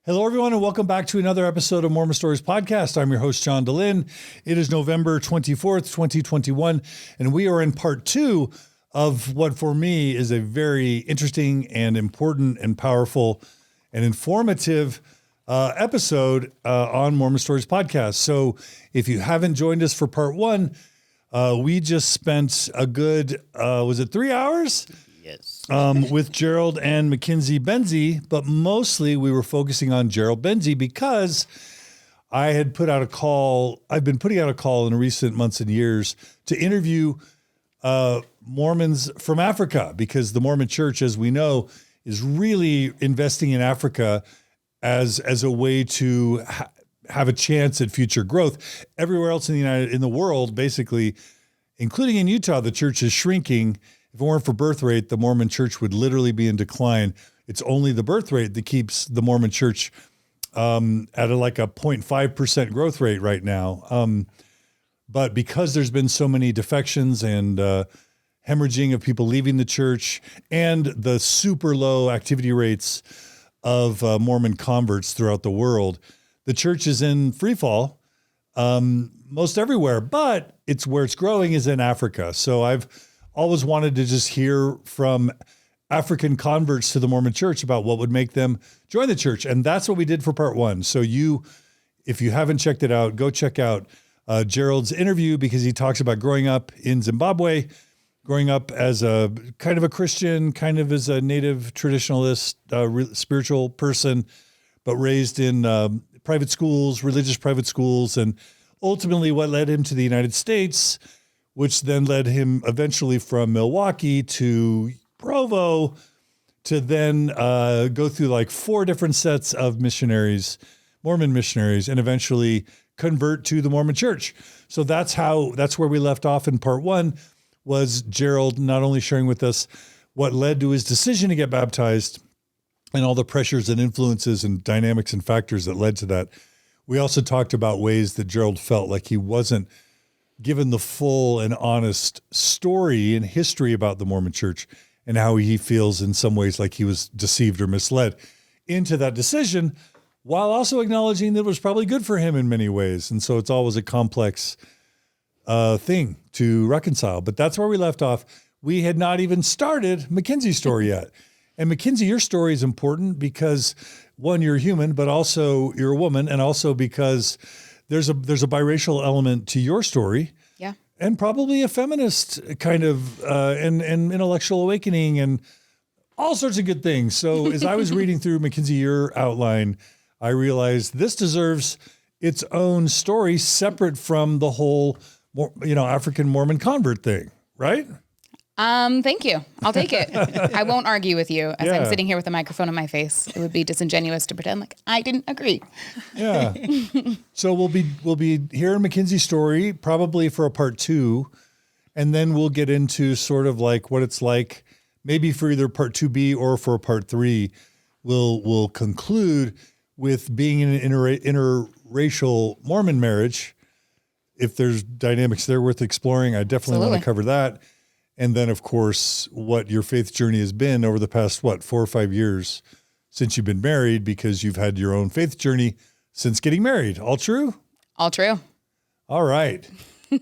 Hello, everyone, and welcome back to another episode of Mormon Stories podcast. I'm your host, John DeLynn. It is November 24th, 2021, and we are in part two of what for me is a very interesting and important and powerful and informative episode on Mormon Stories podcast. So if you haven't joined us for part one, we just spent a good, was it 3 hours? Yes. With Gerald and Makenzie Benzi, but mostly we were focusing on Gerald Benzi because I had put out a call. I've been putting out a call in recent months and years to interview Mormons from Africa, because the Mormon Church, as we know, is really investing in Africa as a way to have a chance at future growth. Everywhere else in the world, basically, including in Utah, the church is shrinking. If it weren't for birth rate, the Mormon Church would literally be in decline. It's only the birth rate that keeps the Mormon Church at like a 0.5% growth rate right now. But because there's been so many defections and hemorrhaging of people leaving the church and the super low activity rates of Mormon converts throughout the world, the church is in free fall most everywhere. But it's where it's growing is in Africa. So I've always wanted to just hear from African converts to the Mormon Church about what would make them join the church. And that's what we did for part one. So if you haven't checked it out, go check out Gerald's interview, because he talks about growing up in Zimbabwe, growing up as a kind of a Christian, kind of as a native traditionalist, spiritual person, but raised in private schools, religious private schools, and ultimately what led him to the United States, which then led him eventually from Milwaukee to Provo to then go through like 4 different sets of missionaries, Mormon missionaries, and eventually convert to the Mormon Church. So that's where we left off in part one, was Gerald not only sharing with us what led to his decision to get baptized and all the pressures and influences and dynamics and factors that led to that. We also talked about ways that Gerald felt like he wasn't given the full and honest story and history about the Mormon Church, and how he feels in some ways like he was deceived or misled into that decision, while also acknowledging that it was probably good for him in many ways. And so it's always a complex thing to reconcile. But that's where we left off. We had not even started Makenzie's story yet. And Makenzie, your story is important because, one, you're human, but also you're a woman, and also because there's a biracial element to your story. Yeah. And probably a feminist kind of and intellectual awakening and all sorts of good things. So as I was reading through Makenzie, your outline, I realized this deserves its own story separate from the whole, African Mormon convert thing, right? Thank you. I'll take it. I won't argue with you as I'm sitting here with a microphone in my face. It would be disingenuous to pretend like I didn't agree. Yeah. So we'll be hearing Makenzie's story probably for a part 2, and then we'll get into sort of like what it's like, maybe for either part 2B or for part 3. We'll conclude with being in an interracial Mormon marriage. If there's dynamics there worth exploring, I definitely want to cover that. And then, of course, what your faith journey has been over the past, 4 or 5 years since you've been married, because you've had your own faith journey since getting married. All true? All true. All right.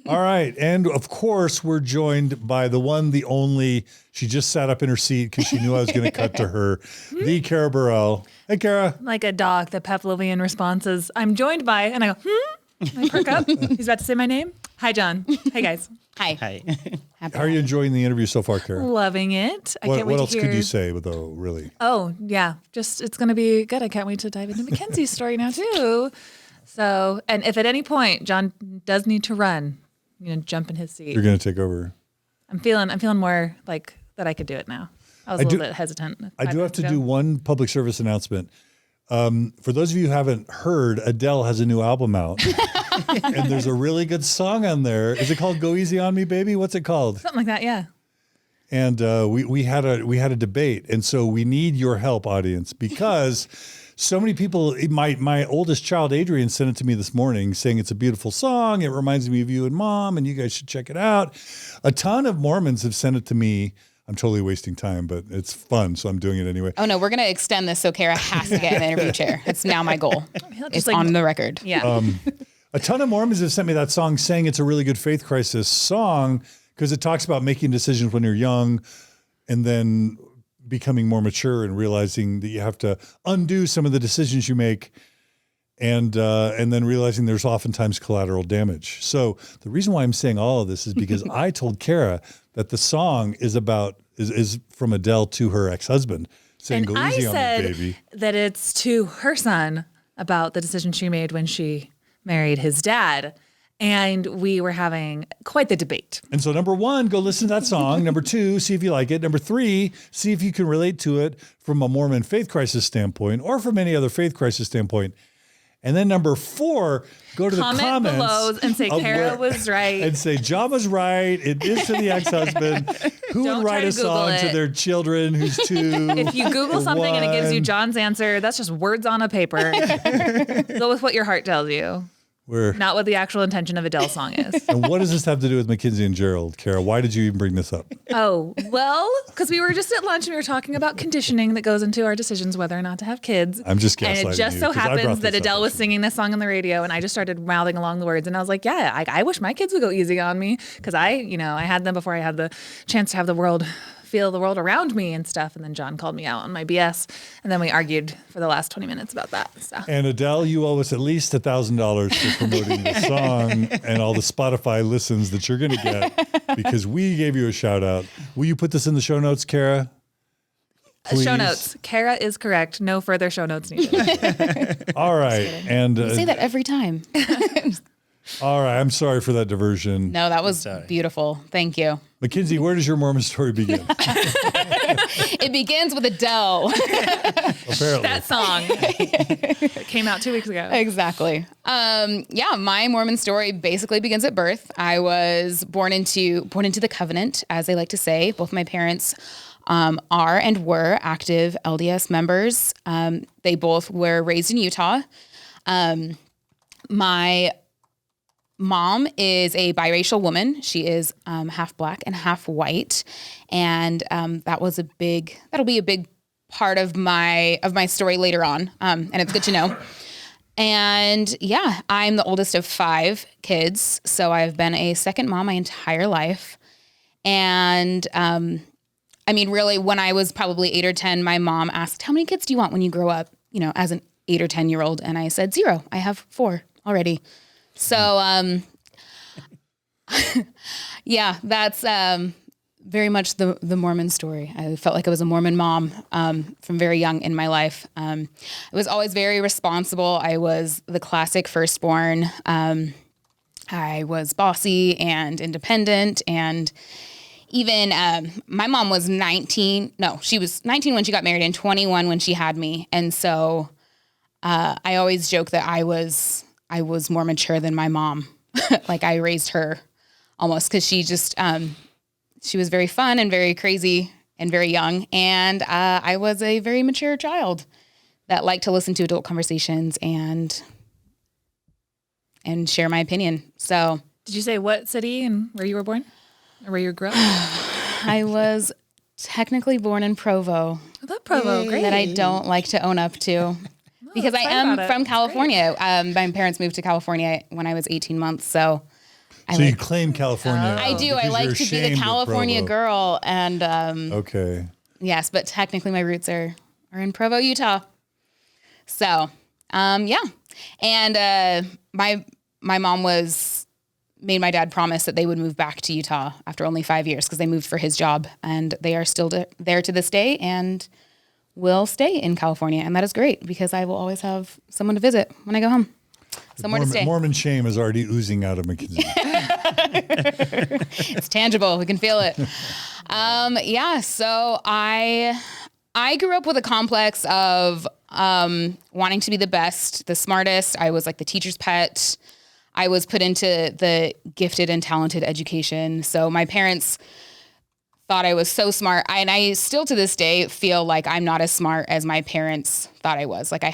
All right. And, of course, we're joined by the one, the only, she just sat up in her seat because she knew I was going to cut to her, the Kara Burrell. Hey, Kara. Like a dog, the Pavlovian responses. I'm joined by, and I go, I perk up. He's about to say my name. Hi, John. Hey, guys. Hi. Hi. How are you enjoying the interview so far, Kara? Loving it. I can't wait to hear. What else could you say, though, really? Oh, yeah. Just, it's going to be good. I can't wait to dive into Makenzie's story now, too. So, and if at any point John does need to run, jump in his seat. You're going to take over. I'm feeling more like that I could do it now. I was a little bit hesitant. I do have to do one public service announcement. For those of you who haven't heard, Adele has a new album out. And there's a really good song on there. Is it called Go Easy on Me, Baby? What's it called? Something like that, yeah. And we had a debate. And so we need your help, audience, because so many people, my oldest child, Adrian, sent it to me this morning saying it's a beautiful song. It reminds me of you and Mom, and you guys should check it out. A ton of Mormons have sent it to me. I'm totally wasting time, but it's fun, so I'm doing it anyway. Oh no, we're gonna extend this so Kara has to get an interview chair. It's now my goal. It's like, on the record. Yeah. A ton of Mormons have sent me that song saying it's a really good faith crisis song because it talks about making decisions when you're young and then becoming more mature and realizing that you have to undo some of the decisions you make and then realizing there's oftentimes collateral damage. So the reason why I'm saying all of this is because I told Kara that the song is from Adele to her ex-husband saying, And go I easy on me, said baby. that it's to her son about the decision she made when she married his dad. And we were having quite the debate. And so number 1, go listen to that song. Number 2, see if you like it. Number 3, see if you can relate to it from a Mormon faith crisis standpoint or from any other faith crisis standpoint. And then number 4, go to the comments below and say Kara was right. And say John was right. It is to the ex-husband who Don't would try write to a Google song it. to their children who's 2. If you Google something and it gives you 1. John's answer, that's just words on a paper. Go with what your heart tells you, not what the actual intention of Adele's song is. And what does this have to do with Makenzie and Gerald, Kara? Why did you even bring this up? Oh, well, because we were just at lunch and we were talking about conditioning that goes into our decisions whether or not to have kids. I'm just And gaslighting it just you, so 'cause I brought happens that this up, Adele was actually. singing this song on the radio and I just started mouthing along the words and I was like, yeah, I wish my kids would go easy on me because I had them before I had the chance to have feel the world around me and stuff. And then John called me out on my BS. And then we argued for the last 20 minutes about that. So. And Adele, you owe us at least $1,000 for promoting the song and all the Spotify listens that you're going to get because we gave you a shout out. Will you put this in the show notes, Kara? Please? Show notes. Kara is correct. No further show notes needed. All right. And You say that every time. all right. I'm sorry for that diversion. No, that was beautiful. Thank you. Makenzie, where does your Mormon story begin? It begins with Adele. Apparently. That song it came out 2 weeks ago. Exactly. My Mormon story basically begins at birth. I was born into the covenant, as they like to say. Both my parents are and were active LDS members. They both were raised in Utah. My mom is a biracial woman. She is half black and half white, and that'll be a big part of my story later on, and it's good to know. And yeah, I'm the oldest of 5 kids, so I've been a second mom my entire life. And really, when I was probably 8 or 10, my mom asked, "How many kids do you want when you grow up?" As an 8 or 10-year-old, and I said 0. I have 4 already. So, yeah, that's very much the Mormon story. I felt like I was a Mormon mom from very young in my life. I was always very responsible. I was the classic firstborn. I was bossy and independent, and even my mom was 19. No, she was 19 when she got married and 21 when she had me. And so I always joke that I was more mature than my mom. Like I raised her almost because she just, she was very fun and very crazy and very young. And I was a very mature child that liked to listen to adult conversations and share my opinion. So Did you say what city and where you were born or where you grew up? I was technically born in Provo. I love Provo. Great. That I don't like to own up to. Because I am from California. My parents moved to California when I was 18 months. So you claim California. I do. because I like you're to be ashamed the of California Provo. girl. And Okay. yes, but technically my roots are in Provo, Utah. So, yeah. And my mom made my dad promise that they would move back to Utah after only 5 years because they moved for his job. And they are still there to this day and will stay in California. And that is great because I will always have someone to visit when I go home. Somewhere to stay. Mormon shame is already oozing out of Makenzie. It's tangible. We can feel it. Yeah. So I grew up with a complex of wanting to be the best, the smartest. I was like the teacher's pet. I was put into the gifted and talented education. So my parents thought I was so smart. And I still to this day feel like I'm not as smart as my parents thought I was. Like I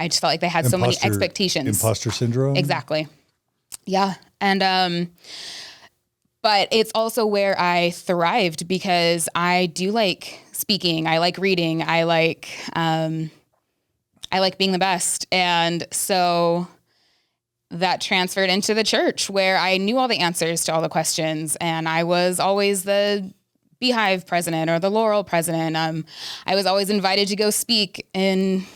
just felt like they had so many expectations. Imposter syndrome? Exactly. Yeah. And, But it's also where I thrived because I do like speaking. I like reading. I like being the best. And so that transferred into the church where I knew all the answers to all the questions. And I was always the Beehive president or the Laurel president. I was always invited to go speak in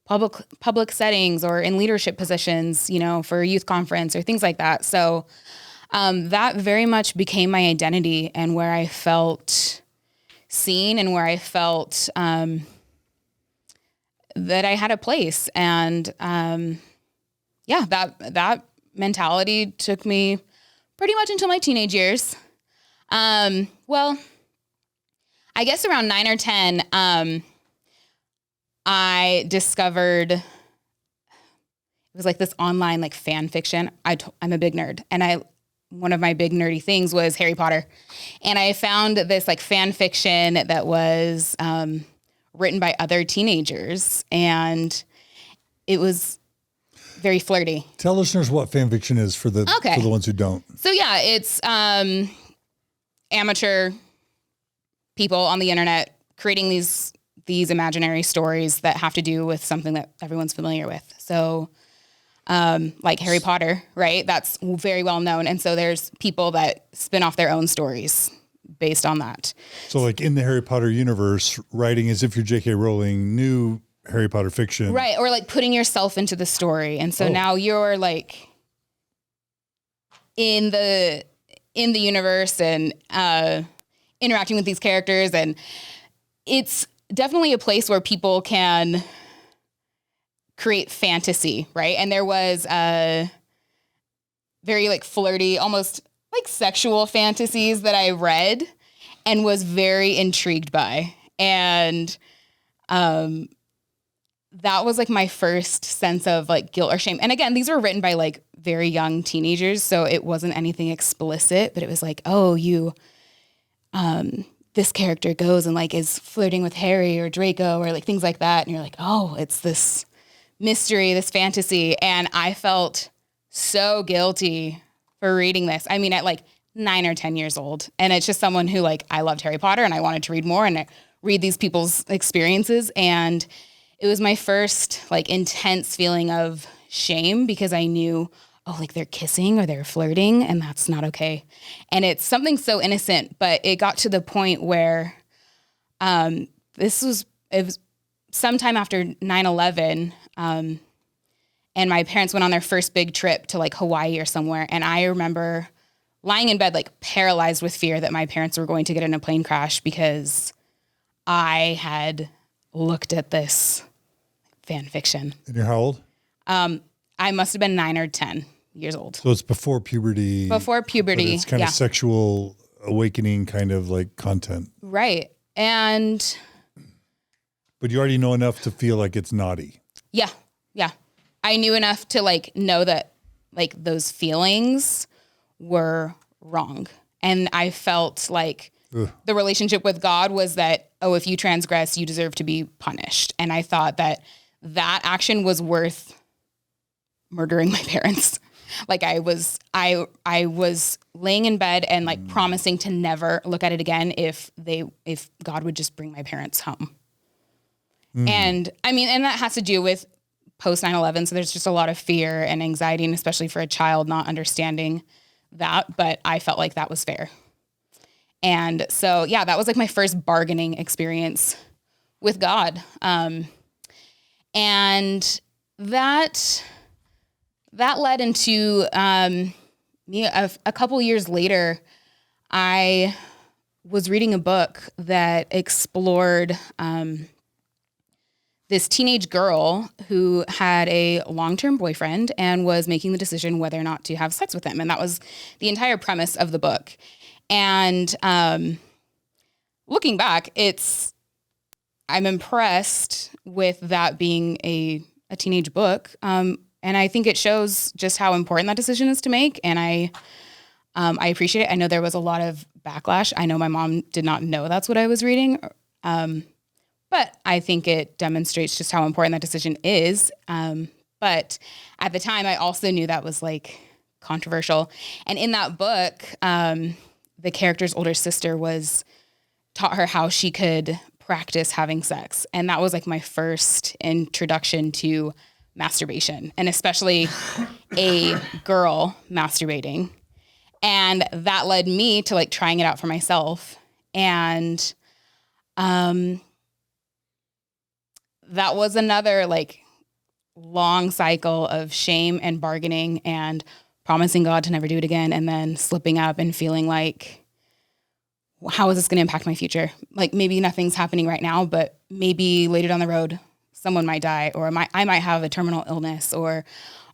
public settings or in leadership positions, for a youth conference or things like that. So that very much became my identity and where I felt seen and where I felt that I had a place. And that mentality took me pretty much until my teenage years. Well, I guess around 9 or 10, I discovered it was like this online like fan fiction. I'm a big nerd, and one of my big nerdy things was Harry Potter. And I found this like fan fiction that was written by other teenagers, and it was very flirty. Tell listeners what fan fiction is for the ones who don't. So yeah, it's amateur people on the internet creating these imaginary stories that have to do with something that everyone's familiar with. So like Harry Potter, right? That's very well known. And so there's people that spin off their own stories based on that. So like in the Harry Potter universe, writing as if you're J.K. Rowling, new Harry Potter fiction. Right. Or like putting yourself into the story. And so now you're like in the universe and interacting with these characters. And it's definitely a place where people can create fantasy, right? And there was a very like flirty, almost like sexual fantasies that I read and was very intrigued by. And that was like my first sense of like guilt or shame. And again, these were written by like very young teenagers, so it wasn't anything explicit, but it was like, oh, this character goes and like is flirting with Harry or Draco or like things like that. And you're like, oh, it's this mystery, this fantasy. And I felt so guilty for reading this. I mean, at like 9 or 10 years old. And it's just someone who like, I loved Harry Potter and I wanted to read more and read these people's experiences. And it was my first like intense feeling of shame because I knew, oh, like they're kissing or they're flirting and that's not okay. And it's something so innocent, but it got to the point where it was sometime after 9/11, and my parents went on their first big trip to like Hawaii or somewhere. And I remember lying in bed, like paralyzed with fear that my parents were going to get in a plane crash because I had looked at this fan fiction. And you're how old? I must have been 9 or 10 years old. So it's before puberty. Before puberty. It's kind of sexual awakening kind of like content. Right. And. But you already know enough to feel like it's naughty. Yeah. Yeah. I knew enough to like know that like those feelings were wrong. And I felt like the relationship with God was that, oh, if you transgress, you deserve to be punished. And I thought that action was worth murdering my parents. Like I was laying in bed and like promising to never look at it again if God would just bring my parents home. And I mean, and that has to do with post 9/11. So there's just a lot of fear and anxiety, and especially for a child not understanding that, but I felt like that was fair. And so, yeah, that was like my first bargaining experience with God. And that led into me a couple years later, I was reading a book that explored this teenage girl who had a long-term boyfriend and was making the decision whether or not to have sex with him. And that was the entire premise of the book. And looking back, I'm impressed with that being a teenage book. And I think it shows just how important that decision is to make. And I appreciate it. I know there was a lot of backlash. I know my mom did not know that's what I was reading. But I think it demonstrates just how important that decision is. But at the time, I also knew that was like controversial. And in that book, the character's older sister taught her how she could practice having sex. And that was like my first introduction to masturbation, and especially a girl masturbating. And that led me to like trying it out for myself. And that was another like long cycle of shame and bargaining and promising God to never do it again, and then slipping up and feeling like, how is this going to impact my future? Like maybe nothing's happening right now, but maybe later down the road, someone might die, or I might have a terminal illness, or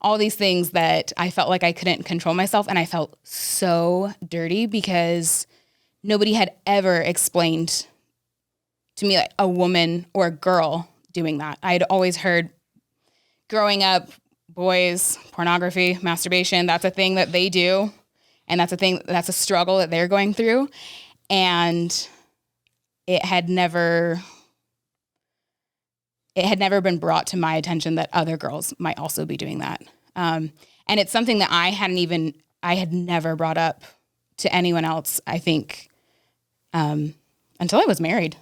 all these things that I felt like I couldn't control myself. And I felt so dirty because nobody had ever explained to me like a woman or a girl doing that. I'd always heard growing up, boys, pornography, masturbation, that's a thing that they do. And that's a struggle that they're going through. And it had never been brought to my attention that other girls might also be doing that. And it's something that I had never brought up to anyone else, I think, until I was married.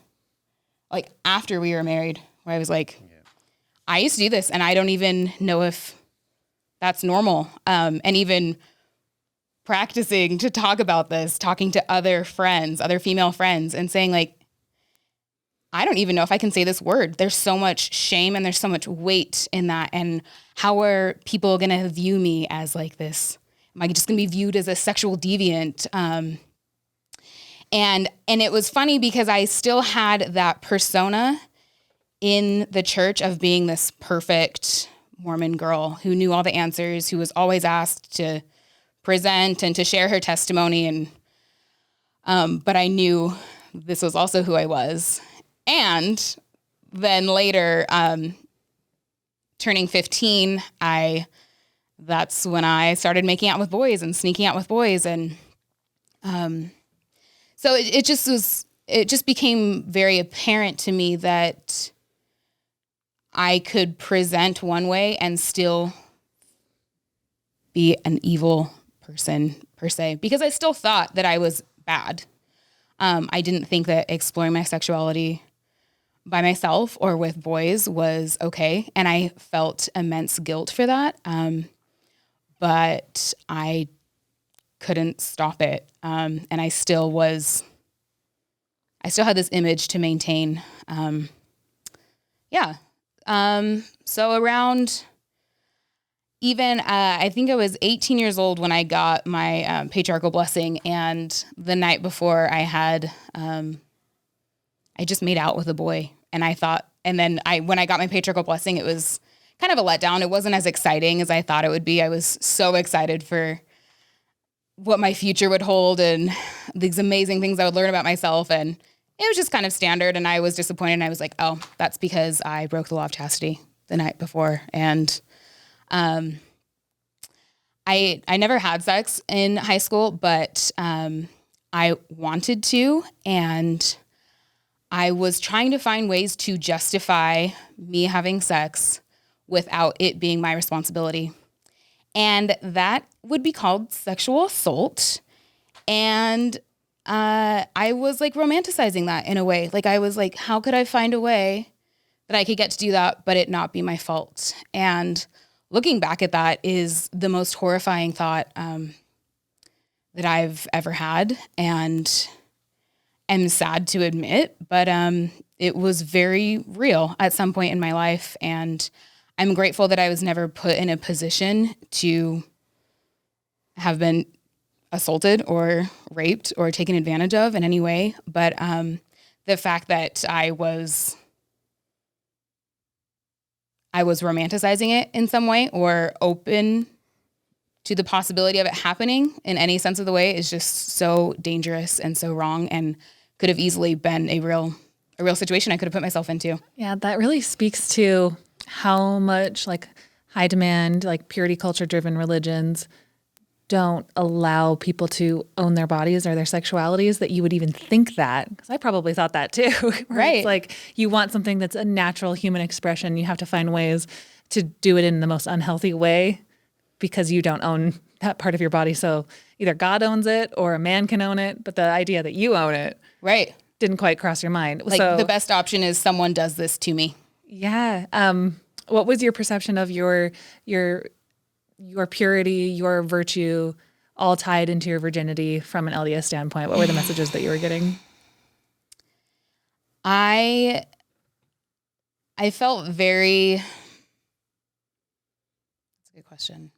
Like after we were married, where I was like, I used to do this and I don't even know if that's normal. And even practicing to talk about this, talking to other friends, other female friends, and saying like, I don't even know if I can say this word. There's so much shame and there's so much weight in that. And how are people going to view me as like this? Am I just going to be viewed as a sexual deviant? And it was funny because I still had that persona in the church of being this perfect Mormon girl who knew all the answers, who was always asked to present and to share her testimony. And, but I knew this was also who I was. And then later, turning 15, that's when I started making out with boys and sneaking out with boys. And, so it just became very apparent to me that I could present one way and still be an evil person per se, because I still thought that I was bad. I didn't think that exploring my sexuality by myself or with boys was okay. And I felt immense guilt for that. But I couldn't stop it. And I still had this image to maintain. So around even, I think I was 18 years old when I got my patriarchal blessing. And the night before I just made out with a boy. And I thought, and then when I got my patriarchal blessing, it was kind of a letdown. It wasn't as exciting as I thought it would be. I was so excited for what my future would hold and these amazing things I would learn about myself. And it was just kind of standard. And I was disappointed. And I was like, oh, that's because I broke the law of chastity the night before. And I never had sex in high school, but I wanted to. And I was trying to find ways to justify me having sex without it being my responsibility. And that would be called sexual assault. And I was like romanticizing that in a way. Like I was like, how could I find a way that I could get to do that, but it not be my fault? And looking back at that is the most horrifying thought that I've ever had. And am sad to admit, but it was very real at some point in my life. And I'm grateful that I was never put in a position to have been assaulted or raped or taken advantage of in any way. But the fact that I was romanticizing it in some way or open to the possibility of it happening in any sense of the way is just so dangerous and so wrong, and could have easily been a real situation I could have put myself into. Yeah, that really speaks to how much like high demand, like purity culture driven religions don't allow people to own their bodies or their sexualities, that you would even think that. Because I probably thought that too. Right. It's like you want something that's a natural human expression. You have to find ways to do it in the most unhealthy way because you don't own that part of your body. So either God owns it or a man can own it, but the idea that you own it Right. didn't quite cross your mind. Like So the best option is someone does this to me. yeah. What was your perception of your purity, your virtue, all tied into your virginity from an LDS standpoint? What were the messages that you were getting? I felt very, that's a good question.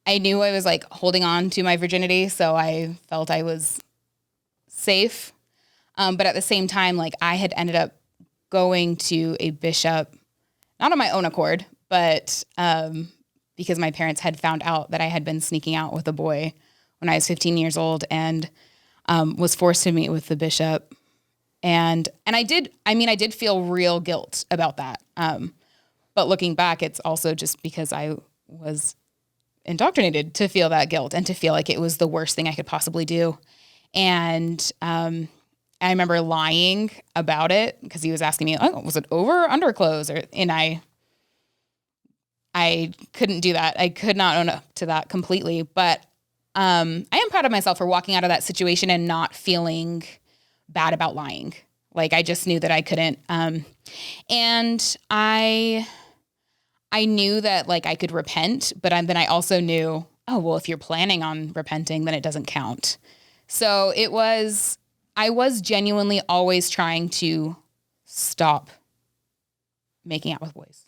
I knew I was like holding on to my virginity, so I felt I was safe. But at the same time, like I had ended up going to a bishop, not on my own accord, but because my parents had found out that I had been sneaking out with a boy when I was 15 years old and was forced to meet with the bishop. And I did feel real guilt about that. But looking back, it's also just because I was indoctrinated to feel that guilt and to feel like it was the worst thing I could possibly do. And I remember lying about it because he was asking me, oh, was it over or underclothes? And I couldn't do that. I could not own up to that completely. But I am proud of myself for walking out of that situation and not feeling bad about lying. Like I just knew that I couldn't. And I knew that like I could repent, but then I also knew, oh, well, if you're planning on repenting, then it doesn't count. So I was genuinely always trying to stop making out with boys,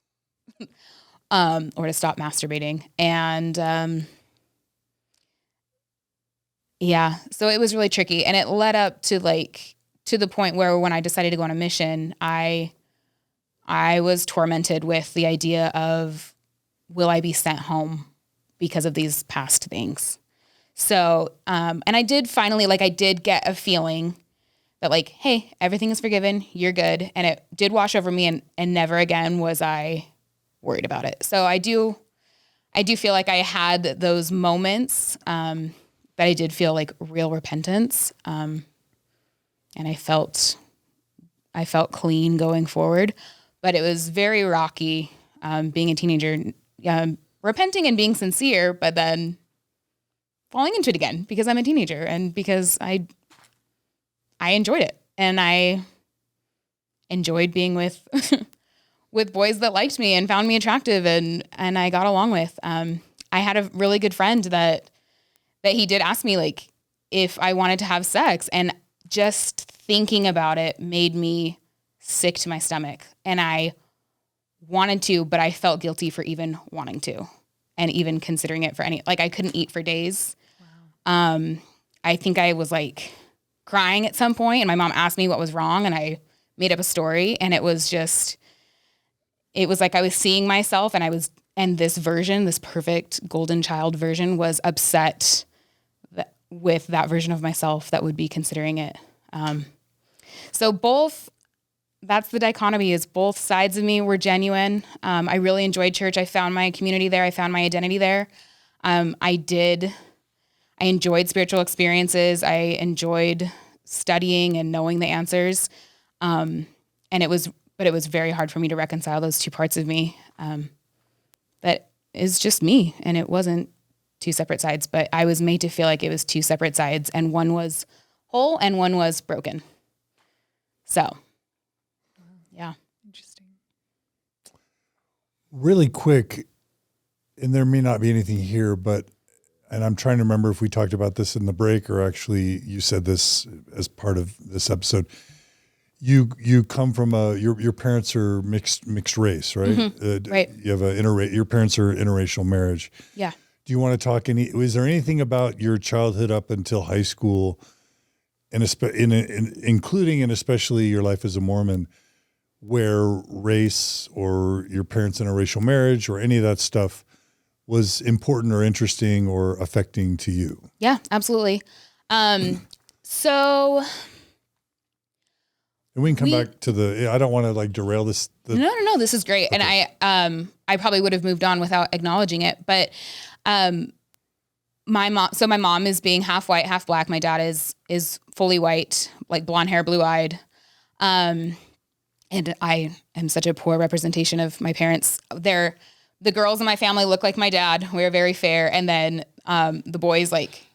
or to stop masturbating. And, yeah, so it was really tricky, and it led up to the point where when I decided to go on a mission, I was tormented with the idea of, will I be sent home because of these past things? So, and I did finally, I did get a feeling that hey, everything is forgiven, you're good. And it did wash over me, and never again was I worried about it. So I do feel like I had those moments, that I did feel real repentance. And I felt clean going forward, but it was very rocky, being a teenager, repenting and being sincere, but then falling into it again because I'm a teenager and because I enjoyed it. And I enjoyed being with, with boys that liked me and found me attractive and I got along with. I had a really good friend that he did ask me if I wanted to have sex, and just thinking about it made me sick to my stomach. And I wanted to, but I felt guilty for even wanting to and even considering it for any, I couldn't eat for days. Wow. I think I was crying at some point, and my mom asked me what was wrong, and I made up a story, and it was I was seeing myself, and this version, this perfect golden child version, was upset with that version of myself that would be considering it. So that's the dichotomy, is both sides of me were genuine. I really enjoyed church. I found my community there. I found my identity there. I enjoyed spiritual experiences. I enjoyed studying and knowing the answers. But it was very hard for me to reconcile those two parts of me. That is just me. And it wasn't two separate sides, but I was made to feel like it was two separate sides, and one was whole and one was broken. So, yeah. Interesting. Really quick, and there may not be anything here, and I'm trying to remember if we talked about this in the break or actually you said this as part of this episode. You come from your parents are mixed race, right? Mm-hmm. Right. You have your parents are interracial marriage. Yeah. Do you want to talk is there anything about your childhood up until high school, including and especially your life as a Mormon, where race or your parents' interracial marriage or any of that stuff was important or interesting or affecting to you? Yeah, absolutely. So... And we can come back to I don't want to derail this. No. This is great. Okay. And I probably would have moved on without acknowledging it, but, my mom is being half white, half black. My dad is fully white, blonde hair, blue eyed. And I am such a poor representation of my parents. They're the girls in my family look like my dad. We're very fair. And then the boys like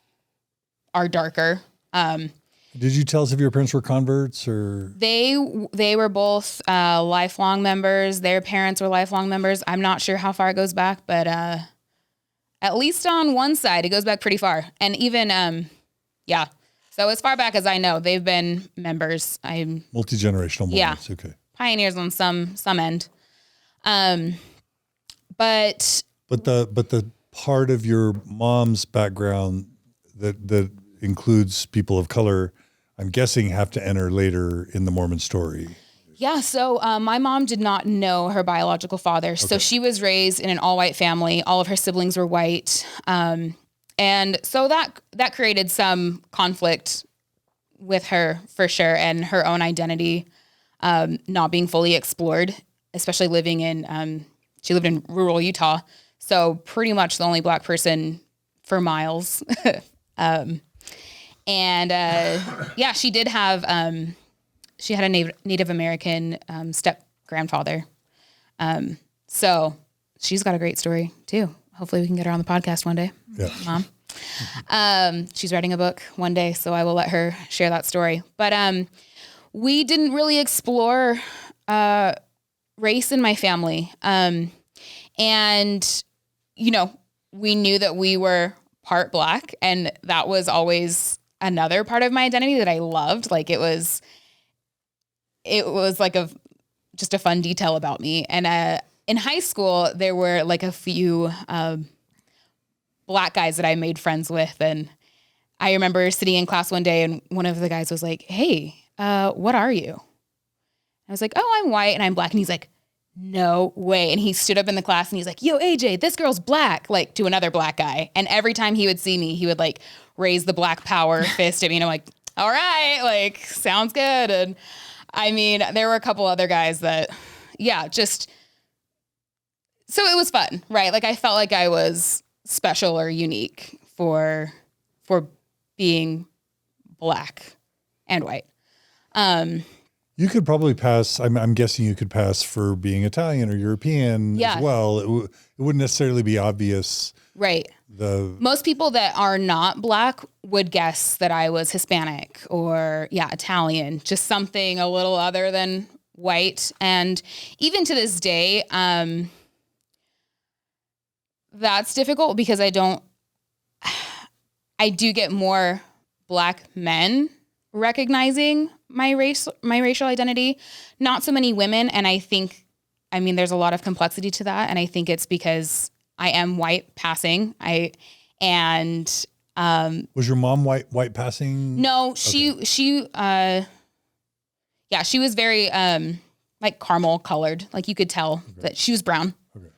are darker. Did you tell us if your parents were converts or? They were both lifelong members. Their parents were lifelong members. I'm not sure how far it goes back, but at least on one side, it goes back pretty far. And even, yeah. So as far back as I know, they've been members. I'm multi-generational Mormons. Yeah. Okay. Pioneers on some end. But the part of your mom's background that includes people of color, I'm guessing have to enter later in the Mormon story. Yeah. So my mom did not know her biological father. So she was raised in an all-white family. All of her siblings were white. And so that created some conflict with her for sure, and her own identity not being fully explored, especially living in, she lived in rural Utah. So pretty much the only Black person for miles. Yeah, she did have, she had a Native American step grandfather. So she's got a great story too. Hopefully we can get her on the podcast one day. Yeah. Mom. She's writing a book one day, so I will let her share that story. But we didn't really explore race in my family. And, you know, we knew that we were part Black, and that was always another part of my identity that I loved. Like it was like just a fun detail about me. And in high school, there were like a few Black guys that I made friends with. And I remember sitting in class one day and one of the guys was like, "Hey, what are you?" I was like, "Oh, I'm white and I'm Black." And he's like, "No way." And he stood up in the class and he's like, "Yo, AJ, this girl's Black," like to another Black guy. And every time he would see me, he would like raise the Black power fist at me. And I'm like, "All right, like sounds good." And I mean, there were a couple other guys that, yeah, just, so it was fun, right? Like I felt like I was special or unique for being Black and white. You could probably pass, I'm guessing you could pass for being Italian or European as well. It wouldn't necessarily be obvious. Right. Most people that are not Black would guess that I was Hispanic or, Italian, just something a little other than white. And even to this day, that's difficult because I do get more Black men recognizing my racial identity, not so many women. And I think, there's a lot of complexity to that. And I think it's because I am white passing. Was your mom white passing? No, she was very, like caramel colored. Like you could tell that she was brown. Okay.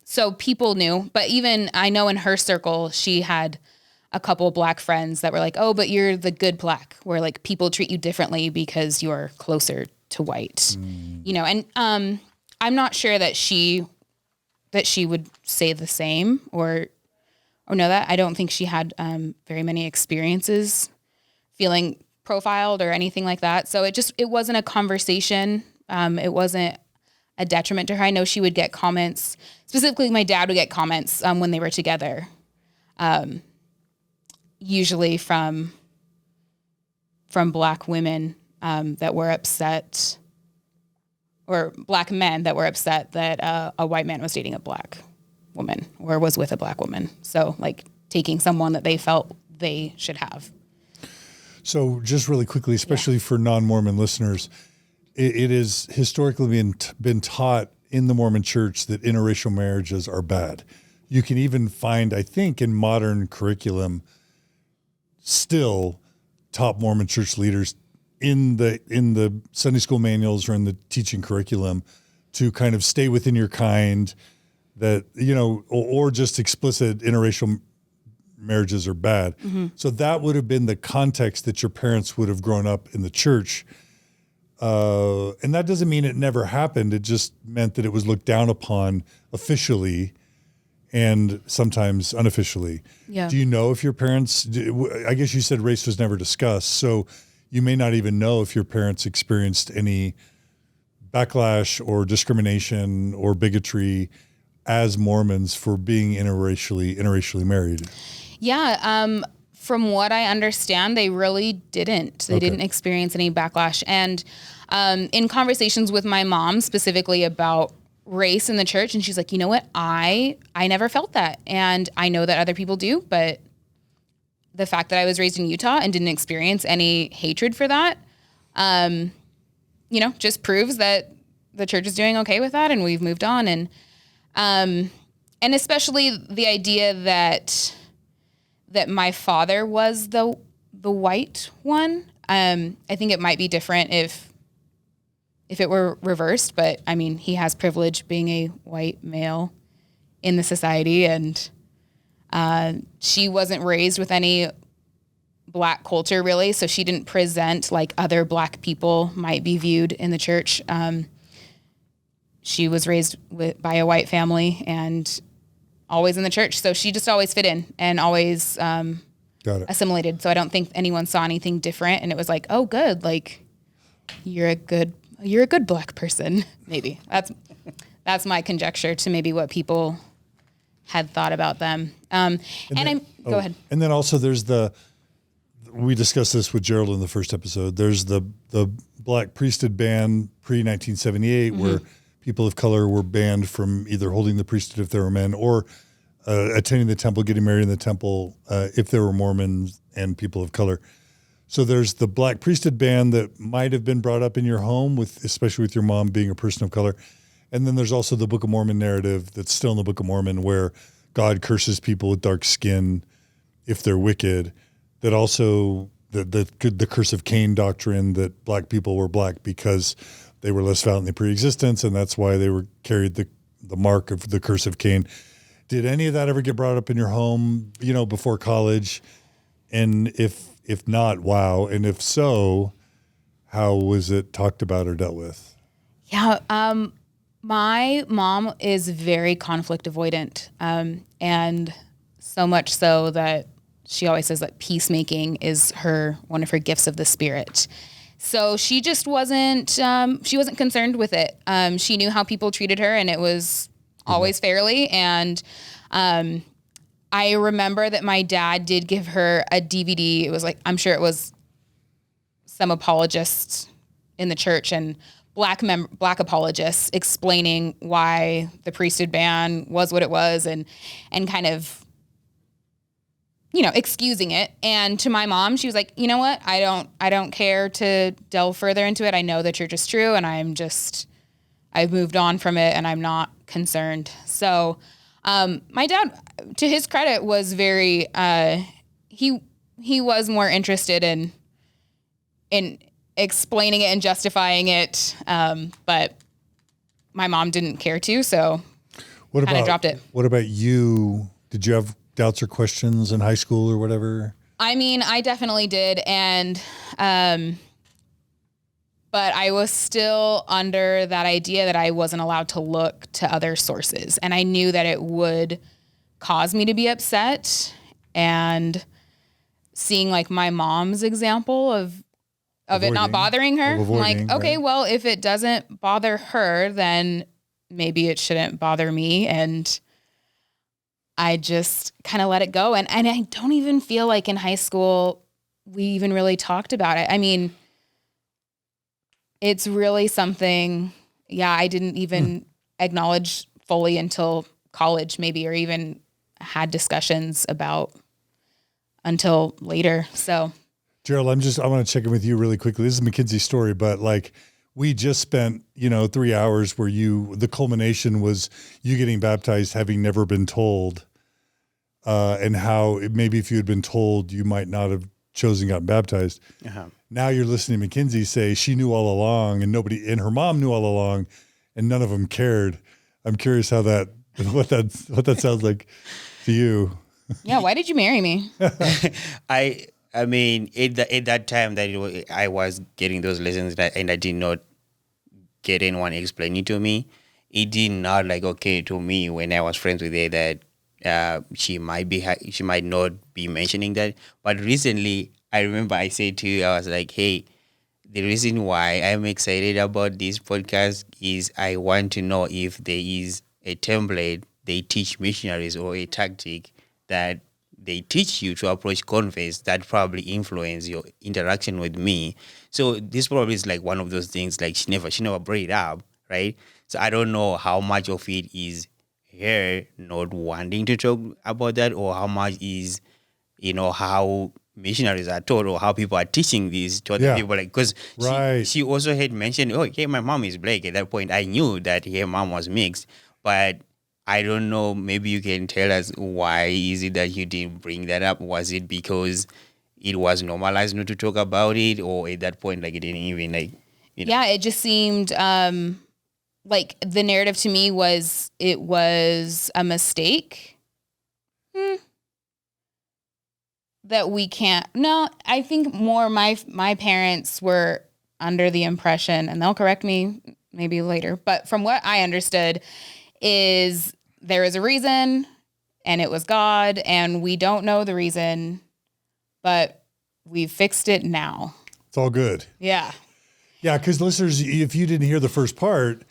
So people knew, but even I know in her circle, she had a couple Black friends that were like, "Oh, but you're the good Black," where like people treat you differently because you're closer to white, you know? And, I'm not sure that she would say the same or know that. I don't think she had, very many experiences feeling profiled or anything like that. So it wasn't a conversation. It wasn't a detriment to her. I know she would get comments, specifically my dad would get comments when they were together, usually from Black women that were upset, or Black men that were upset that a white man was dating a Black woman or was with a Black woman. So like taking someone that they felt they should have. So just really quickly, especially for non-Mormon listeners, it is historically been taught in the Mormon church that interracial marriages are bad. You can even find, I think, in modern curriculum, still top Mormon church leaders in the Sunday school manuals or in the teaching curriculum to kind of stay within your kind, that, you know, or just explicit interracial marriages are bad. Mm-hmm. So that would have been the context that your parents would have grown up in the church. And that doesn't mean it never happened. It just meant that it was looked down upon officially and sometimes unofficially. Yeah. Do you know if your parents, I guess you said race was never discussed, so you may not even know if your parents experienced any backlash or discrimination or bigotry as Mormons for being interracially married? Yeah. From what I understand, they really didn't. They didn't experience any backlash. And in conversations with my mom specifically about race in the church, and she's like, you know what? I never felt that. And I know that other people do, but the fact that I was raised in Utah and didn't experience any hatred for that, just proves that the church is doing okay with that, and we've moved on. And especially the idea that my father was the white one. I think it might be different if it were reversed, but I mean, he has privilege being a white male in the society, and she wasn't raised with any Black culture really, so she didn't present like other Black people might be viewed in the church. She was raised by a white family and always in the church, so she just always fit in and always assimilated. So I don't think anyone saw anything different, and it was like, oh, good, like you're a good Black person. Maybe that's my conjecture to maybe what people had thought about them. Go ahead. And then also we discussed this with Gerald in the first episode. There's the Black priesthood ban pre-1978 where people of color were banned from either holding the priesthood if they were men or attending the temple, getting married in the temple if they were Mormons and people of color. So there's the Black priesthood ban that might have been brought up in your home, especially with your mom being a person of color. And then there's also the Book of Mormon narrative that's still in the Book of Mormon where God curses people with dark skin if they're wicked. That also the curse of Cain doctrine that Black people were Black because they were less valiant in pre-existence, and that's why they were carried the mark of the curse of Cain. Did any of that ever get brought up in your home, before college? And if not, wow. And if so, how was it talked about or dealt with? Yeah. My mom is very conflict avoidant. And so much so that she always says that peacemaking is one of her gifts of the Spirit. So she just wasn't concerned with it. She knew how people treated her, and it was always fairly. And I remember that my dad did give her a DVD. It was like, I'm sure it was some apologists in the church and black apologists explaining why the priesthood ban was what it was and kind of, excusing it. And to my mom, she was like, you know what? I don't care to delve further into it. I know the church is true, and I've moved on from it, and I'm not concerned. So, my dad, to his credit, was very, he was more interested in explaining it and justifying it. But my mom didn't care to, so kind of dropped it. What about you? Did you have doubts or questions in high school or whatever? I mean, I definitely did. And, but I was still under that idea that I wasn't allowed to look to other sources. And I knew that it would cause me to be upset. And seeing like my mom's example of it not bothering her, I'm like, okay, well, if it doesn't bother her, then maybe it shouldn't bother me. And I just kind of let it go. And I don't even feel like in high school we even really talked about it. I mean, it's really something, I didn't even acknowledge fully until college maybe, or even had discussions about until later. So Gerald, I want to check in with you really quickly. This is Makenzie's story, but like we just spent, 3 hours where the culmination was you getting baptized, having never been told, and how maybe if you had been told, you might not have chosen gotten baptized. Uh-huh. Now you're listening to Makenzie say she knew all along, and her mom knew all along, and none of them cared. I'm curious what that sounds like to you. Yeah, why did you marry me? I mean, at that time that I was getting those lessons and I did not get anyone explaining to me. It did not to me when I was friends with her that she might not be mentioning that. But recently, I remember I said to you, I was like, hey, the reason why I'm excited about this podcast is I want to know if there is a template they teach missionaries or a tactic that they teach you to approach converts that probably influence your interaction with me. So this probably is like one of those things like she never brought it up, right? So I don't know how much of it is her not wanting to talk about that, or how much is, how missionaries are taught or how people are teaching this to other people. Like, because she also had mentioned, oh, hey, my mom is black. At that point, I knew that her mom was mixed, but I don't know, maybe you can tell us why is it that you didn't bring that up? Was it because it was normalized not to talk about it, or at that point, like, it didn't even, like, Yeah, it just seemed like the narrative to me was it was a mistake. That we can't. No, I think more my parents were under the impression, and they'll correct me maybe later, but from what I understood is there is a reason, and it was God, and we don't know the reason, but we fixed it now. It's all good. Yeah. Yeah, because listeners, if you didn't hear the first part,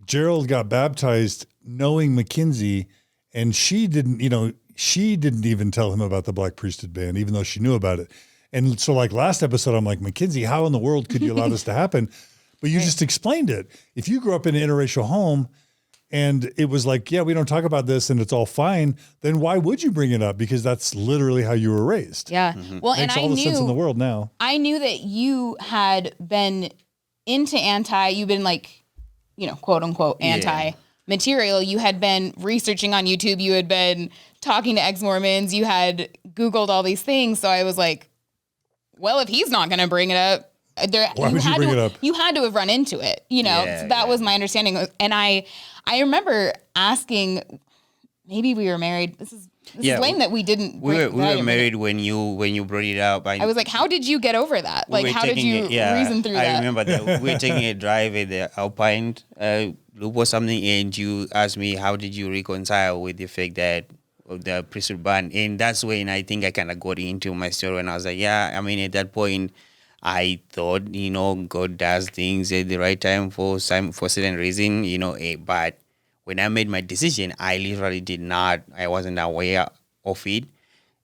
Gerald got baptized knowing Makenzie, and she didn't even tell him about the Black Priesthood Band, even though she knew about it. And so like last episode, I'm like, Makenzie, how in the world could you allow this to happen? But you just explained it. If you grew up in an interracial home and it was like, yeah, we don't talk about this and it's all fine, then why would you bring it up? Because that's literally how you were raised. Yeah. Well, Makes and all the sense in the world now. I knew that you had been into you've been like, quote unquote, anti material. You had been researching on YouTube. You had been talking to ex-Mormons. You had Googled all these things. So I was like, well, if he's not going to bring it up, why would you bring it up? You had to have run into it, so that was my understanding. And I remember asking, maybe we were married. This is lame that we didn't. We were married when you brought it up. I was like, how did you get over that? Like, how did you reason through that? I remember that we were taking a drive at the Alpine Loop or something, and you asked me, how did you reconcile with the fact that of the priesthood ban? And that's when I think I kind of got into my story, and I was like, at that point, I thought, God does things at the right time for certain reason, but when I made my decision, I literally I wasn't aware of it.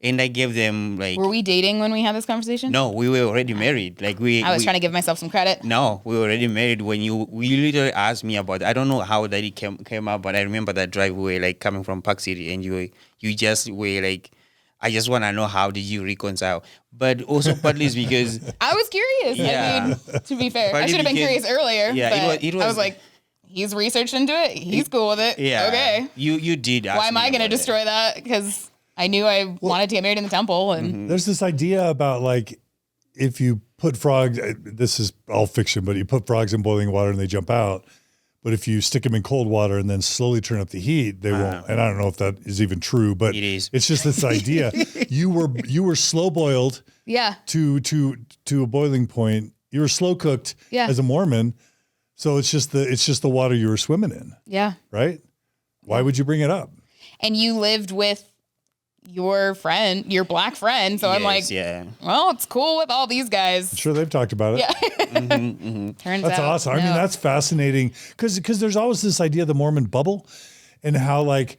And I gave them like... Were we dating when we had this conversation? No, we were already married. Like I was trying to give myself some credit. No, we were already married when you literally asked me about it. I don't know how that it came up, but I remember that drive we were like coming from Park City, and you just were like, I just want to know, how did you reconcile? But also partly is because... I was curious. Yeah. I mean, to be fair, I should have been curious earlier. Yeah, it was I was like, he's researched into it. He's cool with it. Yeah. Okay. You did ask Why am I going to destroy that? Because I knew I wanted to get married in the temple. And there's this idea about like, if you put frogs, this is all fiction, but you put frogs in boiling water and they jump out. But if you stick them in cold water and then slowly turn up the heat, they won't. And I don't know if that is even true, but it is. It's just this idea. You were slow boiled. Yeah. To a boiling point. You were slow cooked as a Mormon. So it's just the water you were swimming in. Yeah. Right? Why would you bring it up? And you lived with your friend, your black friend. So I'm like, well, it's cool with all these guys. I'm sure they've talked about it. Yeah. Turns out. That's awesome. No. I mean, that's fascinating because there's always this idea of the Mormon bubble and how like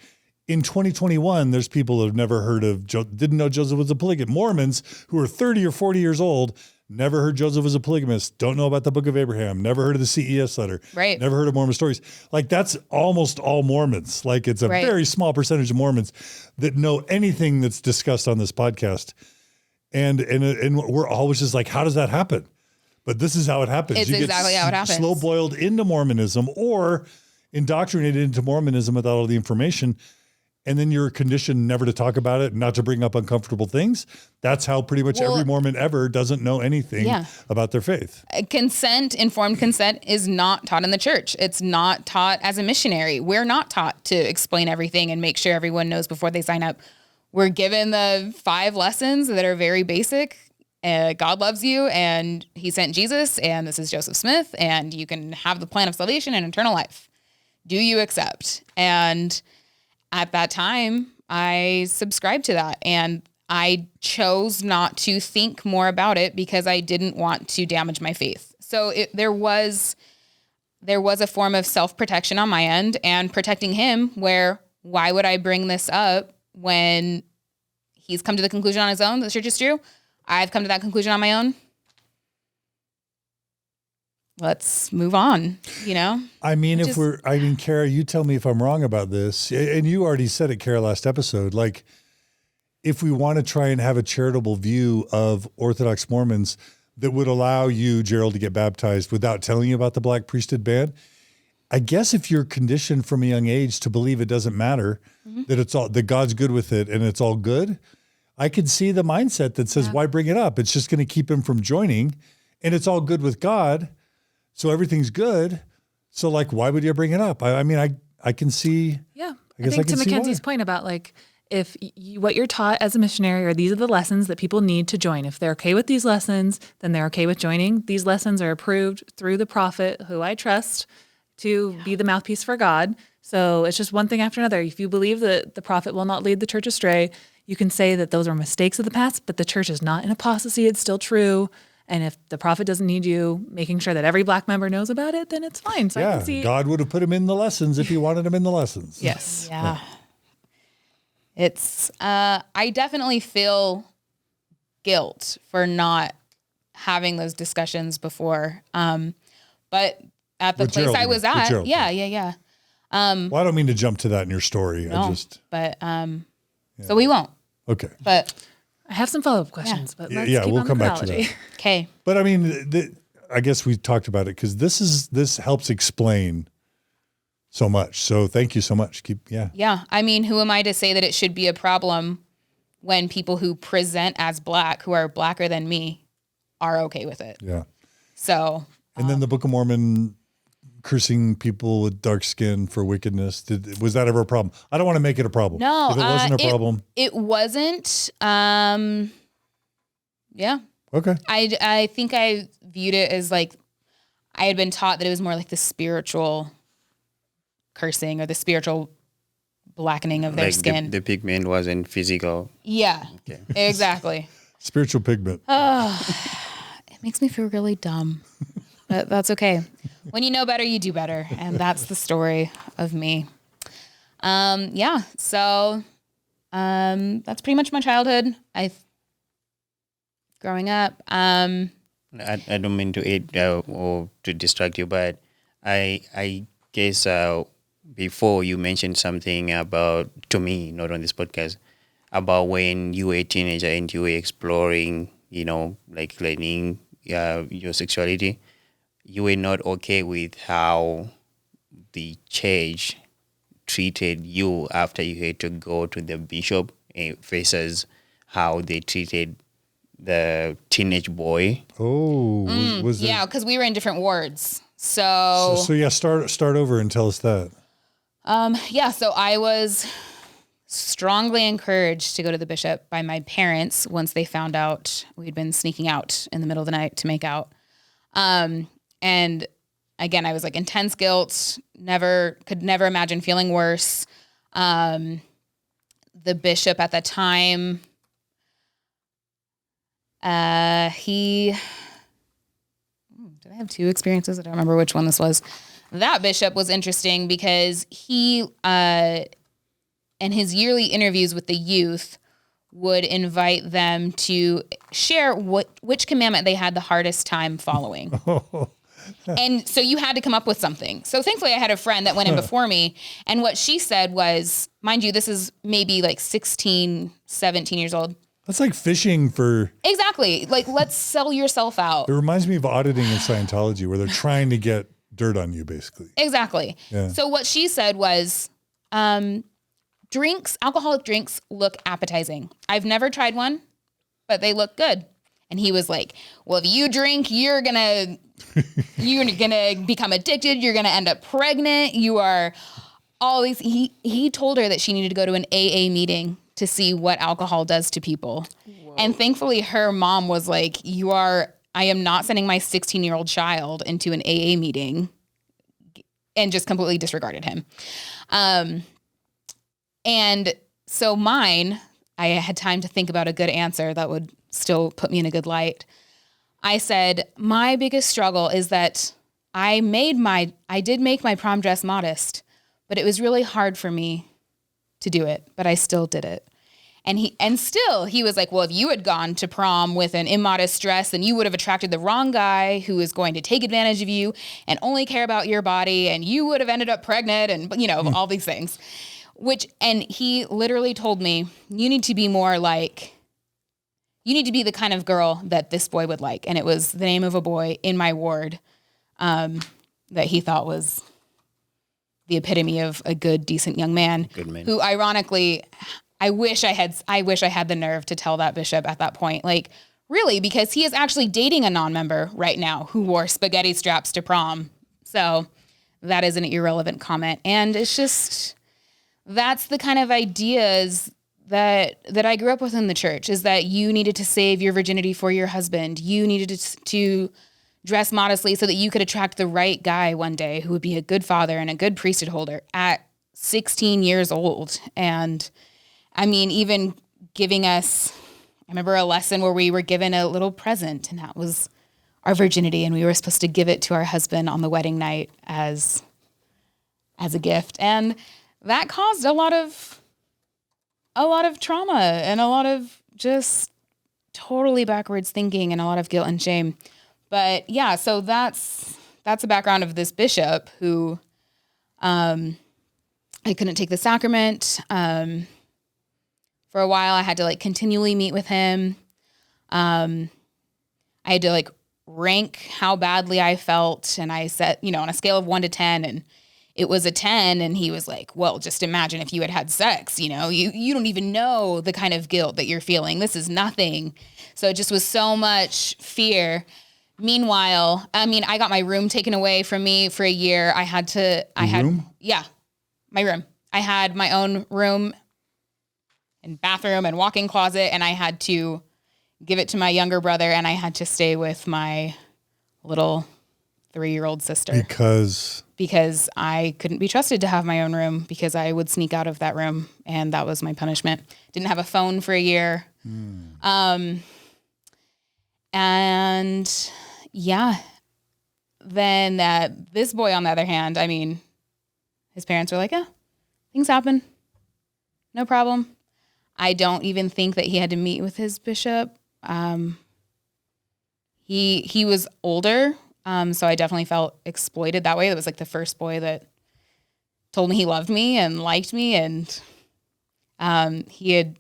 in 2021, there's people who have never heard of, didn't know Joseph was a polygamist. Mormons who are 30 or 40 years old, never heard Joseph was a polygamist, don't know about the Book of Abraham, never heard of the CES letter, right? Never heard of Mormon stories. Like that's almost all Mormons. Like it's a very small percentage of Mormons that know anything that's discussed on this podcast. And we're always just like, how does that happen? But this is how it happens. It's exactly how it happens. Slow boiled into Mormonism or indoctrinated into Mormonism without all the information. And then you're conditioned never to talk about it, not to bring up uncomfortable things. That's how pretty much every Mormon ever doesn't know anything about their faith. Informed consent is not taught in the church. It's not taught as a missionary. We're not taught to explain everything and make sure everyone knows before they sign up. We're given the 5 lessons that are very basic. God loves you, and he sent Jesus, and this is Joseph Smith, and you can have the plan of salvation and eternal life. Do you accept? And at that time, I subscribed to that, and I chose not to think more about it because I didn't want to damage my faith. So there was there was a form of self-protection on my end and protecting him where why would I bring this up when he's come to the conclusion on his own that the church is true? I've come to that conclusion on my own. Let's move on, you know? I mean, Kara, you tell me if I'm wrong about this. And you already said it, Kara, last episode. Like, if we want to try and have a charitable view of Orthodox Mormons that would allow you, Gerald, to get baptized without telling you about the Black priesthood ban, I guess if you're conditioned from a young age to believe it doesn't matter, that God's good with it and it's all good, I could see the mindset that says, why bring it up? It's just going to keep him from joining, and it's all good with God. So everything's good. So like, why would you bring it up? I mean, I can see. Yeah. I think to Mackenzie's point about like, if what you're taught as a missionary are these are the lessons that people need to join. If they're okay with these lessons, then they're okay with joining. These lessons are approved through the prophet who I trust to be the mouthpiece for God. So it's just one thing after another. If you believe that the prophet will not lead the church astray, you can say that those are mistakes of the past, but the church is not in apostasy. It's still true. And if the prophet doesn't need you making sure that every Black member knows about it, then it's fine. So I can see God would have put him in the lessons if he wanted him in the lessons. Yes. Yeah. It's, I definitely feel guilt for not having those discussions before. But at the With place Gerald, I was you mean. With at, Gerald. yeah. Well, I don't mean to jump to that in your story. No, so we won't, Okay. but I have some follow-up questions, but let's Yeah, keep we'll on come the back to chronology. that. okay. But I mean, I guess we talked about it because this helps explain so much. So thank you so much. Yeah. I mean, who am I to say that it should be a problem when people who present as Black, who are Blacker than me, are okay with it? Yeah. So, And then the Book of Mormon cursing people with dark skin for wickedness. Was that ever a problem? I don't want to make it a problem. no, If it wasn't a problem. It wasn't. Yeah. Okay. I think I viewed it as like, I had been taught that it was more like the spiritual cursing or the spiritual blackening of their Like skin. the pigment wasn't physical. Yeah, Okay. exactly. Spiritual pigment. It makes me feel really dumb, but that's okay. When you know better, you do better. And that's the story of me. Yeah. So, that's pretty much my childhood. Growing up, I don't mean to aid or to distract you, but I guess before you mentioned something about, to me, not on this podcast, about when you were a teenager and you were exploring, like learning your sexuality, you were not okay with how the church treated you after you had to go to the bishop versus how they treated the teenage boy. Oh, was yeah, because we were in different wards. So start over and tell us that. yeah, so I was strongly encouraged to go to the bishop by my parents once they found out we'd been sneaking out in the middle of the night to make out. And again, I was like intense guilt, could never imagine feeling worse. The bishop at the time, did I have two experiences? I don't remember which one this was. That bishop was interesting because he, in his yearly interviews with the youth, would invite them to share which commandment they had the hardest time following. And so you had to come up with something. So thankfully I had a friend that went in before me, and what she said was, mind you, this is maybe like 16, 17 years old. That's like fishing for. Exactly. Like, let's sell yourself out. It reminds me of auditing in Scientology where they're trying to get dirt on you, basically. Exactly. Yeah. So what she said was, alcoholic drinks look appetizing. I've never tried one, but they look good. And he was like, well, if you drink, you're gonna become addicted. You're gonna end up pregnant. You are all these. He told her that she needed to go to an AA meeting to see what alcohol does to people. Whoa. And thankfully her mom was like, I am not sending my 16-year-old child into an AA meeting, and just completely disregarded him. And so I had time to think about a good answer that would still put me in a good light. I said, my biggest struggle is that I did make my prom dress modest, but it was really hard for me to do it, but I still did it. And he was like, well, if you had gone to prom with an immodest dress, then you would have attracted the wrong guy who is going to take advantage of you and only care about your body. And you would have ended up pregnant and, all these things, and he literally told me, you need to be the kind of girl that this boy would like. And it was the name of a boy in my ward that he thought was the epitome of a good, decent young man. Good man. Who ironically, I wish I had the nerve to tell that bishop at that point. Like, really, because he is actually dating a non-member right now who wore spaghetti straps to prom. So that is an irrelevant comment. And it's just, that's the kind of ideas that I grew up with in the church, is that you needed to save your virginity for your husband. You needed to dress modestly so that you could attract the right guy one day who would be a good father and a good priesthood holder at 16 years old. And I mean, even giving us, I remember a lesson where we were given a little present, and that was our virginity, and we were supposed to give it to our husband on the wedding night as a gift. And that caused a lot of trauma and a lot of just totally backwards thinking and a lot of guilt and shame. But yeah, so that's the background of this bishop who I couldn't take the sacrament. For a while, I had to continually meet with him. I had to rank how badly I felt, and I said, on a scale of 1 to 10, and it was a 10, and he was like, well, just imagine if you had sex, you don't even know the kind of guilt that you're feeling. This is nothing. So it just was so much fear. Meanwhile, I mean, I got my room taken away from me for a year. Yeah, my room. I had my own room and bathroom and walk-in closet, and I had to give it to my younger brother, and I had to stay with my little 3-year-old sister. Because I couldn't be trusted to have my own room, because I would sneak out of that room, and that was my punishment. Didn't have a phone for a year. And yeah, then this boy, on the other hand, I mean, his parents were like, yeah, things happen. No problem. I don't even think that he had to meet with his bishop. He was older, so I definitely felt exploited that way. It was the first boy that told me he loved me and liked me, and he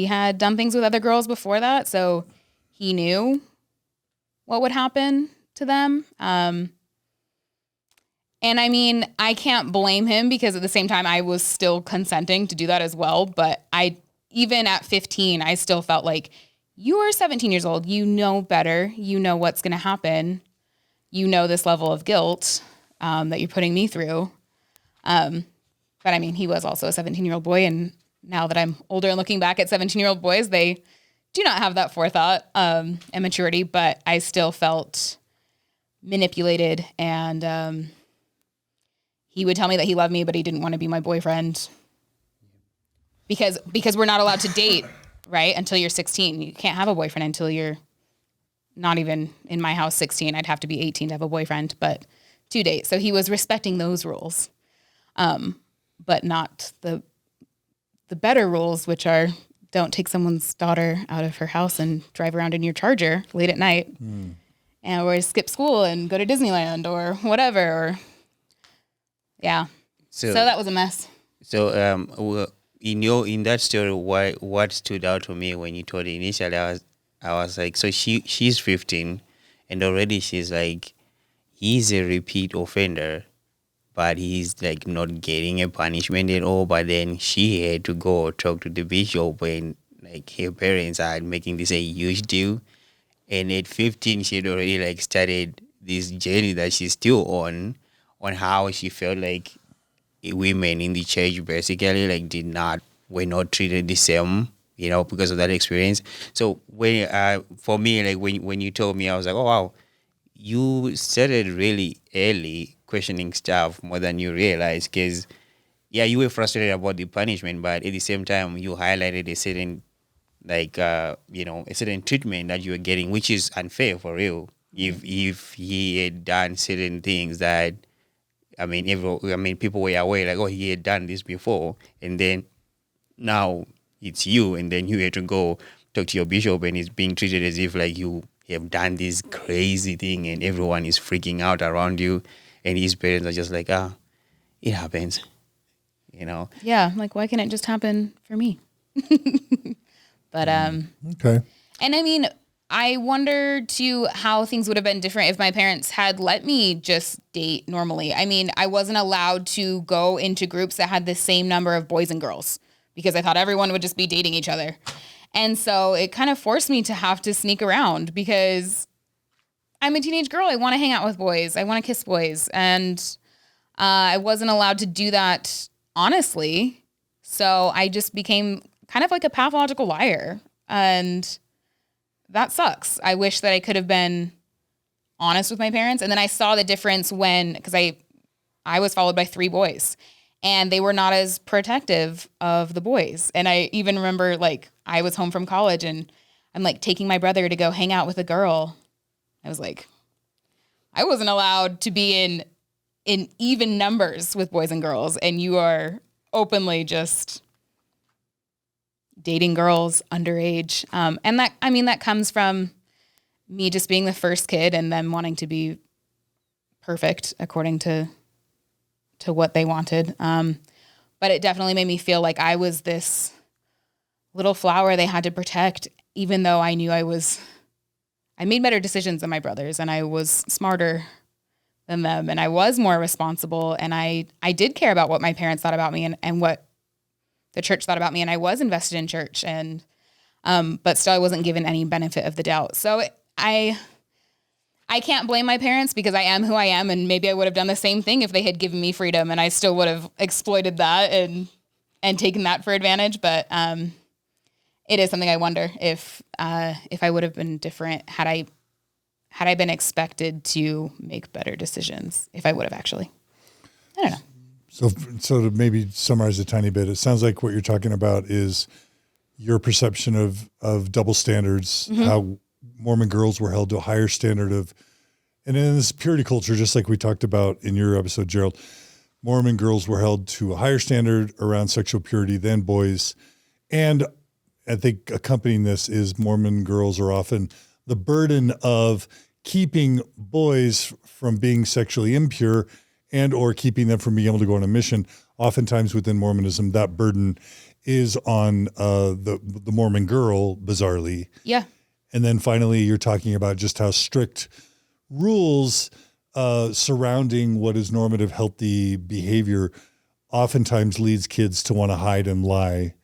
had done things with other girls before that, so he knew what would happen to them. And I mean, I can't blame him, because at the same time I was still consenting to do that as well. But even at 15, I still felt like, you are 17 years old. You know better. You know what's going to happen. You know this level of guilt that you're putting me through. But I mean, he was also a 17-year-old boy. And now that I'm older and looking back at 17-year-old boys, they do not have that forethought and maturity. But I still felt manipulated, and he would tell me that he loved me, but he didn't want to be my boyfriend because we're not allowed to date, right? Until you're 16. You can't have a boyfriend until you're not even, in my house, 16. I'd have to be 18 to have a boyfriend, but to date. So he was respecting those rules, but not the better rules, which are, don't take someone's daughter out of her house and drive around in your Charger late at night, or skip school and go to Disneyland or whatever, or yeah. So that was a mess. So in that story, what stood out to me when you told it initially, I was like, so she's 15, and already she's like, he's a repeat offender, but he's not getting a punishment at all. But then she had to go talk to the bishop when her parents are making this a huge deal. And at 15, she had already started this journey that she's still on how she felt like women in the church basically were not treated the same, because of that experience. So when for me, when you told me, I was like, oh wow, you started really early questioning stuff more than you realize, because you were frustrated about the punishment, but at the same time you highlighted a certain a certain treatment that you were getting, which is unfair for real. if he had done certain things that, people were aware, like, oh, he had done this before, and then now it's you, and then you had to go talk to your bishop, and he's being treated as if like you have done this crazy thing, and everyone is freaking out around you, and his parents are just like, it happens, Yeah, like why can't it just happen for me? But Okay. and I mean, I wonder too how things would have been different if my parents had let me just date normally. I mean, I wasn't allowed to go into groups that had the same number of boys and girls because I thought everyone would just be dating each other. And so it kind of forced me to have to sneak around because I'm a teenage girl. I want to hang out with boys. I want to kiss boys. And I wasn't allowed to do that honestly. So I just became kind of like a pathological liar. And that sucks. I wish that I could have been honest with my parents. And then I saw the difference because I was followed by 3 boys and they were not as protective of the boys. And I even remember like I was home from college and I'm like taking my brother to go hang out with a girl. I was like, I wasn't allowed to be in even numbers with boys and girls. And you are openly just dating girls underage. And that comes from me just being the first kid and them wanting to be perfect according to what they wanted. But it definitely made me feel like I was this little flower they had to protect, even though I knew I made better decisions than my brothers and I was smarter than them and I was more responsible and I did care about what my parents thought about me and what the church thought about me, and I was invested in church, and but still I wasn't given any benefit of the doubt. So I can't blame my parents because I am who I am, and maybe I would have done the same thing if they had given me freedom, and I still would have exploited that and taken that for advantage. But it is something I wonder if I would have been different had I been expected to make better decisions, if I would have actually. I don't know. So to maybe summarize a tiny bit, it sounds like what you're talking about is your perception of double standards, how Mormon girls were held to a higher standard and in this purity culture, just like we talked about in your episode, Gerald, Mormon girls were held to a higher standard around sexual purity than boys. And I think accompanying this is Mormon girls are often the burden of keeping boys from being sexually impure and or keeping them from being able to go on a mission. Oftentimes within Mormonism, that burden is on the Mormon girl, bizarrely. Yeah. And then finally, you're talking about just how strict rules surrounding what is normative, healthy behavior oftentimes leads kids to want to hide and lie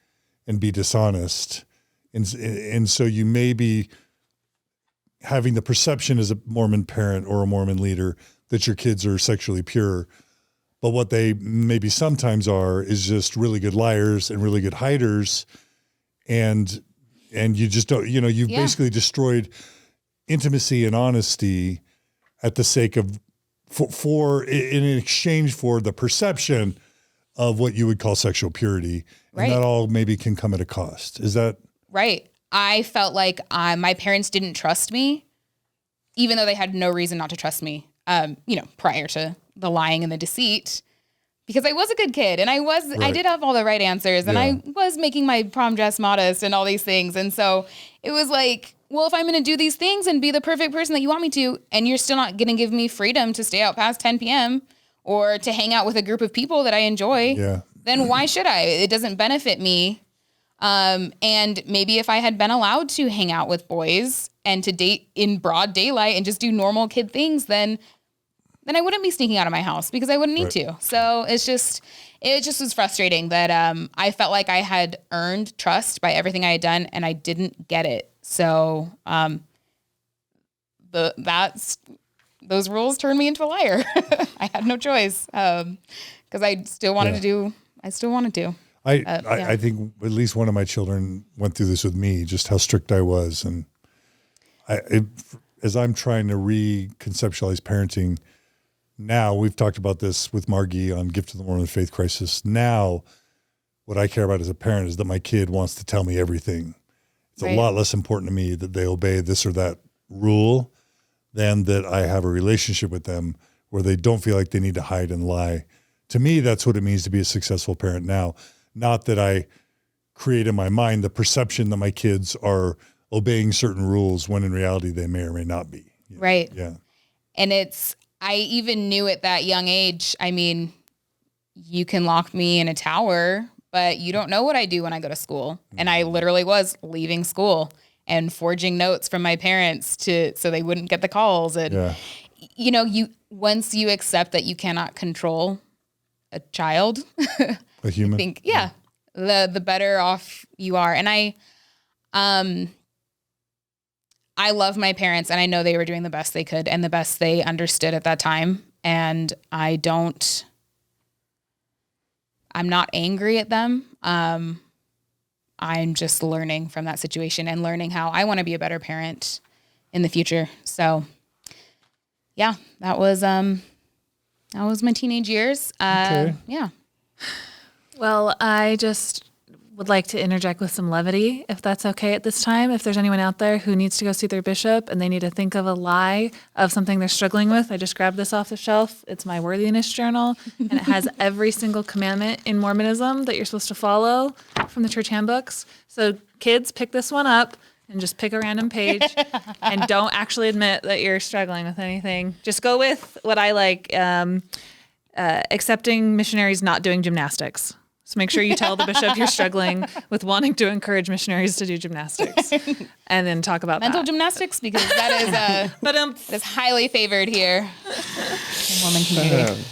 and be dishonest. And so you may be having the perception as a Mormon parent or a Mormon leader that your kids are sexually pure. But what they maybe sometimes are is just really good liars and really good hiders. And you just don't, you've basically destroyed intimacy and honesty at the sake of, in exchange for the perception of what you would call sexual purity. Right. And that all maybe can come at a cost. Is that? Right. I felt like my parents didn't trust me, even though they had no reason not to trust me. Prior to the lying and the deceit, because I was a good kid and I did have all the right answers and I was making my prom dress modest and all these things. And so it was like, well, if I'm going to do these things and be the perfect person that you want me to, and you're still not going to give me freedom to stay out past 10 p.m. or to hang out with a group of people that I enjoy, then why should I? It doesn't benefit me. And maybe if I had been allowed to hang out with boys and to date in broad daylight and just do normal kid things, then I wouldn't be sneaking out of my house because I wouldn't need to. So it just was frustrating that I felt like I had earned trust by everything I had done and I didn't get it. So those rules turned me into a liar. I had no choice because I still wanted to. I think at least one of my children went through this with me, just how strict I was. And as I'm trying to reconceptualize parenting now, we've talked about this with Margie on Gift of the Mormon Faith Crisis. Now, what I care about as a parent is that my kid wants to tell me everything. It's a lot less important to me that they obey this or that rule than that I have a relationship with them where they don't feel like they need to hide and lie. To me, that's what it means to be a successful parent now. Not that I create in my mind the perception that my kids are obeying certain rules when in reality they may or may not be. Right. Yeah. And I even knew at that young age, I mean, you can lock me in a tower, but you don't know what I do when I go to school. And I literally was leaving school and forging notes from my parents so they wouldn't get the calls. And, once you accept that you cannot control a child, A human. I think, the better off you are. And I love my parents, and I know they were doing the best they could and the best they understood at that time. And I'm not angry at them. I'm just learning from that situation and learning how I want to be a better parent in the future. So yeah, that was my teenage years. Okay. Yeah. Well, I just would like to interject with some levity, if that's okay at this time. If there's anyone out there who needs to go see their bishop and they need to think of a lie of something they're struggling with, I just grabbed this off the shelf. It's my worthiness journal, and it has every single commandment in Mormonism that you're supposed to follow from the church handbooks. So kids, pick this one up and just pick a random page and don't actually admit that you're struggling with anything. Just go with what I like, accepting missionaries not doing gymnastics. So make sure you tell the bishop you're struggling with wanting to encourage missionaries to do gymnastics, and then talk about mental that. gymnastics, because that is highly favored here in the Mormon community.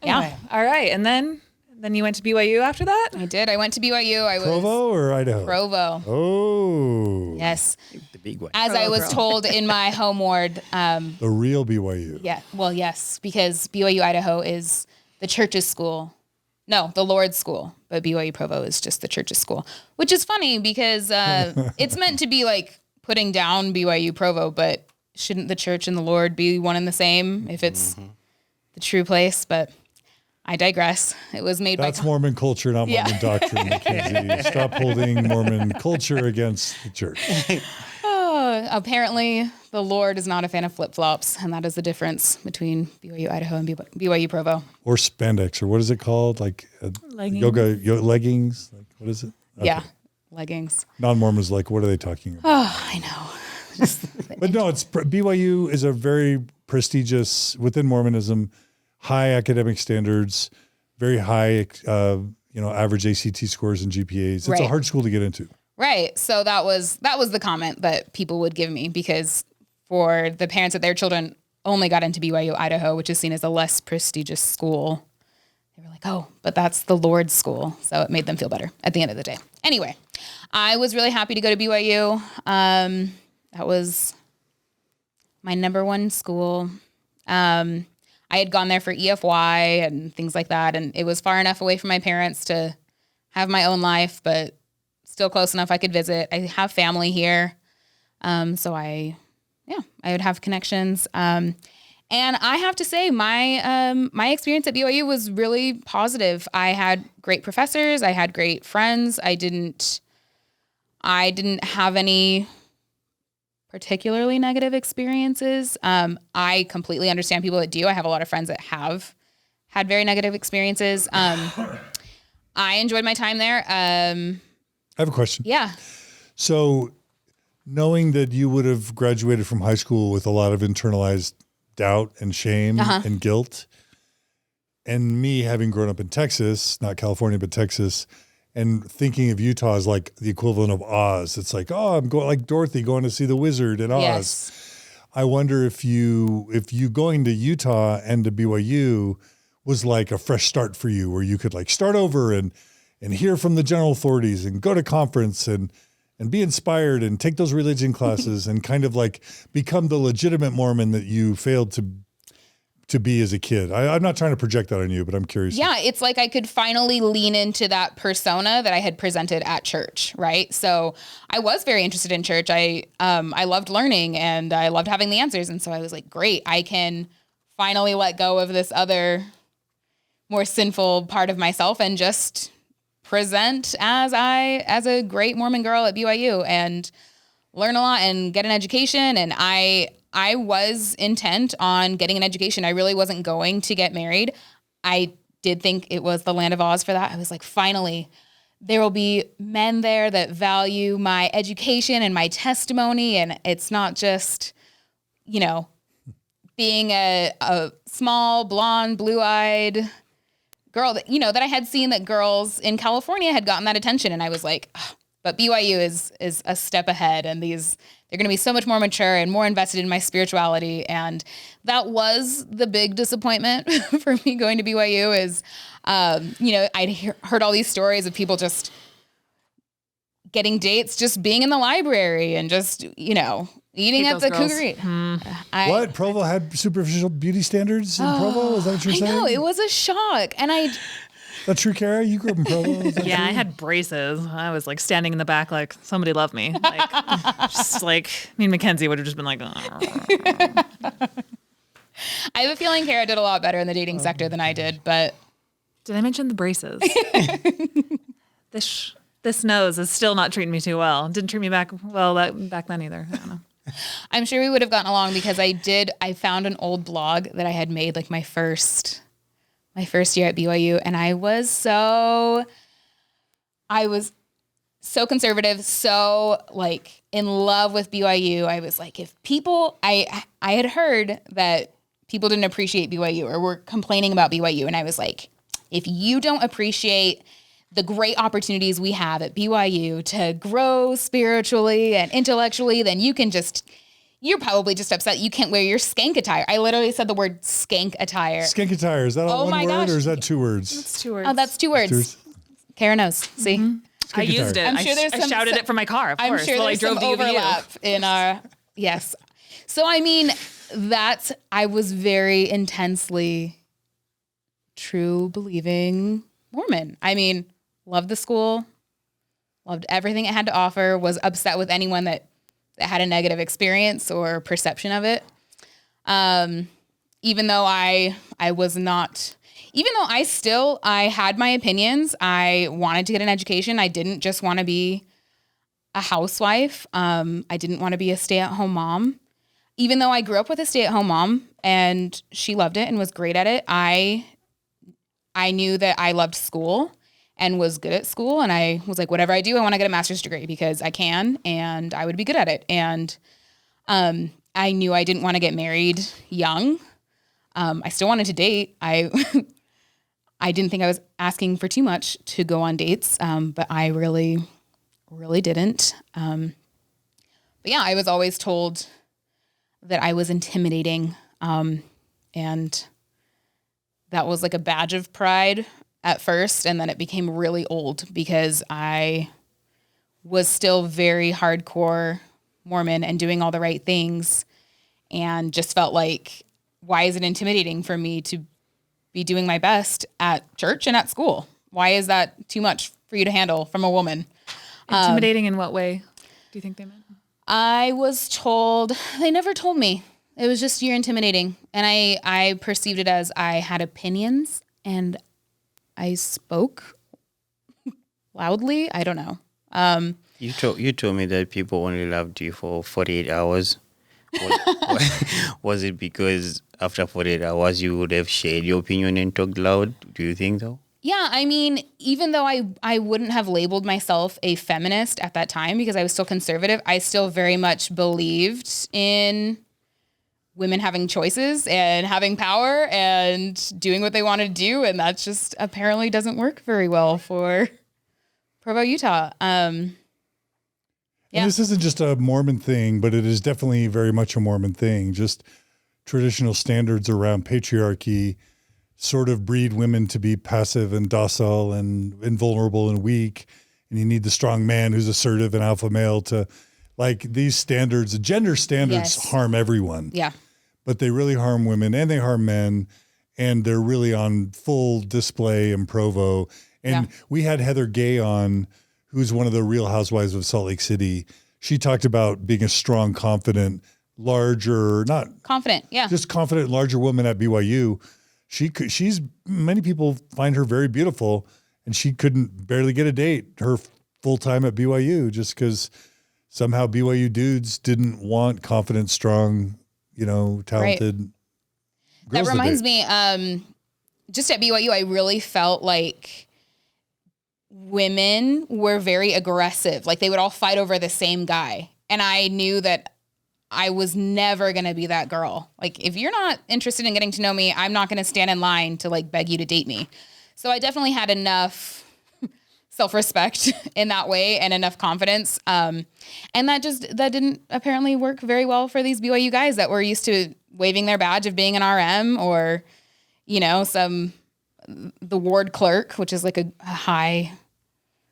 Anyway, all right, and then you went to BYU after that? I did. I went to BYU. I was Provo or Idaho? Provo. Oh. Yes. The big one. As I was told in my home ward. The real BYU. Yeah. Well, yes, because BYU Idaho is the church's school. No, the Lord's school, but BYU Provo is just the church's school, which is funny because it's meant to be like putting down BYU Provo, but shouldn't the church and the Lord be one and the same if it's the true place? But I digress. It was made That's by... Mormon culture, not Mormon doctrine, Makenzie. Stop holding Mormon culture against the church. Apparently, the Lord is not a fan of flip-flops, and that is the difference between BYU Idaho and BYU Provo. Or spandex, or what is it called? Like Leggings. yoga leggings? Like, what is it? Okay. Yeah, leggings. Non-Mormons, like, what are they talking about? Oh, I know. But no, BYU is a very prestigious, within Mormonism, high academic standards, very high, average ACT scores and GPAs. It's a hard school to get into. Right. So that was the comment that people would give me, because for the parents that their children only got into BYU Idaho, which is seen as a less prestigious school, they were like, oh, but that's the Lord's school. So it made them feel better at the end of the day. Anyway, I was really happy to go to BYU. That was my number one school. I had gone there for EFY and things like that, and it was far enough away from my parents to have my own life, but still close enough I could visit. I have family here. So I would have connections. And I have to say my experience at BYU was really positive. I had great professors. I had great friends. I didn't have any particularly negative experiences. I completely understand people that do. I have a lot of friends that have had very negative experiences. I enjoyed my time there. I have a question. Yeah. So knowing that you would have graduated from high school with a lot of internalized doubt and shame and guilt, and me having grown up in Texas, not California, but Texas, and thinking of Utah as like the equivalent of Oz. It's like, oh, I'm going like Dorothy going to see the wizard in Oz. Yes. I wonder if you going to Utah and to BYU was like a fresh start for you, where you could like start over and hear from the general authorities and go to conference and be inspired and take those religion classes and kind of like become the legitimate Mormon that you failed to be as a kid. I'm not trying to project that on you, but I'm curious. Yeah, it's like I could finally lean into that persona that I had presented at church, right? So I was very interested in church. I loved learning and I loved having the answers. And so I was like, great, I can finally let go of this other more sinful part of myself and just present as a great Mormon girl at BYU and learn a lot and get an education. And I I was intent on getting an education. I really wasn't going to get married. I did think it was the land of Oz for that. I was like, finally, there will be men there that value my education and my testimony. And it's not just, you know, being a small, blonde, blue-eyed girl that, you know, that I had seen that girls in California had gotten that attention. And I was like, oh, but BYU is a step ahead, and they're going to be so much more mature and more invested in my spirituality. And that was the big disappointment for me going to BYU is, you know, I'd heard all these stories of people just getting dates, just being in the library and just, you know, eating Hate at the those girls. cookery. What? Provo had superficial beauty standards in Provo? Is that what you're I saying? know, it was a shock. And That's true, Kara? You grew up in Provo? Is that Yeah, true? I had braces. I was like standing in the back like somebody loved me. Like just like me and Makenzie would have just been like, I have a feeling Kara did a lot better in the dating sector than I did, but did I mention the braces? This nose is still not treating me too well. Didn't treat me back back then either. I don't know. I'm sure we would have gotten along because I found an old blog that I had made like my first year at BYU, and I was so conservative, so like in love with BYU. I was like, if people, I had heard that people didn't appreciate BYU or were complaining about BYU, and I was like, if you don't appreciate the great opportunities we have at BYU to grow spiritually and intellectually, then you're probably just upset you can't wear your skank attire. I literally said the word skank attire. Skank attire. Is that all one my word gosh. or is that two words? It's 2 words. Oh, that's 2 words. Two words? Kara knows. See? I Skank used it. attire. I'm sure there's I some- shouted it from my car, of I'm course, sure while I there's drove some to UVU. overlap in our, yes. So, I mean, I was very intensely true believing Mormon. I mean, loved the school, loved everything it had to offer, was upset with anyone that had a negative experience or perception of it. Even though I had my opinions, I wanted to get an education. I didn't just want to be a housewife. I didn't want to be a stay-at-home mom. Even though I grew up with a stay-at-home mom and she loved it and was great at it, I knew that I loved school and was good at school. And I was like, whatever I do, I want to get a master's degree because I can and I would be good at it. And I knew I didn't want to get married young. I still wanted to date. I didn't think I was asking for too much to go on dates, but I really, really didn't. But yeah, I was always told that I was intimidating, and that was like a badge of pride at first, and then it became really old because I was still very hardcore Mormon and doing all the right things, and just felt like, why is it intimidating for me to be doing my best at church and at school? Why is that too much for you to handle from a woman? Intimidating in what way do you think they meant? I was told, they never told me. It was just, you're intimidating. And I perceived it as I had opinions and I spoke loudly. I don't know. You told me that people only loved you for 48 hours. Was it because after 48 hours you would have shared your opinion and talked loud? Do you think so? Yeah, I mean, even though I wouldn't have labeled myself a feminist at that time because I was still conservative, I still very much believed in women having choices and having power and doing what they want to do. And that just apparently doesn't work very well for Provo, Utah. And this isn't just a Mormon thing, but it is definitely very much a Mormon thing. Just traditional standards around patriarchy sort of breed women to be passive and docile and invulnerable and weak. And you need the strong man who's assertive and alpha male to, like, these standards, gender standards harm everyone. Yeah. But they really harm women and they harm men. And they're really on full display in Provo. And we had Heather Gay on, who's one of the Real Housewives of Salt Lake City. She talked about being a strong, confident, larger, not confident, just confident, larger woman at BYU. She's many people find her very beautiful, and she couldn't barely get a date her full time at BYU just because somehow BYU dudes didn't want confident, strong, talented girls. That reminds me, just at BYU, I really felt like women were very aggressive. Like they would all fight over the same guy. And I knew that I was never going to be that girl. Like, if you're not interested in getting to know me, I'm not going to stand in line to like beg you to date me. So I definitely had enough self-respect in that way and enough confidence. And that didn't apparently work very well for these BYU guys that were used to waving their badge of being an RM or, the ward clerk, which is like a high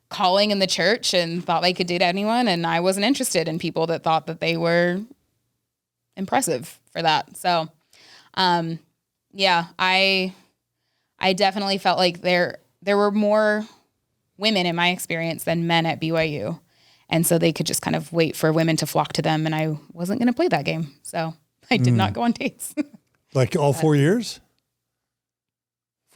calling in the church, and thought they could date anyone. And I wasn't interested in people that thought that they were impressive for that. So, I definitely felt like there were more women in my experience than men at BYU. And so they could just kind of wait for women to flock to them. And I wasn't going to play that game. So I did not go on dates. Like all 4 years?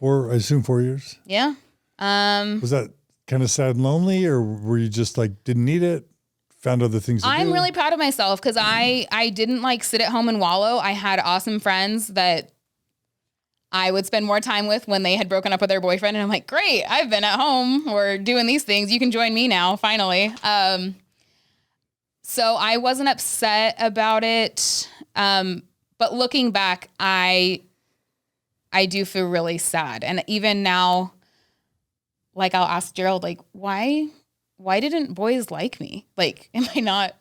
I assume 4 years? Yeah. Was that kind of sad and lonely, or were you just like, didn't need it? Found other things to do? I'm really proud of myself because I didn't like sit at home and wallow. I had awesome friends that I would spend more time with when they had broken up with their boyfriend. And I'm like, great, I've been at home or doing these things. You can join me now, finally. So I wasn't upset about it. But looking back, I do feel really sad. And even now, like I'll ask Gerald, like, why didn't boys like me? Like, am I not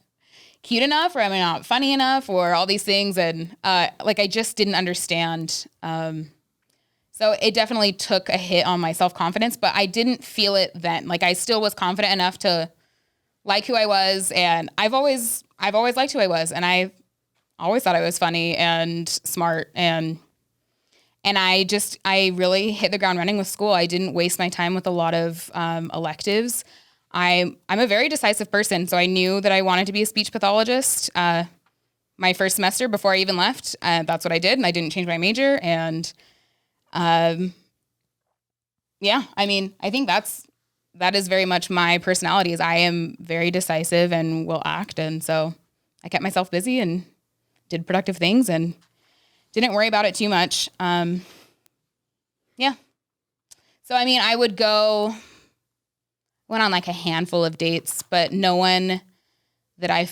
cute enough, or am I not funny enough, or all these things? And I just didn't understand. So it definitely took a hit on my self-confidence, but I didn't feel it then. Like I still was confident enough to like who I was, and I've always liked who I was, and I always thought I was funny and smart, and I really hit the ground running with school. I didn't waste my time with a lot of electives. I'm a very decisive person, so I knew that I wanted to be a speech pathologist. My first semester before I even left, that's what I did, and I didn't change my major. And I think that is very much my personality. Is I am very decisive and will act, and so I kept myself busy and did productive things and didn't worry about it too much. So I would went on like a handful of dates, but no one that I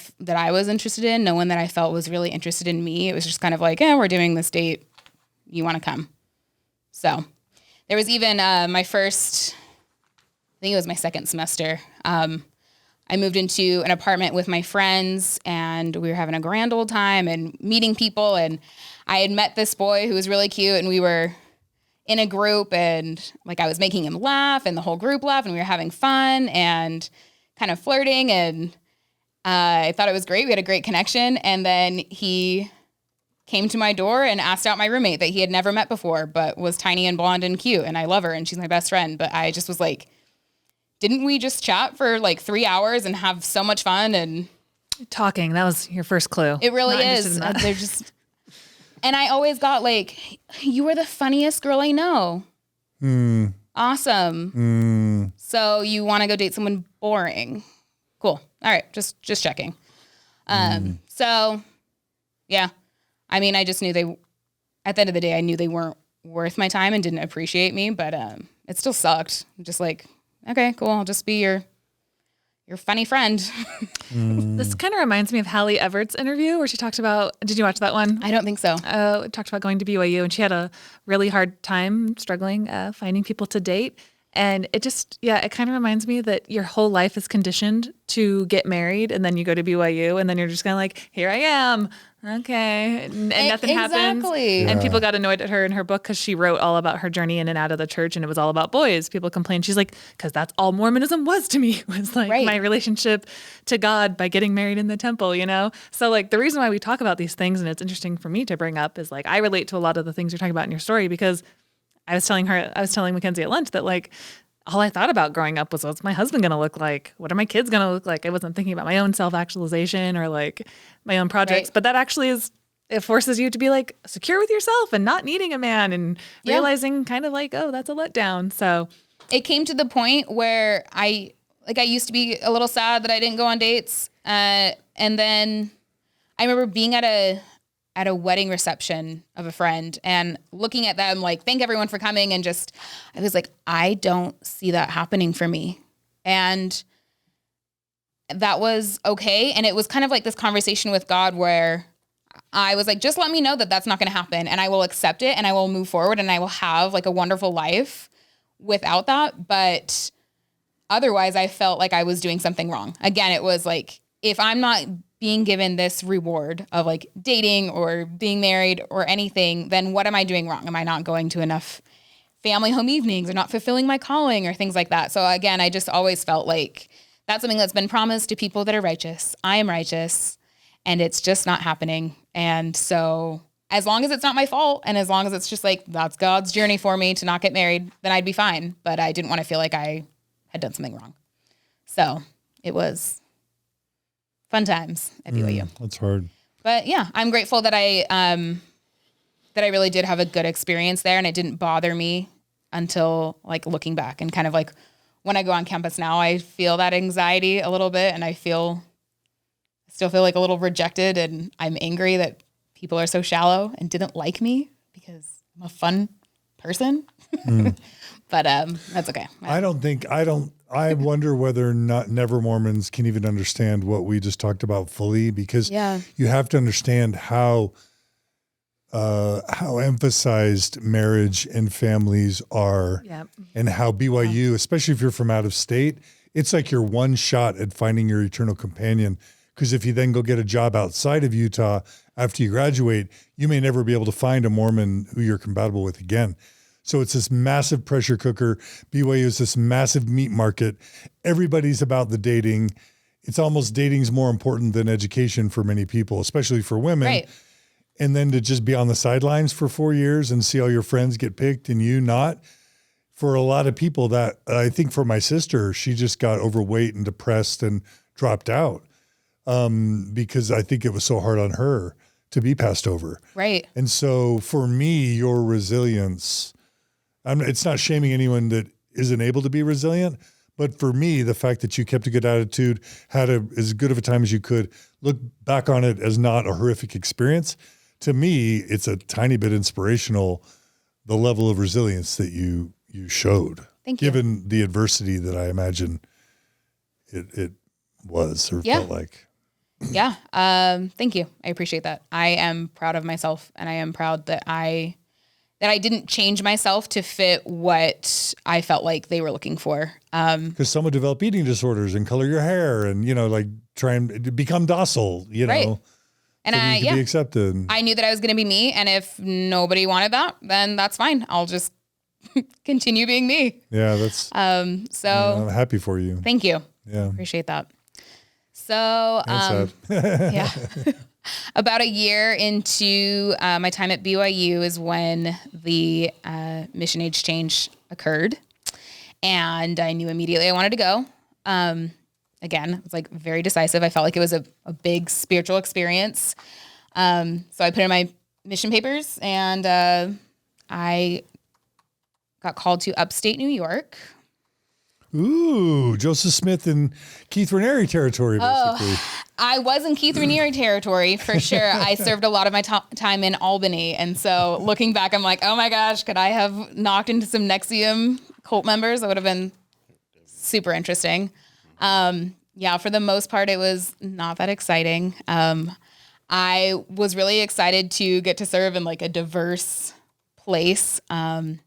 was interested in, no one that I felt was really interested in me. It was just kind of like, we're doing this date. You want to come? So there was even my first, I think it was my second semester. I moved into an apartment with my friends, and we were having a grand old time and meeting people. And I had met this boy who was really cute, and we were in a group, and like I was making him laugh, and the whole group laughed, and we were having fun and kind of flirting, and I thought it was great. We had a great connection. And then he came to my door and asked out my roommate that he had never met before, but was tiny and blonde and cute, and I love her, and she's my best friend. But I just was like, didn't we just chat for like 3 hours and have so much fun? And talking, that was your first clue. It really is. They're just, and I always got like, you are the funniest girl I know. Awesome. So you want to go date someone boring? Cool. All right. Just checking. So yeah, I just knew at the end of the day, I knew they weren't worth my time and didn't appreciate me, but it still sucked. Just like, okay, cool. I'll just be your funny friend. This kind of reminds me of Hallie Everett's interview where she talked about, did you watch that one? I don't think so. Talked about going to BYU, and she had a really hard time struggling finding people to date. And it just, it kind of reminds me that your whole life is conditioned to get married, and then you go to BYU, and then you're just kind of like, here I am. Okay. And nothing happens. Yeah. And people got annoyed at her in her book because she wrote all about her journey in and out of the church, and it was all about boys. People complained. She's like, because that's all Mormonism was to me, was like my relationship to God by getting married in the temple, So like the reason why we talk about these things, and it's interesting for me to bring up, is like I relate to a lot of the things you're talking about in your story, because I was telling Makenzie at lunch that like all I thought about growing up was, what's my husband going to look like? What are my kids going to look like? I wasn't thinking about my own self-actualization or like my own projects, but that actually it forces you to be like secure with yourself and not needing a man, and realizing kind of like, oh, that's a letdown. So it came to the point where I used to be a little sad that I didn't go on dates. And then I remember being at at a wedding reception of a friend and looking at them like, thank everyone for coming. And I was like, I don't see that happening for me. And that was okay. And it was kind of like this conversation with God where I was like, just let me know that that's not going to happen, and I will accept it, and I will move forward, and I will have like a wonderful life without that. But otherwise, I felt like I was doing something wrong. Again, it was like, if I'm not being given this reward of like dating or being married or anything, then what am I doing wrong? Am I not going to enough family home evenings or not fulfilling my calling or things like that? So again, I just always felt like that's something that's been promised to people that are righteous. I am righteous, and it's just not happening. And so as long as it's not my fault, and as long as it's just like, that's God's journey for me to not get married, then I'd be fine. But I didn't want to feel like I had done something wrong. So it was fun times at BYU. That's hard. But yeah, I'm grateful that I really did have a good experience there, and it didn't bother me until like looking back, and kind of like when I go on campus now, I feel that anxiety a little bit, and I still feel like a little rejected, and I'm angry that people are so shallow and didn't like me because I'm a fun person. But that's okay. I wonder whether or not Never Mormons can even understand what we just talked about fully, because you have to understand how emphasized marriage and families are, and how BYU, especially if you're from out of state, it's like your one shot at finding your eternal companion. Because if you then go get a job outside of Utah after you graduate, you may never be able to find a Mormon who you're compatible with again. So it's this massive pressure cooker. BYU is this massive meat market. Everybody's about the dating. It's almost dating's more important than education for many people, especially for women. Right. And then to just be on the sidelines for 4 years and see all your friends get picked and you not. For a lot of people, that I think for my sister, she just got overweight and depressed and dropped out. Because I think it was so hard on her to be passed over. Right. And so for me, your resilience, it's not shaming anyone that isn't able to be resilient, but for me, the fact that you kept a good attitude, had as good of a time as you could, look back on it as not a horrific experience. To me, it's a tiny bit inspirational, the level of resilience that you showed. Thank you. Given the adversity that I imagine it was or felt like. Yeah. Thank you. I appreciate that. I am proud of myself, and I am proud that I didn't change myself to fit what I felt like they were looking for. Because some would develop eating disorders and color your hair and, like try and become docile, Right. know, and so you can be accepted. I knew that I was going to be me. And if nobody wanted that, then that's fine. I'll just continue being me. Yeah. That's, I'm happy for you. Thank you. Yeah. Appreciate that. So, yeah. about a year into my time at BYU is when the mission age change occurred, and I knew immediately I wanted to go. Again, it was like very decisive. I felt like it was a big spiritual experience. So I put in my mission papers, and I got called to upstate New York. Ooh, Joseph Smith and Keith Raniere territory, basically. I was in Keith Raniere territory for sure. I served a lot of my time in Albany. And so looking back, I'm like, oh my gosh, could I have knocked into some NXIVM cult members? That would have been super interesting. For the most part, it was not that exciting. I was really excited to get to serve in like a diverse place. And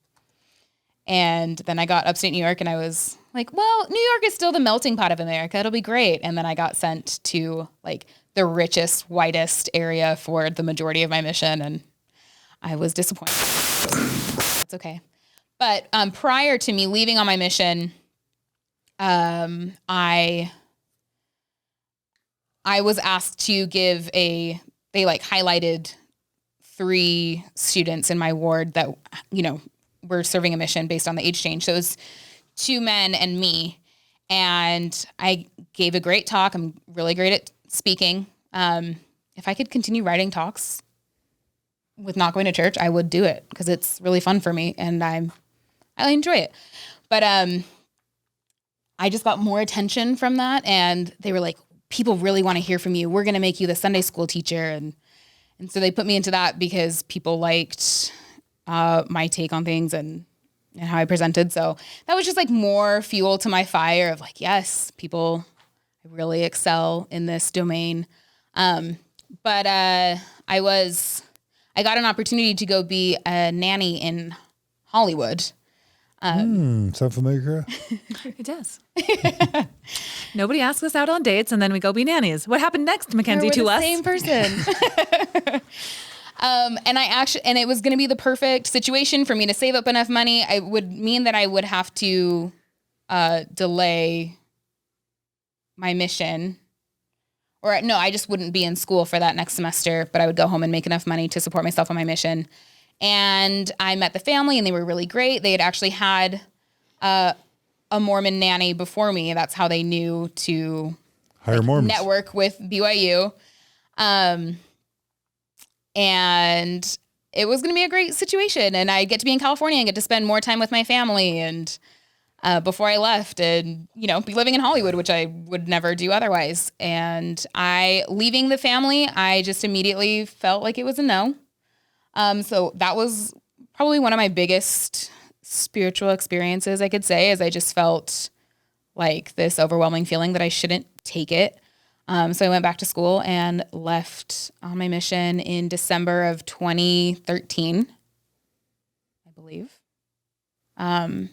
then I got upstate New York, and I was like, well, New York is still the melting pot of America. It'll be great. And then I got sent to like the richest, whitest area for the majority of my mission, and I was disappointed. That's okay. But prior to me leaving on my mission, I was asked to give they highlighted 3 students in my ward that, were serving a mission based on the age change. So it was 2 men and me. And I gave a great talk. I'm really great at speaking. If I could continue writing talks with not going to church, I would do it because it's really fun for me and I enjoy it. But I just got more attention from that, and they were like, people really want to hear from you. We're going to make you the Sunday school teacher. And so they put me into that because people liked my take on things and how I presented. So that was just like more fuel to my fire of like, yes, people really excel in this domain. But I got an opportunity to go be a nanny in Hollywood. Sound familiar? It does. Nobody asks us out on dates, and then we go be nannies. What happened next, Makenzie, to us? Same person. And it was going to be the perfect situation for me to save up enough money. It would mean that I would have to delay my mission. Or no, I just wouldn't be in school for that next semester, but I would go home and make enough money to support myself on my mission. And I met the family, and they were really great. They had actually had a Mormon nanny before me. That's how they knew to Hire Mormons. network with BYU. And it was going to be a great situation. And I get to be in California and get to spend more time with my family. And before I left, and be living in Hollywood, which I would never do otherwise. And leaving the family, I just immediately felt like it was a no. So that was probably one of my biggest spiritual experiences, I could say, is I just felt like this overwhelming feeling that I shouldn't take it. So I went back to school and left on my mission in December of 2013, I believe. And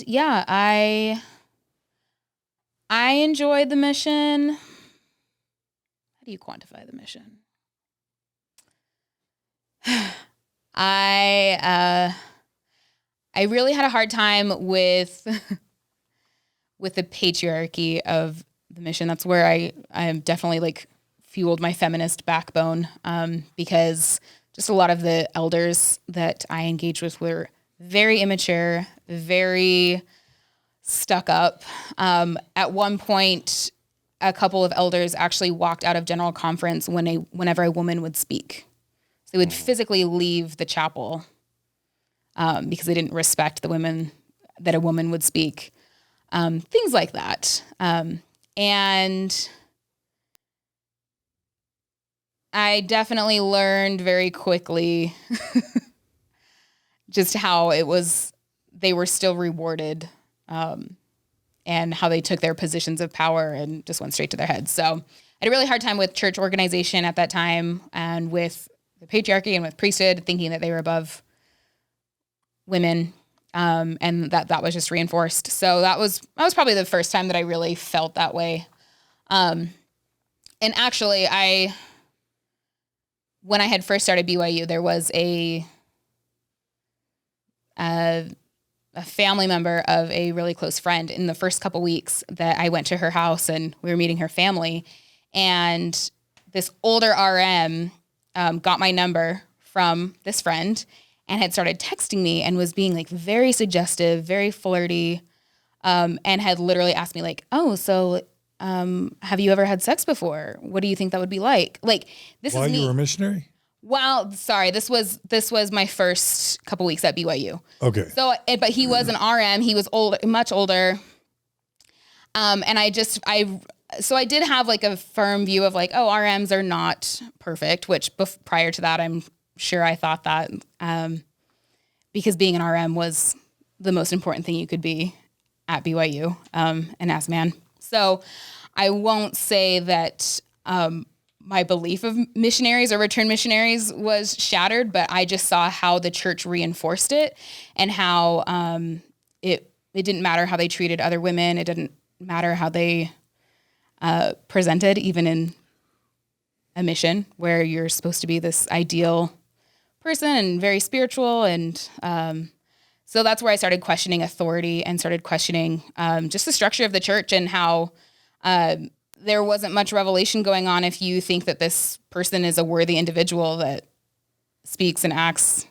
yeah, I enjoyed the mission. How do you quantify the mission? I really had a hard time with the patriarchy of the mission. That's where I am definitely like fueled my feminist backbone, because just a lot of the elders that I engaged with were very immature, very stuck up. At one point, a couple of elders actually walked out of general conference whenever a woman would speak. So they would physically leave the chapel because they didn't respect the women that a woman would speak. Things like that. And I definitely learned very quickly just how they were still rewarded, and how they took their positions of power and just went straight to their heads. So I had a really hard time with church organization at that time, and with the patriarchy and with priesthood, thinking that they were above women, and that was just reinforced. So that was probably the first time that I really felt that way. And actually, when I had first started BYU, there was a family member of a really close friend in the first couple weeks that I went to her house, and we were meeting her family. And this older RM got my number from this friend and had started texting me and was being like very suggestive, very flirty, and had literally asked me like, "Oh, so have you ever had sex before? What do you think that would be like?" Like, this While is me. you were a missionary? Well, sorry, this was my first couple weeks at BYU. Okay. So, but he was an RM. He was older, much older. And I did have like a firm view of like, oh, RMs are not perfect, which prior to that, I'm sure I thought that, because being an RM was the most important thing you could be at BYU, and as man. So I won't say that, my belief of missionaries or return missionaries was shattered, but I just saw how the church reinforced it, and how it didn't matter how they treated other women. It didn't matter how they presented, even in a mission where you're supposed to be this ideal person and very spiritual. And so that's where I started questioning authority and started questioning just the structure of the church, and how there wasn't much revelation going on if you think that this person is a worthy individual that speaks and acts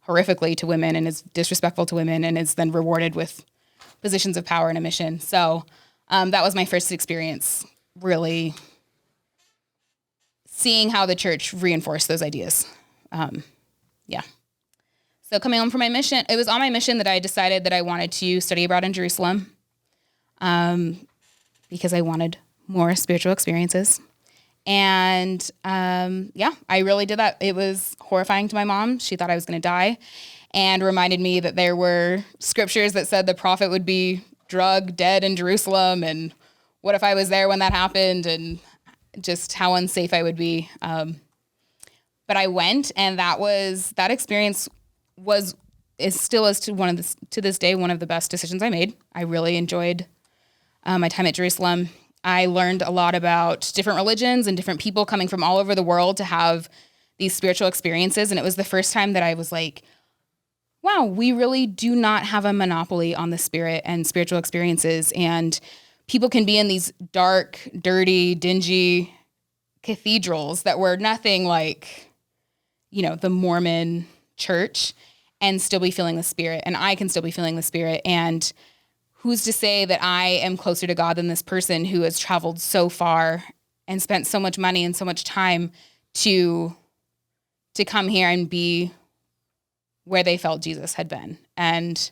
horrifically to women and is disrespectful to women and is then rewarded with positions of power in a mission. So that was my first experience, really seeing how the church reinforced those ideas. Yeah. So coming home from my mission, it was on my mission that I decided that I wanted to study abroad in Jerusalem, because I wanted more spiritual experiences. And I really did that. It was horrifying to my mom. She thought I was going to die, and reminded me that there were scriptures that said the prophet would be drugged, dead in Jerusalem. And what if I was there when that happened, and just how unsafe I would be. But I went, and that experience to this day, one of the best decisions I made. I really enjoyed my time at Jerusalem. I learned a lot about different religions and different people coming from all over the world to have these spiritual experiences. And it was the first time that I was like, wow, we really do not have a monopoly on the spirit and spiritual experiences. And people can be in these dark, dirty, dingy cathedrals that were nothing like, the Mormon church, and still be feeling the spirit. And I can still be feeling the spirit. And who's to say that I am closer to God than this person who has traveled so far and spent so much money and so much time to come here and be where they felt Jesus had been. And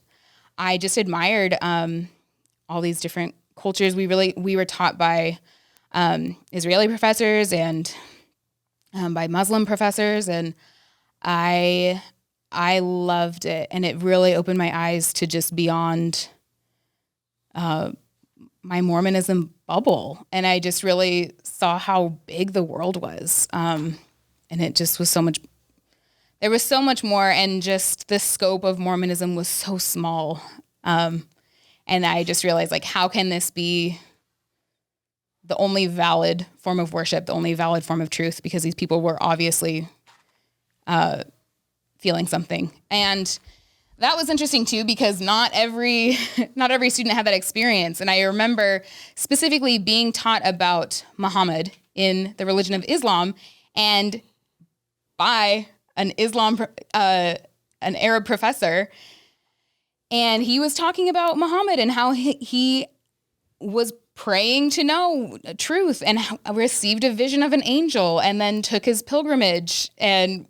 I just admired all these different cultures. We were taught by Israeli professors and by Muslim professors, and I loved it. And it really opened my eyes to just beyond my Mormonism bubble. And I just really saw how big the world was. And it just was there was so much more, and just the scope of Mormonism was so small. And I just realized, like, how can this be the only valid form of worship, the only valid form of truth? Because these people were obviously feeling something. And that was interesting too, because not every student had that experience. And I remember specifically being taught about Muhammad in the religion of Islam, and by an Arab professor. And he was talking about Muhammad and how he was praying to know truth, and received a vision of an angel, and then took his pilgrimage and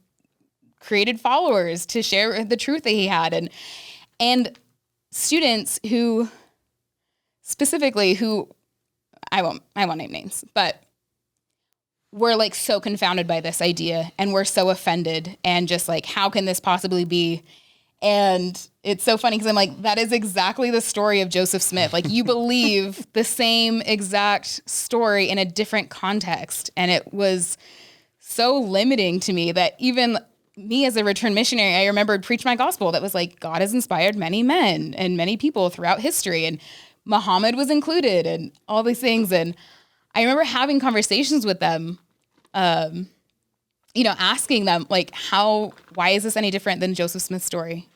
created followers to share the truth that he had. And students who I won't name names, but were like so confounded by this idea, and were so offended, and just like, how can this possibly be? And it's so funny because I'm like, that is exactly the story of Joseph Smith. Like, you believe the same exact story in a different context. And it was so limiting to me that even me as a returned missionary, I remembered preach my gospel that was like, God has inspired many men and many people throughout history, and Muhammad was included, and all these things. And I remember having conversations with them, asking them, like, why is this any different than Joseph Smith's story?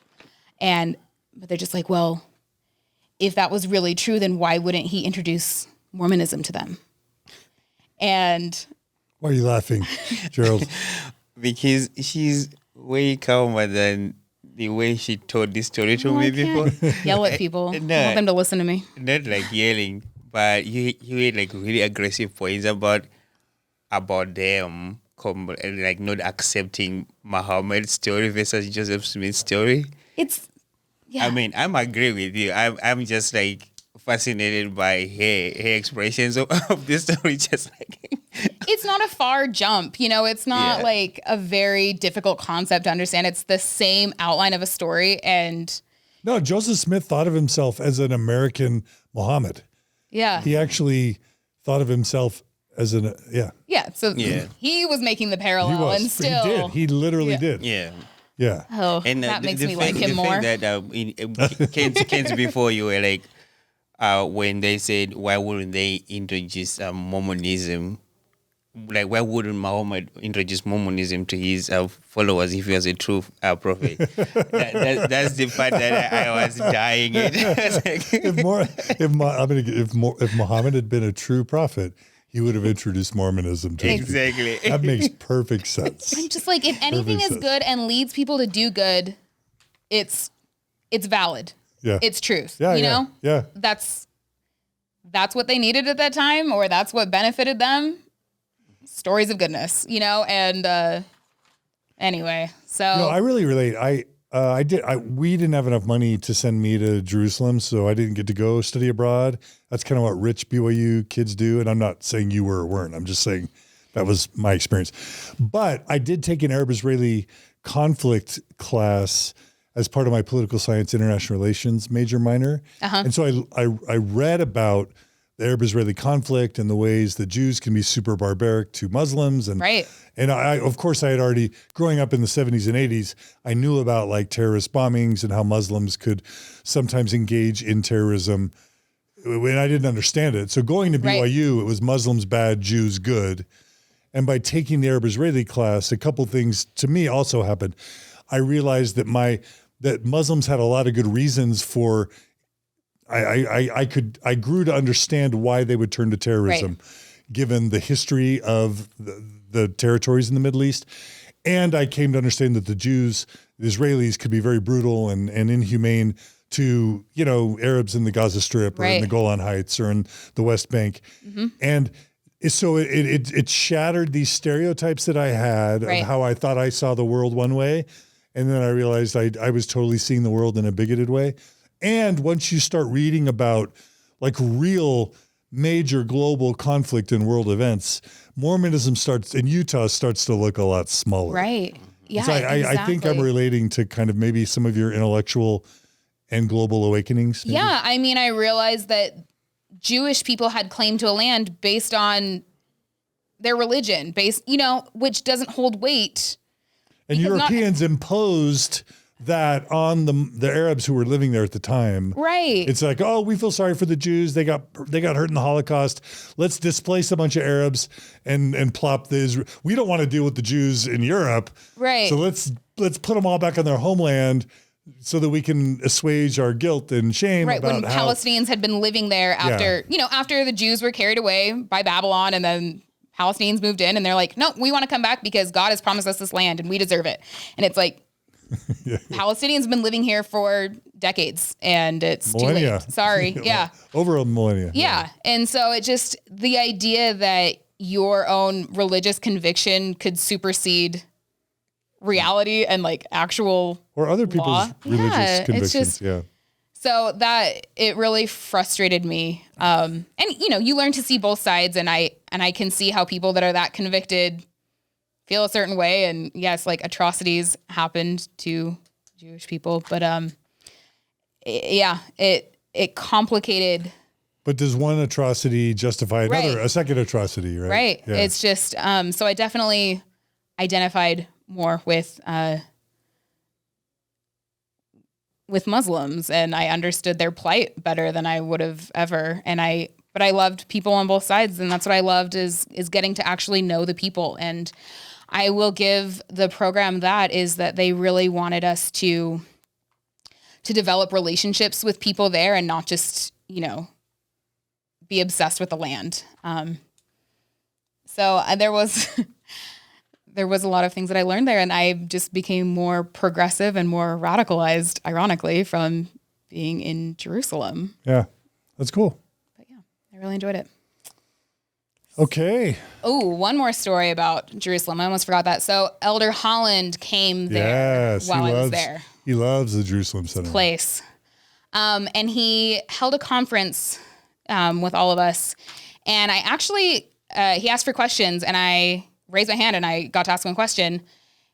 But they're just like, well, if that was really true, then why wouldn't he introduce Mormonism to them? And why are you laughing, Gerald? Because she's way calmer than the way she told this story to me before. Yell at people. I want them to listen to me. Not like yelling, but you had like really aggressive points about them, like not accepting Muhammad's story versus Joseph Smith's story. Yeah. I mean, I'm agree with you. I'm just like fascinated by her expressions of this story. Just like it's not a far jump, it's not like a very difficult concept to understand. It's the same outline of a story. And no, Joseph Smith thought of himself as an American Muhammad. Yeah. He actually thought of himself as So he was making the parallel, and still he did. He literally did. Yeah. Yeah. Oh, and that makes me like him more. Kenzie, before you were like, when they said, why wouldn't they introduce Mormonism? Like, why wouldn't Muhammad introduce Mormonism to his followers if he was a true prophet? That's the part that I was dying at. If Muhammad had been a true prophet, he would have introduced Mormonism to his people. Exactly. That makes perfect sense. I'm just like, if anything is good and leads people to do good, it's valid. Yeah. It's truth. Yeah. Yeah. That's what they needed at that time, or that's what benefited them. Stories of goodness, and anyway, so. No, I really relate. We didn't have enough money to send me to Jerusalem, so I didn't get to go study abroad. That's kind of what rich BYU kids do. And I'm not saying you were or weren't. I'm just saying That was my experience. But I did take an Arab-Israeli conflict class as part of my political science, international relations major minor. And so I read about the Arab-Israeli conflict and the ways that Jews can be super barbaric to Muslims. And, and of course, I had already, growing up in the 70s and 80s, I knew about like terrorist bombings and how Muslims could sometimes engage in terrorism when I didn't understand it. So going to BYU, it was Muslims bad, Jews good. And by taking the Arab-Israeli class, a couple things to me also happened. I realized that that Muslims had a lot of good reasons for. I grew to understand why they would turn to terrorism, given the history of the territories in the Middle East, and I came to understand that the Jews, the Israelis, could be very brutal and inhumane to Arabs in the Gaza Strip or in the Golan Heights or in the West Bank, and. So it shattered these stereotypes that I had of how I thought I saw the world one way. And then I realized I was totally seeing the world in a bigoted way. And once you start reading about like real major global conflict and world events, Mormonism in Utah starts to look a lot smaller. Right. Yeah, so I think I'm relating to kind of maybe some of your intellectual and global awakenings. Maybe. Yeah. I mean, I realized that Jewish people had claim to a land based on their religion, which doesn't hold weight. And Europeans imposed that on the Arabs who were living there at the time. Right. It's like, oh, we feel sorry for the Jews. They got hurt in the Holocaust. Let's displace a bunch of Arabs and plop the Israel. We don't want to deal with the Jews in Europe. Right. So let's put them all back on their homeland, so that we can assuage our guilt and shame. Right, about when Palestinians had been living there after the Jews were carried away by Babylon, and then Palestinians moved in, and they're like, no, we want to come back because God has promised us this land and we deserve it. And it's like, Palestinians have been living here for decades, and it's millennia. Too late. Sorry. Yeah. Over a millennia. Yeah. And so it just, the idea that your own religious conviction could supersede reality and like actual or other people's law. Religious convictions. So that it really frustrated me. And you learn to see both sides, and I can see how people that are that convicted feel a certain way. And yes, like atrocities happened to Jewish people, but it complicated. But does one atrocity justify another, a second atrocity, right? Right. Yeah. It's just so I definitely identified more with Muslims, and I understood their plight better than I would have ever. But I loved people on both sides, and that's what I loved is getting to actually know the people. And I will give the program that they really wanted us to develop relationships with people there and not just, be obsessed with the land. So there was there was a lot of things that I learned there, and I just became more progressive and more radicalized, ironically, from being in Jerusalem. Yeah, that's cool. But yeah, I really enjoyed it. Okay. Oh, one more story about Jerusalem. I almost forgot that. So Elder Holland came there while I was there. He loves the Jerusalem Center. Place. And he held a conference with all of us. And I actually, he asked for questions, and I raised my hand and I got to ask him a question.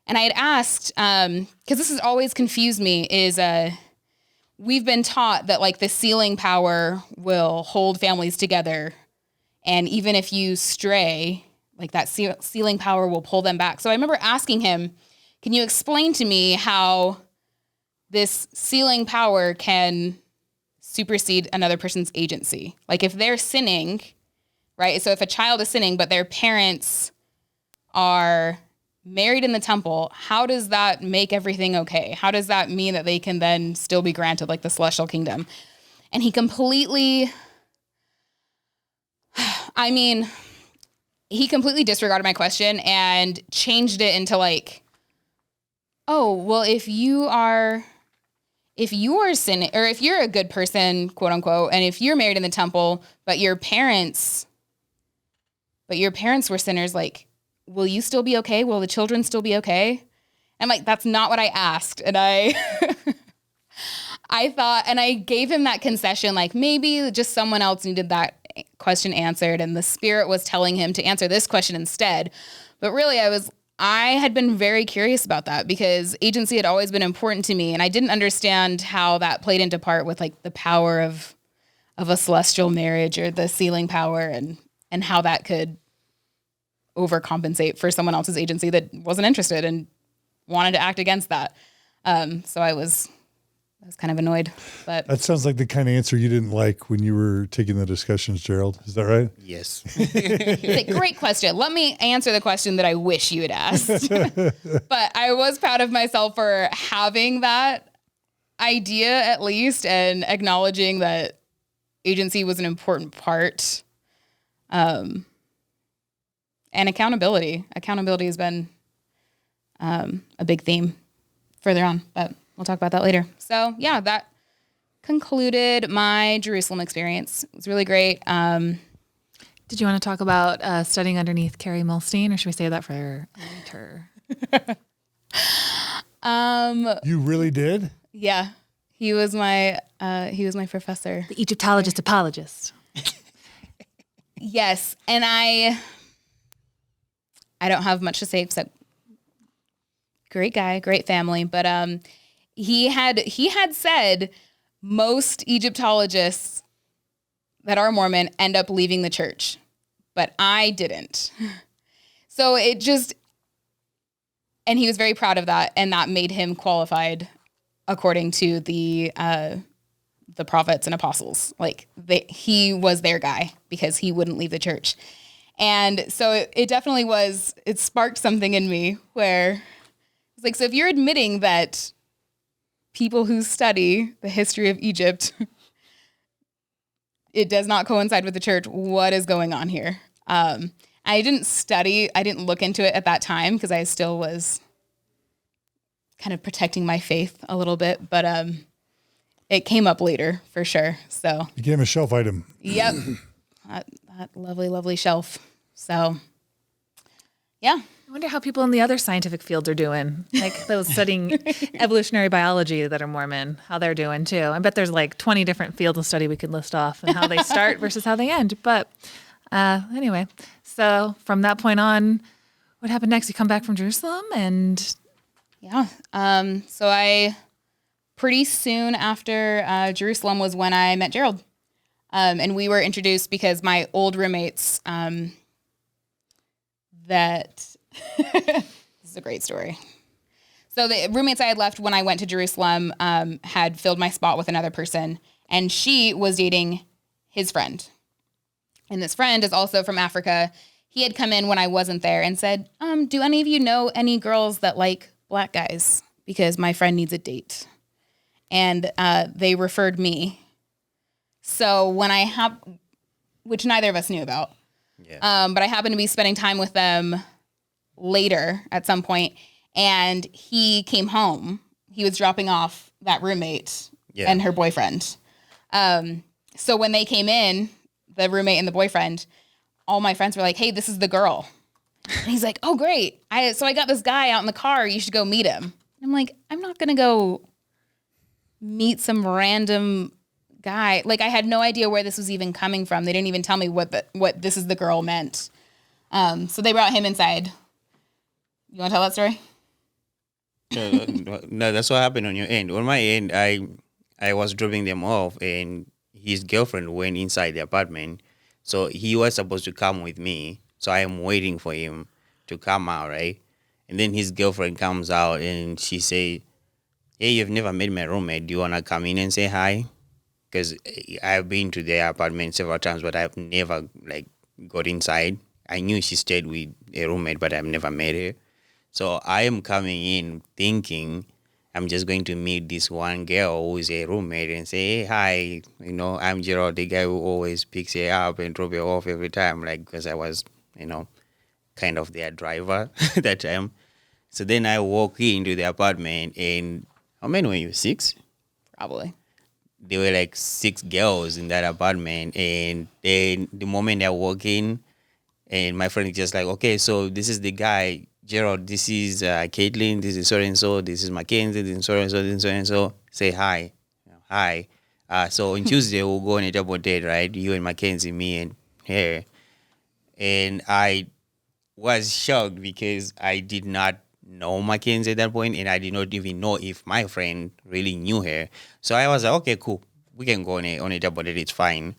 And I had asked, because this has always confused me, is we've been taught that like the sealing power will hold families together. And even if you stray, like that sealing power will pull them back. So I remember asking him, can you explain to me how this sealing power can supersede another person's agency? Like if they're sinning, right? So if a child is sinning, but their parents are married in the temple, how does that make everything okay? How does that mean that they can then still be granted like the celestial kingdom? And he completely disregarded my question and changed it into like, oh, well, if you are sinning, or if you're a good person, quote unquote, and if you're married in the temple, but your parents were sinners, like, will you still be okay? Will the children still be okay? I'm like, that's not what I asked. And I thought, and I gave him that concession, like maybe just someone else needed that question answered, and the Spirit was telling him to answer this question instead. But really, I had been very curious about that because agency had always been important to me, and I didn't understand how that played into part with like the power of a celestial marriage or the sealing power, and how that could overcompensate for someone else's agency that wasn't interested and wanted to act against that. So I was kind of annoyed, but That sounds like the kind of answer you didn't like when you were taking the discussions, Gerald. Is that right? Yes. it's like, great question. Let me answer the question that I wish you had asked. But I was proud of myself for having that idea at least, and acknowledging that agency was an important part. And accountability. Accountability has been a big theme further on, but we'll talk about that later. So yeah, that concluded my Jerusalem experience. It was really great. Did you want to talk about studying underneath Kerry Muhlestein, or should we save that for later? You really did? Yeah, he was my professor. The Egyptologist apologist. Yes, and I don't have much to say except great guy, great family, but he had said most Egyptologists that are Mormon end up leaving the church, but I didn't. So and he was very proud of that, and that made him qualified according to the prophets and apostles. Like he was their guy because he wouldn't leave the church. And so it definitely it sparked something in me where it's like, so if you're admitting that people who study the history of Egypt, it does not coincide with the church, what is going on here? I didn't look into it at that time because I still was kind of protecting my faith a little bit, but it came up later for sure. So You became a shelf item. yep, that lovely, lovely shelf. So yeah. I wonder how people in the other scientific fields are doing, like those studying evolutionary biology that are Mormon, how they're doing too. I bet there's like 20 different fields of study we could list off and how they start versus how they end. But anyway, so from that point on, what happened next? You come back from Jerusalem and... Yeah. So I pretty soon after Jerusalem was when I met Gerald. And we were introduced because my old roommates this is a great story. So the roommates I had left when I went to Jerusalem had filled my spot with another person, and she was dating his friend. And this friend is also from Africa. He had come in when I wasn't there and said, do any of you know any girls that like black guys? Because my friend needs a date. And they referred me. So when which neither of us knew about. Yeah. But I happened to be spending time with them later at some point, and he came home. He was dropping off that roommate and her boyfriend. So when they came in, the roommate and the boyfriend, all my friends were like, hey, this is the girl. And he's like, oh, great. So I got this guy out in the car. You should go meet him. I'm like, I'm not going to go meet some random guy. Like, I had no idea where this was even coming from. They didn't even tell me what this is the girl meant. So they brought him inside. You want to tell that story? No, that's what happened on your end. On my end, I was dropping them off, and his girlfriend went inside the apartment. So he was supposed to come with me. So I am waiting for him to come out, right? And then his girlfriend comes out, and she say, hey, you've never met my roommate. Do you want to come in and say hi? Because I've been to their apartment several times, but I've never got inside. I knew she stayed with a roommate, but I've never met her. So I am coming in thinking I'm just going to meet this one girl who is a roommate and say, hey, hi, I'm Gerald, the guy who always picks her up and drop her off every time, because I was, kind of their driver that time. So then I walk into the apartment, and how many were you? 6? Probably. There were 6 girls in that apartment, and then the moment I walk in, and my friend is just like, okay, so this is the guy, Gerald, this is Caitlin, this is so-and-so, this is Makenzie, this is so-and-so, this is so-and-so. Say hi. Hi. So on Tuesday we'll go on a double date, right? You and Makenzie, me and her. And I was shocked because I did not know Makenzie at that point, and I did not even know if my friend really knew her. So I was like, okay, cool, we can go on a double date. It's fine.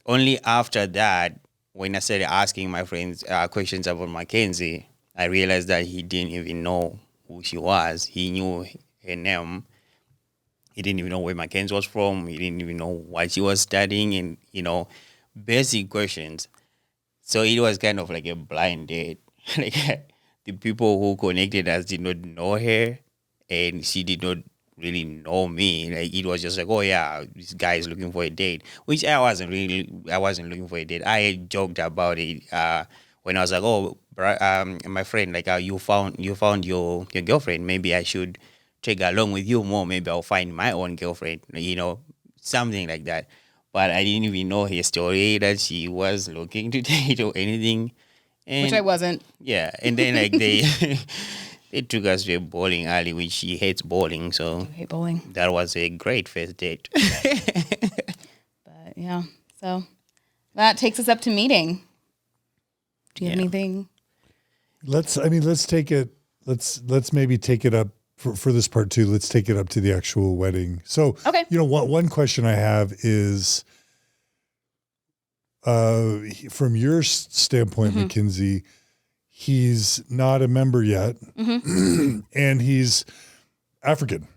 Only after that, when I started asking my friends questions about Makenzie, I realized that he didn't even know who she was. He knew her name. He didn't even know where Makenzie was from. He didn't even know what she was studying, and basic questions. So it was kind of like a blind date. Like the people who connected us did not know her, and she did not really know me. Like it was just like, oh yeah, this guy is looking for a date, which I wasn't looking for a date. I had joked about it when I was like, oh, my friend, like you found your girlfriend. Maybe I should take along with you more. Maybe I'll find my own girlfriend. Something like that. But I didn't even know her story that she was looking to date or anything. And, Which I wasn't. Yeah, and then like they they took us to a bowling alley, which she hates bowling. So I hate bowling. that was a great first date. But yeah, so that takes us up to meeting. Do you have anything? Let's take it. Let's maybe take it up for this part too. Let's take it up to the actual wedding. So, Okay. one question I have is, from your standpoint, Makenzie, he's not a member yet, and he's African.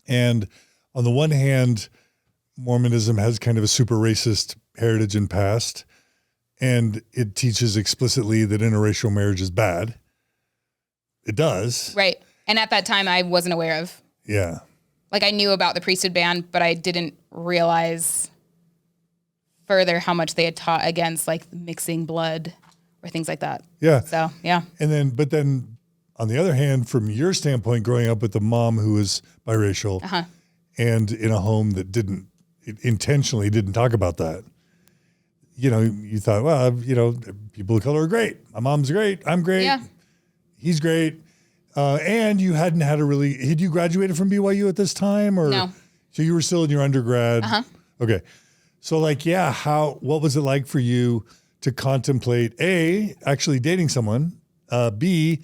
And on the one hand, Mormonism has kind of a super racist heritage and past, and it teaches explicitly that interracial marriage is bad. It does. Right. And at that time, I wasn't aware of. Yeah. Like, I knew about the priesthood ban, but I didn't realize further how much they had taught against, like, mixing blood or things like that. Yeah. So, yeah. But then on the other hand, from your standpoint, growing up with a mom who was biracial and in a home that intentionally didn't talk about that, you thought, well, people of color are great. My mom's great. I'm great. Yeah. He's great. And you hadn't had had you graduated from BYU at this time? Or No. So you were still in your undergrad? Okay. So what was it like for you to contemplate A, actually dating someone, B,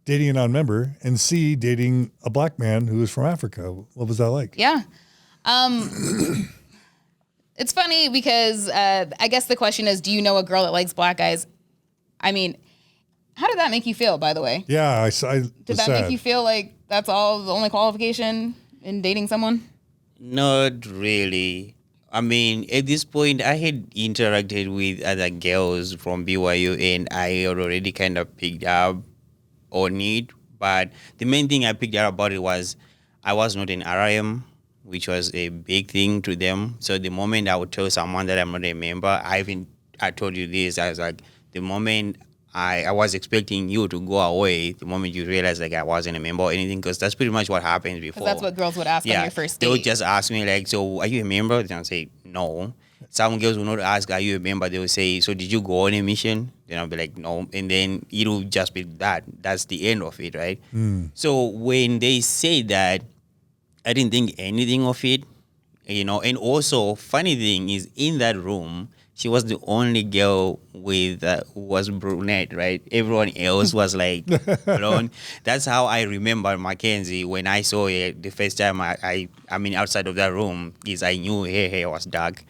dating a non-member, and C, dating a black man who was from Africa? What was that like? Yeah. It's funny because I guess the question is, do you know a girl that likes black guys? I mean, how did that make you feel, by the way? Yeah, Did that make you feel like that's all the only qualification in dating someone? Not really. I mean, at this point, I had interacted with other girls from BYU, and I had already kind of picked up on it. But the main thing I picked up about it was I was not an RM, which was a big thing to them. So the moment I would tell someone that I'm not a member, I told you this, I was like, the moment I was expecting you to go away the moment you realize like I wasn't a member or anything, because that's pretty much what happens before. That's what girls would ask on your first date. They would just ask me like, so are you a member? Then I'll say, no. Some girls will not ask, are you a member? They will say, so did you go on a mission? Then I'll be like, no. And then it'll just be that. That's the end of it, right? So when they say that, I didn't think anything of it, and also funny thing is in that room, she was the only girl with who was brunette, right? Everyone else was like blonde. That's how I remember Makenzie when I saw her the first time. I mean, outside of that room, is I knew her hair was dark.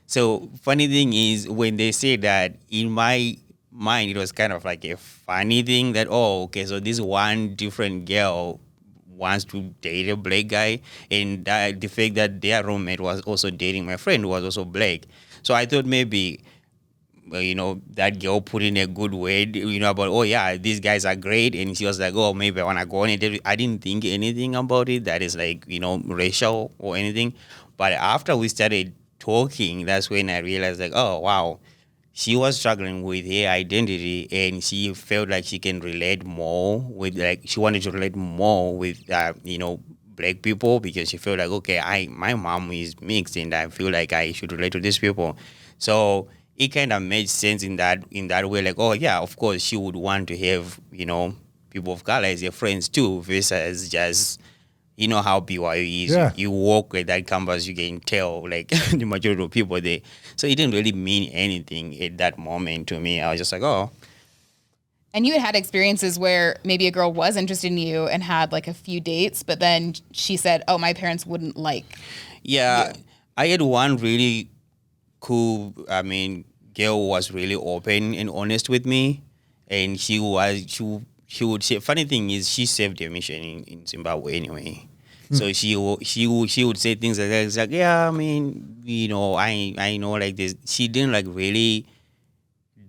So funny thing is when they say that, in my mind, it was kind of like a funny thing that, oh, okay, so this one different girl wants to date a black guy, and the fact that their roommate was also dating my friend who was also black. So I thought maybe, that girl put in a good word, about, oh yeah, these guys are great. And she was like, oh, maybe I want to go on it. I didn't think anything about it that is like, racial or anything. But after we started talking, that's when I realized like, oh, wow, she was struggling with her identity, and she felt like she can relate more with, she wanted to relate more with, black people, because she felt like, okay, my mom is mixed, and I feel like I should relate to these people. So it kind of made sense in that way, like, oh yeah, of course she would want to have, people of color as her friends too, versus just you know how BYU is. Yeah. You walk at that campus, you can tell like the majority of people there. So it didn't really mean anything at that moment to me. I was just like, oh. And you had experiences where maybe a girl was interested in you and had like a few dates, but then she said, oh, my parents wouldn't like. Yeah. you. I had one really cool, girl was really open and honest with me. And she would say, funny thing is she saved a mission in Zimbabwe anyway. So she would say things like that. It's like, yeah, I know like this. She didn't like really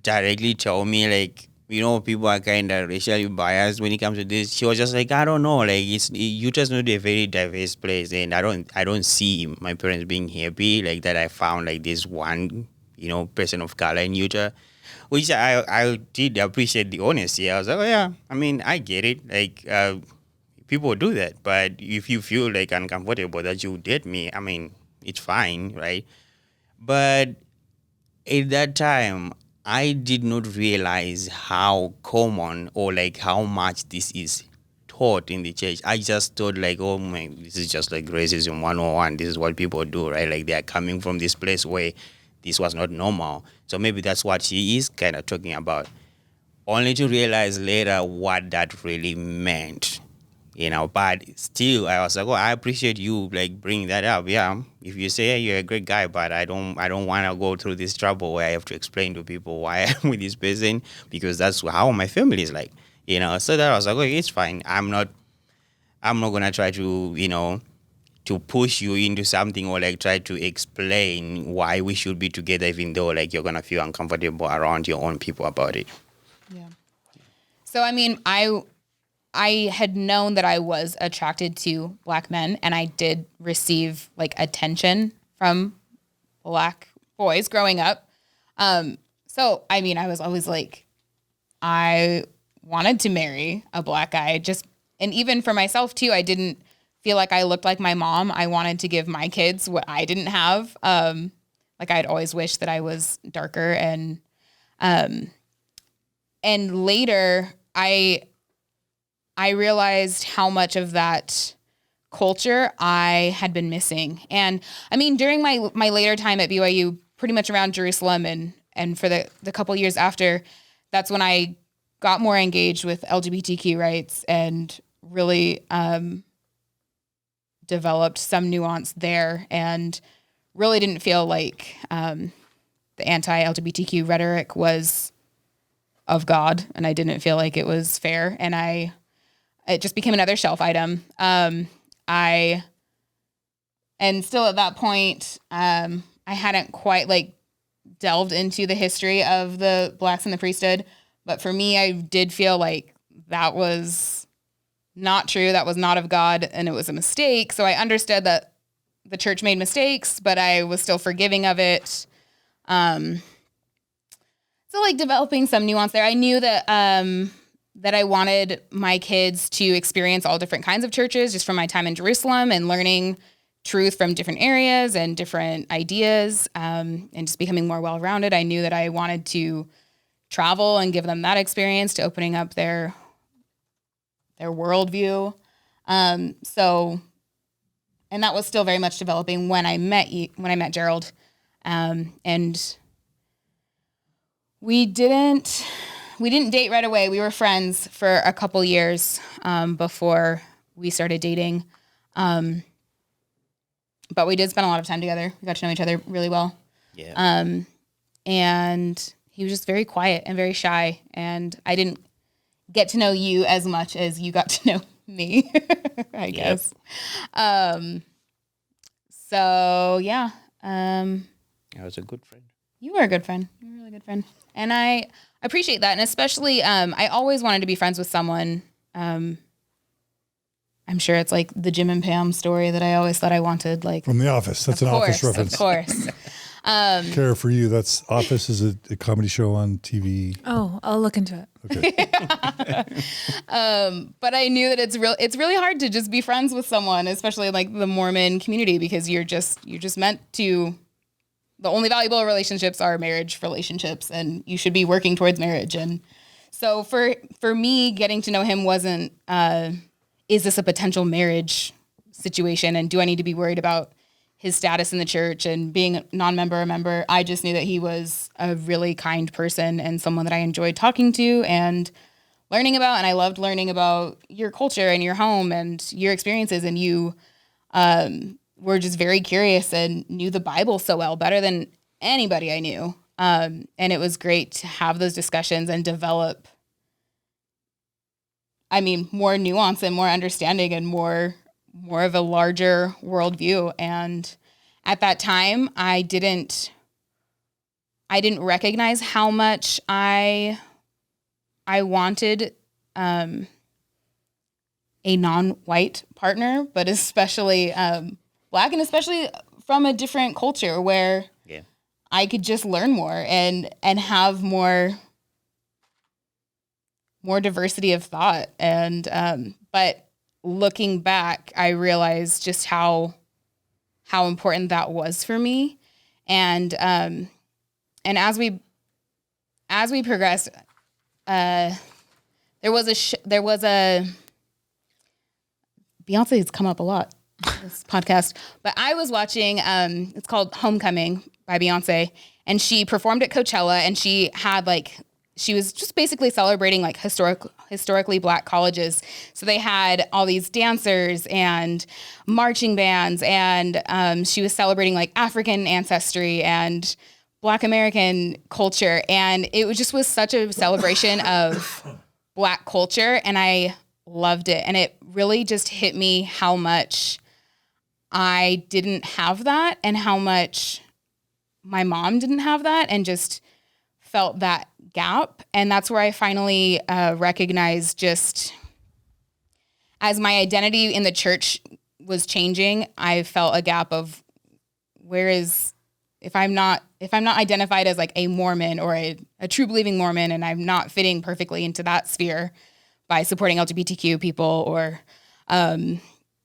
directly tell me like, people are kind of racially biased when it comes to this. She was just like, I don't know, like Utah's not a very diverse place, and I don't see my parents being happy like that. I found like this one, person of color in Utah, which I did appreciate the honesty. I was like, oh yeah, I get it. Like people do that, but if you feel like uncomfortable that you date me, it's fine, right? But at that time, I did not realize how common or like how much this is taught in the church. I just thought like, oh my, this is just like racism 101. This is what people do, right? Like they are coming from this place where this was not normal. So maybe that's what she is kind of talking about. Only to realize later what that really meant. But still, I was like, oh, I appreciate you like bringing that up. Yeah, if you say, hey, you're a great guy, but I don't want to go through this trouble where I have to explain to people why I'm with this person, because that's how my family is like. So that I was like, okay, it's fine. I'm not gonna try to to push you into something or like try to explain why we should be together, even though like you're gonna feel uncomfortable around your own people about it. Yeah. So I had known that I was attracted to Black men, and I did receive like attention from Black boys growing up. So I was always like, I wanted to marry a Black guy, and even for myself too, I didn't feel like I looked like my mom. I wanted to give my kids what I didn't have. Like I'd always wished that I was darker, and later I realized how much of that culture I had been missing. And during my later time at BYU, pretty much around Jerusalem and for the couple years after, that's when I got more engaged with LGBTQ rights and really developed some nuance there, and really didn't feel like the anti-LGBTQ rhetoric was of God, and I didn't feel like it was fair, and it just became another shelf item. And still at that point, I hadn't quite like delved into the history of the Blacks in the priesthood. But for me, I did feel like that was not true. That was not of God, and it was a mistake. So I understood that the church made mistakes, but I was still forgiving of it. So like developing some nuance there. I knew that that I wanted my kids to experience all different kinds of churches just from my time in Jerusalem and learning truth from different areas and different ideas, and just becoming more well-rounded. I knew that I wanted to travel and give them that experience to opening up their worldview. And that was still very much developing when I met Gerald. And we didn't date right away. We were friends for a couple years before we started dating. But we did spend a lot of time together. We got to know each other really well. Yeah. And he was just very quiet and very shy. And I didn't get to know you as much as you got to know me, I guess. So, yeah. I was a good friend. You were a good friend. You were a really good friend. And I appreciate that. And especially, I always wanted to be friends with someone. I'm sure it's like the Jim and Pam story that I always thought I wanted. Like from The Office. That's an Office reference. Of course. Kara, for you, that's Office is a comedy show on TV. Oh, I'll look into it. Okay. But I knew that it's really hard to just be friends with someone, especially like the Mormon community, because you're just meant to. The only valuable relationships are marriage relationships, and you should be working towards marriage. And so for me, getting to know him wasn't, is this a potential marriage situation, and do I need to be worried about his status in the church and being a non-member or member. I just knew that he was a really kind person and someone that I enjoyed talking to and learning about. And I loved learning about your culture and your home and your experiences. And you were just very curious and knew the Bible so well, better than anybody I knew. And it was great to have those discussions and develop, more nuance and more understanding and more of a larger worldview. And at that time, I didn't recognize how much I wanted a non-white partner, but especially Black, and especially from a different culture where I could just learn more and have more diversity of thought. And but looking back, I realized just how important that was for me. And as we progressed, there was a Beyonce has come up a lot this podcast, but I was watching it's called Homecoming by Beyonce, and she performed at Coachella, and she was just basically celebrating like historically Black colleges. So they had all these dancers and marching bands, and she was celebrating like African ancestry and Black American culture. And it was such a celebration of Black culture, and I loved it. And it really just hit me how much I didn't have that and how much my mom didn't have that, and just felt that gap. And that's where I finally recognized, just as my identity in the church was changing, I felt a gap of if I'm not identified as like a Mormon or a true believing Mormon, and I'm not fitting perfectly into that sphere by supporting LGBTQ people or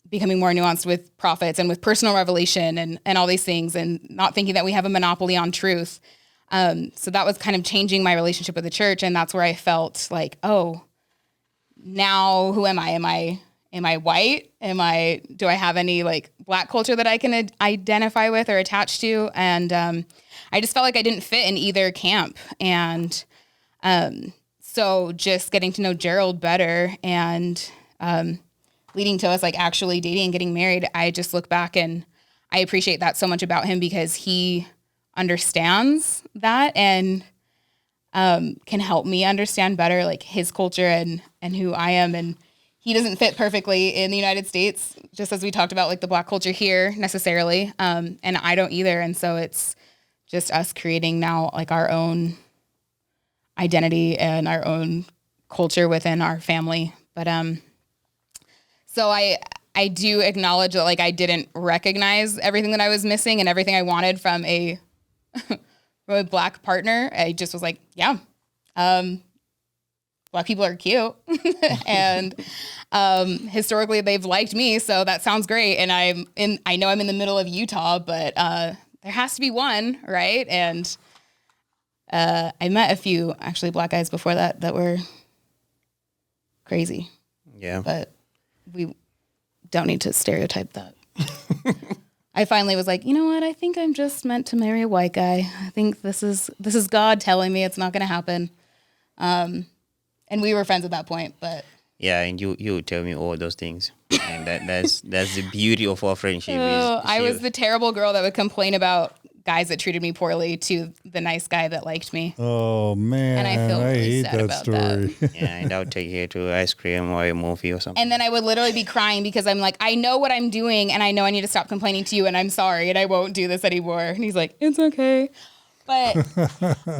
becoming more nuanced with prophets and with personal revelation and all these things, and not thinking that we have a monopoly on truth. So that was kind of changing my relationship with the church. And that's where I felt like, oh, now who am I? Am I white? Do I have any like Black culture that I can identify with or attach to? And I just felt like I didn't fit in either camp. And so just getting to know Gerald better and leading to us like actually dating and getting married, I just look back and I appreciate that so much about him, because he understands that and can help me understand better like his culture and who I am. And he doesn't fit perfectly in the United States, just as we talked about like the Black culture here necessarily. And I don't either. And so it's just us creating now like our own identity and our own culture within our family. But so I do acknowledge that like I didn't recognize everything that I was missing and everything I wanted from a Black partner. I just was like, yeah, Black people are cute. And historically they've liked me, so that sounds great. And I know I'm in the middle of Utah, but there has to be one, right? And I met a few actually Black guys before that were crazy. Yeah. But we don't need to stereotype that. I finally was like, you know what? I think I'm just meant to marry a white guy. I think this is God telling me it's not going to happen. And we were friends at that point, but yeah, and you tell me all those things, and that's the beauty of our friendship. I was the terrible girl that would complain about guys that treated me poorly to the nice guy that liked me. Oh man, and I feel really hate sad that about story. that. Yeah, and I'll take you to ice cream or a movie or something. And then I would literally be crying because I'm like, I know what I'm doing, and I know I need to stop complaining to you, and I'm sorry, and I won't do this anymore. And he's like, it's okay. But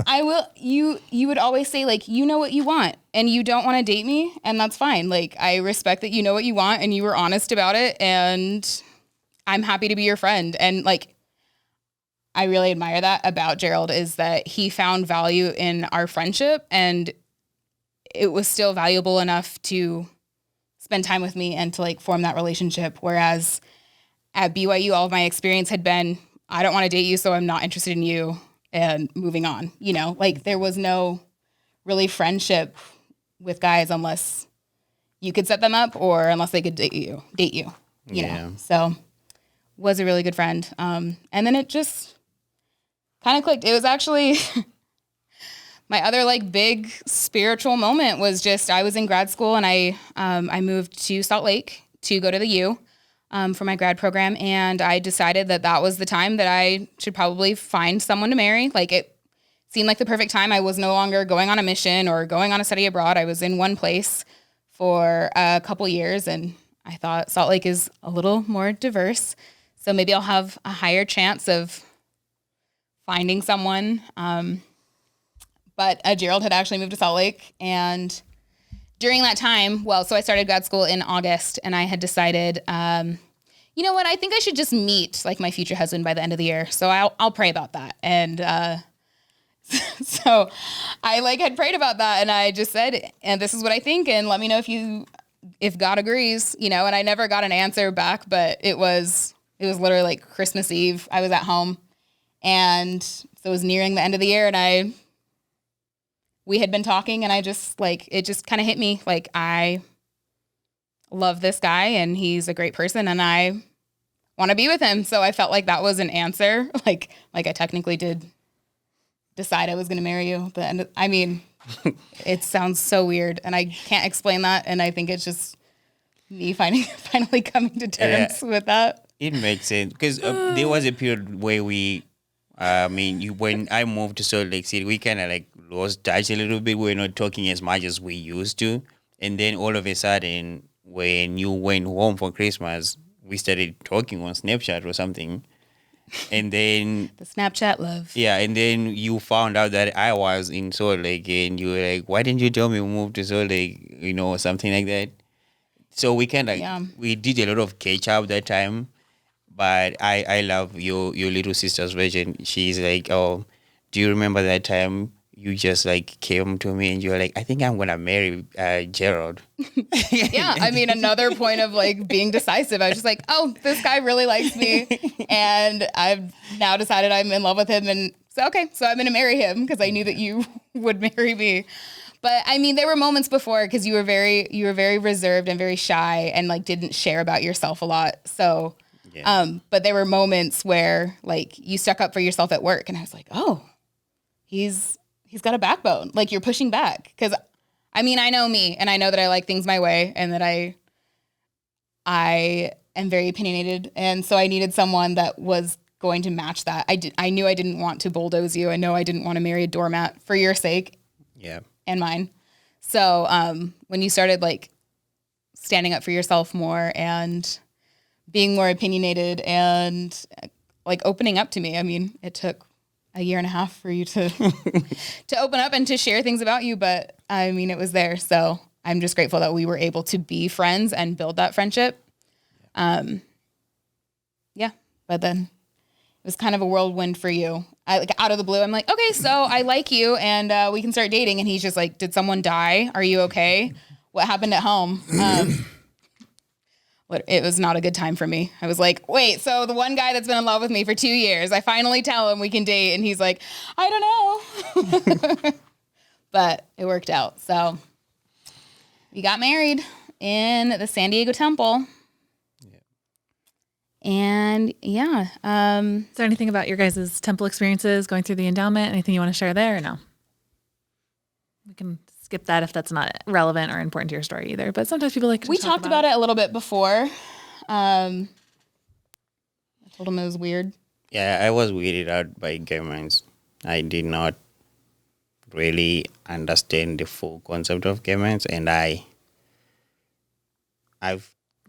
I will. You would always say like, you know what you want, and you don't want to date me, and that's fine. Like, I respect that you know what you want, and you were honest about it, and I'm happy to be your friend. And like, I really admire that about Gerald, is that he found value in our friendship, and it was still valuable enough to spend time with me and to like form that relationship. Whereas at BYU, all of my experience had been, I don't want to date you, so I'm not interested in you, and moving on. You know, like there was no really friendship with guys unless you could set them up or unless they could date you. you Yeah. know, so was a really good friend. And then it just kind of clicked. It was actually my other like big spiritual moment was just, I was in grad school and I moved to Salt Lake to go to the U for my grad program. And I decided that that was the time that I should probably find someone to marry. Like it seemed like the perfect time. I was no longer going on a mission or going on a study abroad. I was in one place for a couple years and I thought Salt Lake is a little more diverse. So maybe I'll have a higher chance of finding someone. But Gerald had actually moved to Salt Lake. And during that time, so I started grad school in August and I had decided, you know what, I think I should just meet like my future husband by the end of the year. So I'll pray about that. And so I like had prayed about that and I just said, and this is what I think. And let me know if God agrees, you know, and I never got an answer back, but it was literally like Christmas Eve. I was at home and so it was nearing the end of the year and we had been talking and I just like, it just kind of hit me. Like I love this guy and he's a great person and I want to be with him. So I felt like that was an answer. Like I technically did decide I was going to marry you. But I mean, it sounds so weird and I can't explain that. And I think it's just me finally coming to terms with that. It makes sense because there was a period where when I moved to Salt Lake City, we kind of like lost touch a little bit. We were not talking as much as we used to. And then all of a sudden, when you went home for Christmas, we started talking on Snapchat or something. And then the Snapchat love. Yeah, and then you found out that I was in Salt Lake and you were like, why didn't you tell me we moved to Salt Lake, you know, or something like that. So we kind of, we did a lot of catch up that time. But I love your little sister's version. She's like, oh, do you remember that time you just like came to me and you were like, I think I'm going to marry Gerald. Yeah. I mean, another point of like being decisive. I was just like, oh, this guy really likes me. And I've now decided I'm in love with him. And so, okay, so I'm going to marry him because I knew that you would marry me. But I mean, there were moments before because you were very reserved and very shy and like didn't share about yourself a lot. So, but there were moments where like you stuck up for yourself at work and I was like, oh, he's got a backbone. Like you're pushing back. Cause I mean, I know me and I know that I like things my way and that I am very opinionated. And so I needed someone that was going to match that. I knew I didn't want to bulldoze you. I know I didn't want to marry a doormat for your sake. Yeah. And mine. So, when you started like standing up for yourself more and being more opinionated and like opening up to me. I mean, it took a year and a half for you to to open up and to share things about you, but I mean, it was there. So I'm just grateful that we were able to be friends and build that friendship. But then it was kind of a whirlwind for you. Like out of the blue, I'm like, okay, so I like you and we can start dating. And he's just like, did someone die? Are you okay? What happened at home? It was not a good time for me. I was like, wait, so the one guy that's been in love with me for 2 years, I finally tell him we can date. And he's like, I don't know. But it worked out. So we got married in the San Diego Temple. And yeah. Is there anything about your guys' temple experiences going through the endowment? Anything you want to share there or no? We can skip that if that's not relevant or important to your story either. But sometimes people like to We talk talked about it a little bit before. I told him it was weird. Yeah, I was weirded out by governments. I did not really understand the full concept of governments, and I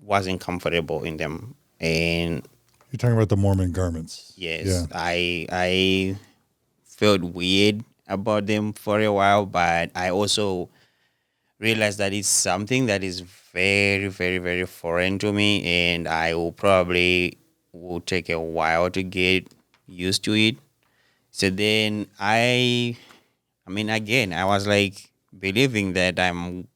wasn't comfortable in them. And You're talking about the Mormon garments. yes, Yeah. I felt weird about them for a while, but I also realized that it's something that is very, very, very foreign to me, and I will take a while to get used to it. So then I was like believing that I'm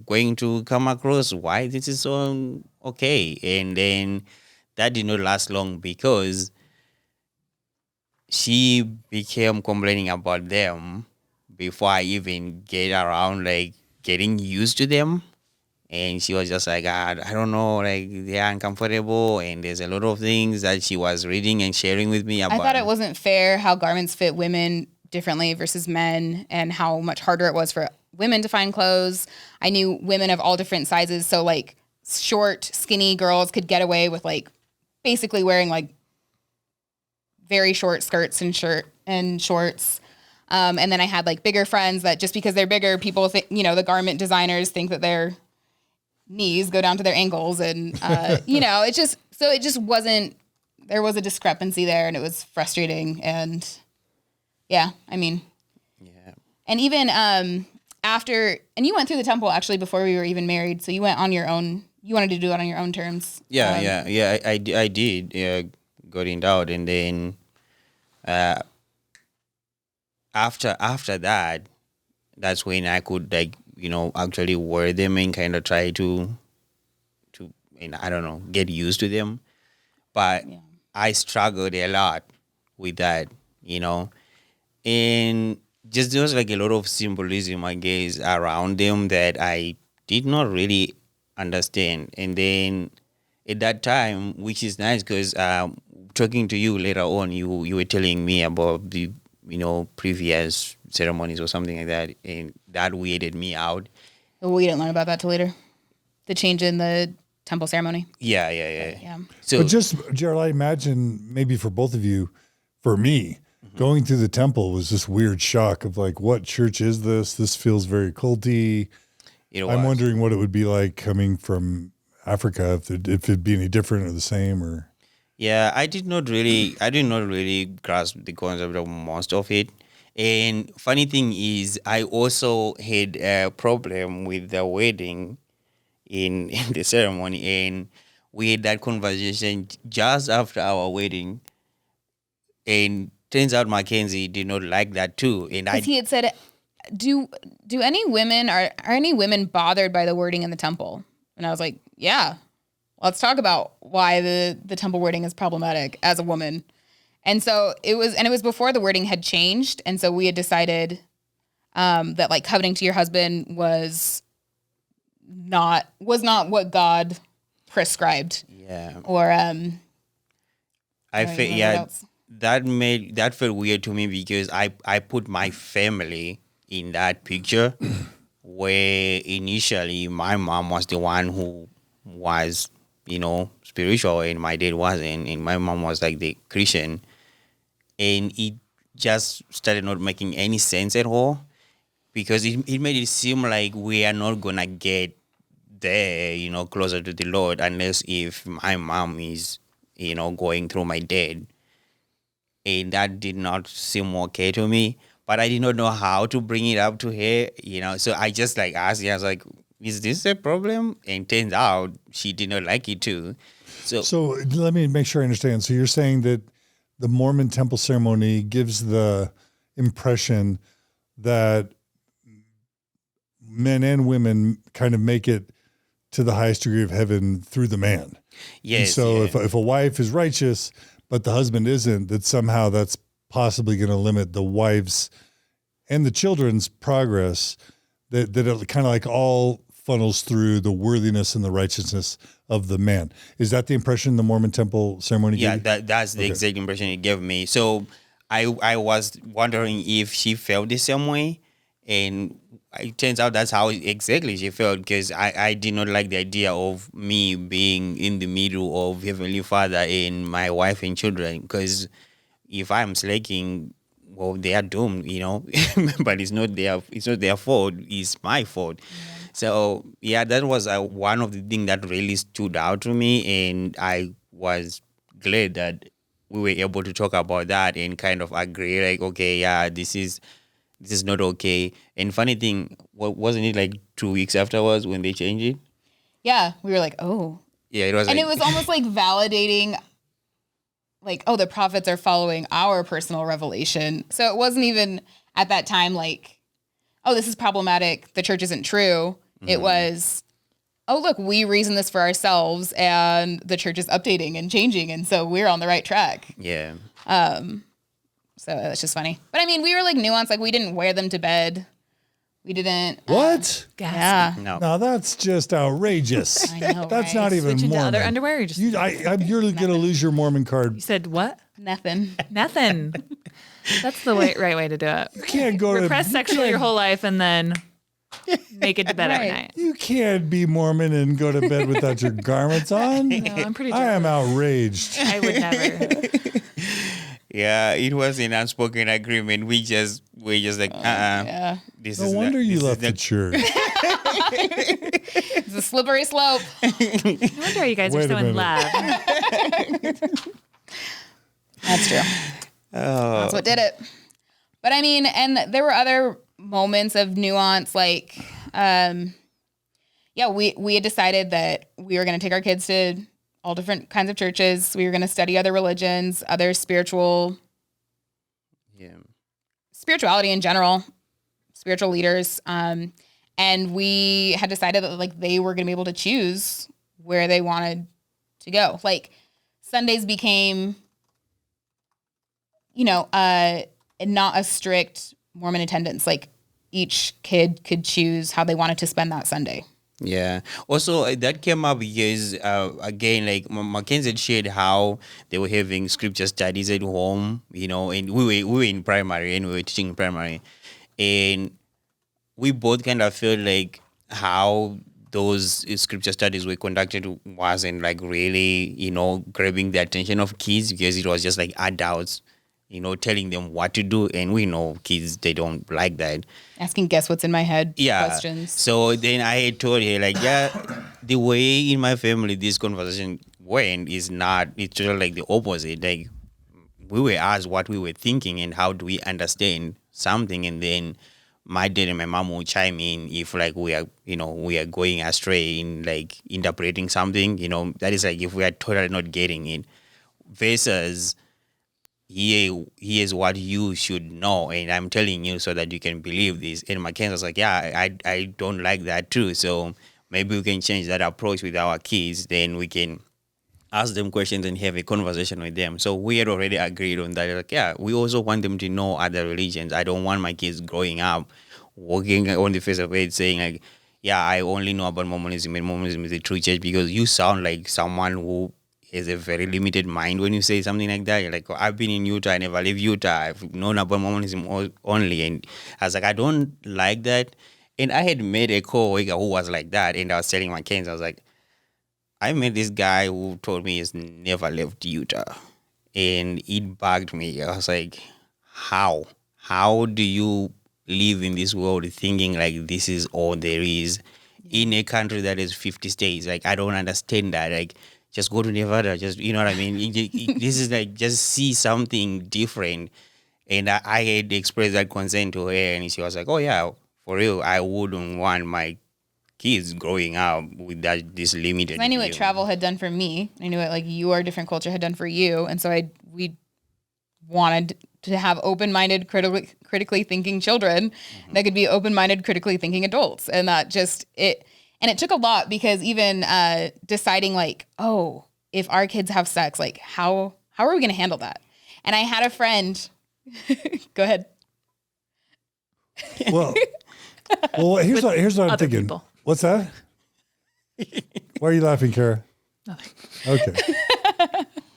going to come across why this is so okay. And then that did not last long because she became complaining about them before I even get around like getting used to them. And she was just like, I don't know, like they're uncomfortable, and there's a lot of things that she was reading and sharing with me about. I thought it wasn't fair how garments fit women differently versus men, and how much harder it was for women to find clothes. I knew women of all different sizes, so like short, skinny girls could get away with like basically wearing like very short skirts and shorts. And then I had like bigger friends that just because they're bigger, people think, the garment designers think that their knees go down to their ankles, and it just wasn't. There was a discrepancy there, and it was frustrating. And yeah, I mean, Yeah. and even after, and you went through the temple actually before we were even married, so you went on your own. You wanted to do it on your own terms. Yeah. I did. Yeah, got it out, and then after that, that's when I could actually wear them and kind of try to and I don't know, get used to them. But Yeah. I struggled a lot with that, and just there was like a lot of symbolism, I guess, around them that I did not really understand. And then at that time, which is nice because talking to you later on, you were telling me about the previous ceremonies or something like that, and that weirded me out. We didn't learn about that till later. The change in the temple ceremony. Yeah. Yeah. So But just, Gerald, I imagine maybe for both of you, for me, going through the temple was this weird shock of like, what church is this? This feels very culty. I'm wondering what it would be like coming from Africa, if it'd be any different or the same, or. Yeah, I did not really grasp the concept of most of it. And funny thing is, I also had a problem with the wedding in the ceremony, and we had that conversation just after our wedding. And turns out Makenzie did not like that too. And Because he had said, "Do any women are any women bothered by the wording in the temple?" And I was like, "Yeah, let's talk about why the temple wording is problematic as a woman." And so it was before the wording had changed, and so we had decided that like coveting to your husband was not what God prescribed. Yeah. Or I feel what yeah, else? that felt weird to me because I put my family in that picture where initially my mom was the one who was spiritual and my dad wasn't, and my mom was like the Christian, and it just started not making any sense at all because it made it seem like we are not gonna get there closer to the Lord unless if my mom is going through my dad, and that did not seem okay to me. But I did not know how to bring it up to her, so I just like asked her, I was like, is this a problem? And turns out she did not like it too. So let me make sure I understand. So you're saying that the Mormon temple ceremony gives the impression that men and women kind of make it to the highest degree of heaven through the man. Yes. And so yeah. if a wife is righteous, but the husband isn't, that somehow that's possibly going to limit the wife's and the children's progress, that it kind of like all funnels through the worthiness and the righteousness of the man. Is that the impression the Mormon temple ceremony Yeah, gave you? that's the exact impression it gave me. So I was wondering if she felt the same way, and it turns out that's how exactly she felt, because I did not like the idea of me being in the middle of Heavenly Father and my wife and children, because if I'm slacking, well, they are doomed, but it's not their fault, it's my fault. So yeah, that was one of the things that really stood out to me, and I was glad that we were able to talk about that and kind of agree, like, okay, yeah, this is not okay. And funny thing, wasn't it like 2 weeks afterwards when they changed it? Yeah, we were like, oh. Yeah, it was. And like, it was almost like validating, like, oh, the prophets are following our personal revelation. So it wasn't even at that time like, oh, this is problematic, the church isn't true. It was, oh, look, we reason this for ourselves and the church is updating and changing. And so we're on the right track. yeah. So that's just funny. But I mean, we were like nuanced, like we didn't wear them to bed. We didn't. What? Yeah. No. Now that's just outrageous. I know, That's right? not even Switch into Mormon. other underwear. Or just You're going to lose your Mormon card. you said what? Nothing. Nothing. That's the right way to do it. You can't go Repress sexually your whole life and then make it to bed every Right. night. You can't be Mormon and go to bed without your garments on. No, I'm pretty I am jealous. outraged. I would never. Yeah, it was an unspoken agreement. We just like, Yeah. This No is wonder not, you this left is the church. It's a slippery slope. No wonder you guys Wait are so a in minute. love. That's true. That's what did it. But I mean, and there were other moments of nuance, like, we had decided that we were going to take our kids to all different kinds of churches. We were going to study other religions, other spirituality in general, spiritual leaders. And we had decided that like they were going to be able to choose where they wanted to go. Like Sundays became, not a strict Mormon attendance. Like each kid could choose how they wanted to spend that Sunday. Yeah. Also, that came up because, again, like Makenzie had shared how they were having scripture studies at home, and we were in primary and we were teaching in primary. And we both kind of felt like how those scripture studies were conducted wasn't like really, grabbing the attention of kids because it was just like adults, telling them what to do. And we know kids, they don't like that. Asking guess what's in my head questions. So then I had told her, like, the way in my family this conversation went is not, it's just like the opposite. Like, we were asked what we were thinking and how do we understand something. And then my dad and my mom will chime in if, like, we are going astray in, like, interpreting something, that is like if we are totally not getting it versus here's what you should know, and I'm telling you so that you can believe this. And Makenzie was like, I don't like that too. So maybe we can change that approach with our kids. Then we can ask them questions and have a conversation with them. So we had already agreed on that. Like, we also want them to know other religions. I don't want my kids growing up walking on the face of it saying like, I only know about Mormonism and Mormonism is the true church, because you sound like someone who is a very limited mind when you say something like that. You're like, I've been in Utah, I never leave Utah, I've known about Mormonism only. And I was like, I don't like that. And I had met a co-worker who was like that, and I was telling my kids, I was like, I met this guy who told me he's never left Utah. And it bugged me. I was like, how? How do you live in this world thinking like this is all there is in a country that is 50 states? Like, I don't understand that. Like, just go to Nevada, just, you know what I mean? This is like, just see something different. And I had expressed that concern to her, and she was like, oh yeah, for real, I wouldn't want my kids growing up with this limited. I knew what view. travel had done for me. I knew what like your different culture had done for you. And so we wanted to have open-minded, critically thinking children that could be open-minded, critically thinking adults. And that just, it took a lot, because even deciding like, oh, if our kids have sex, like how are we going to handle that? And I had a friend, go ahead. Well, here's what I'm other thinking. people. What's that? Why are you laughing, Kara? Nothing. Okay.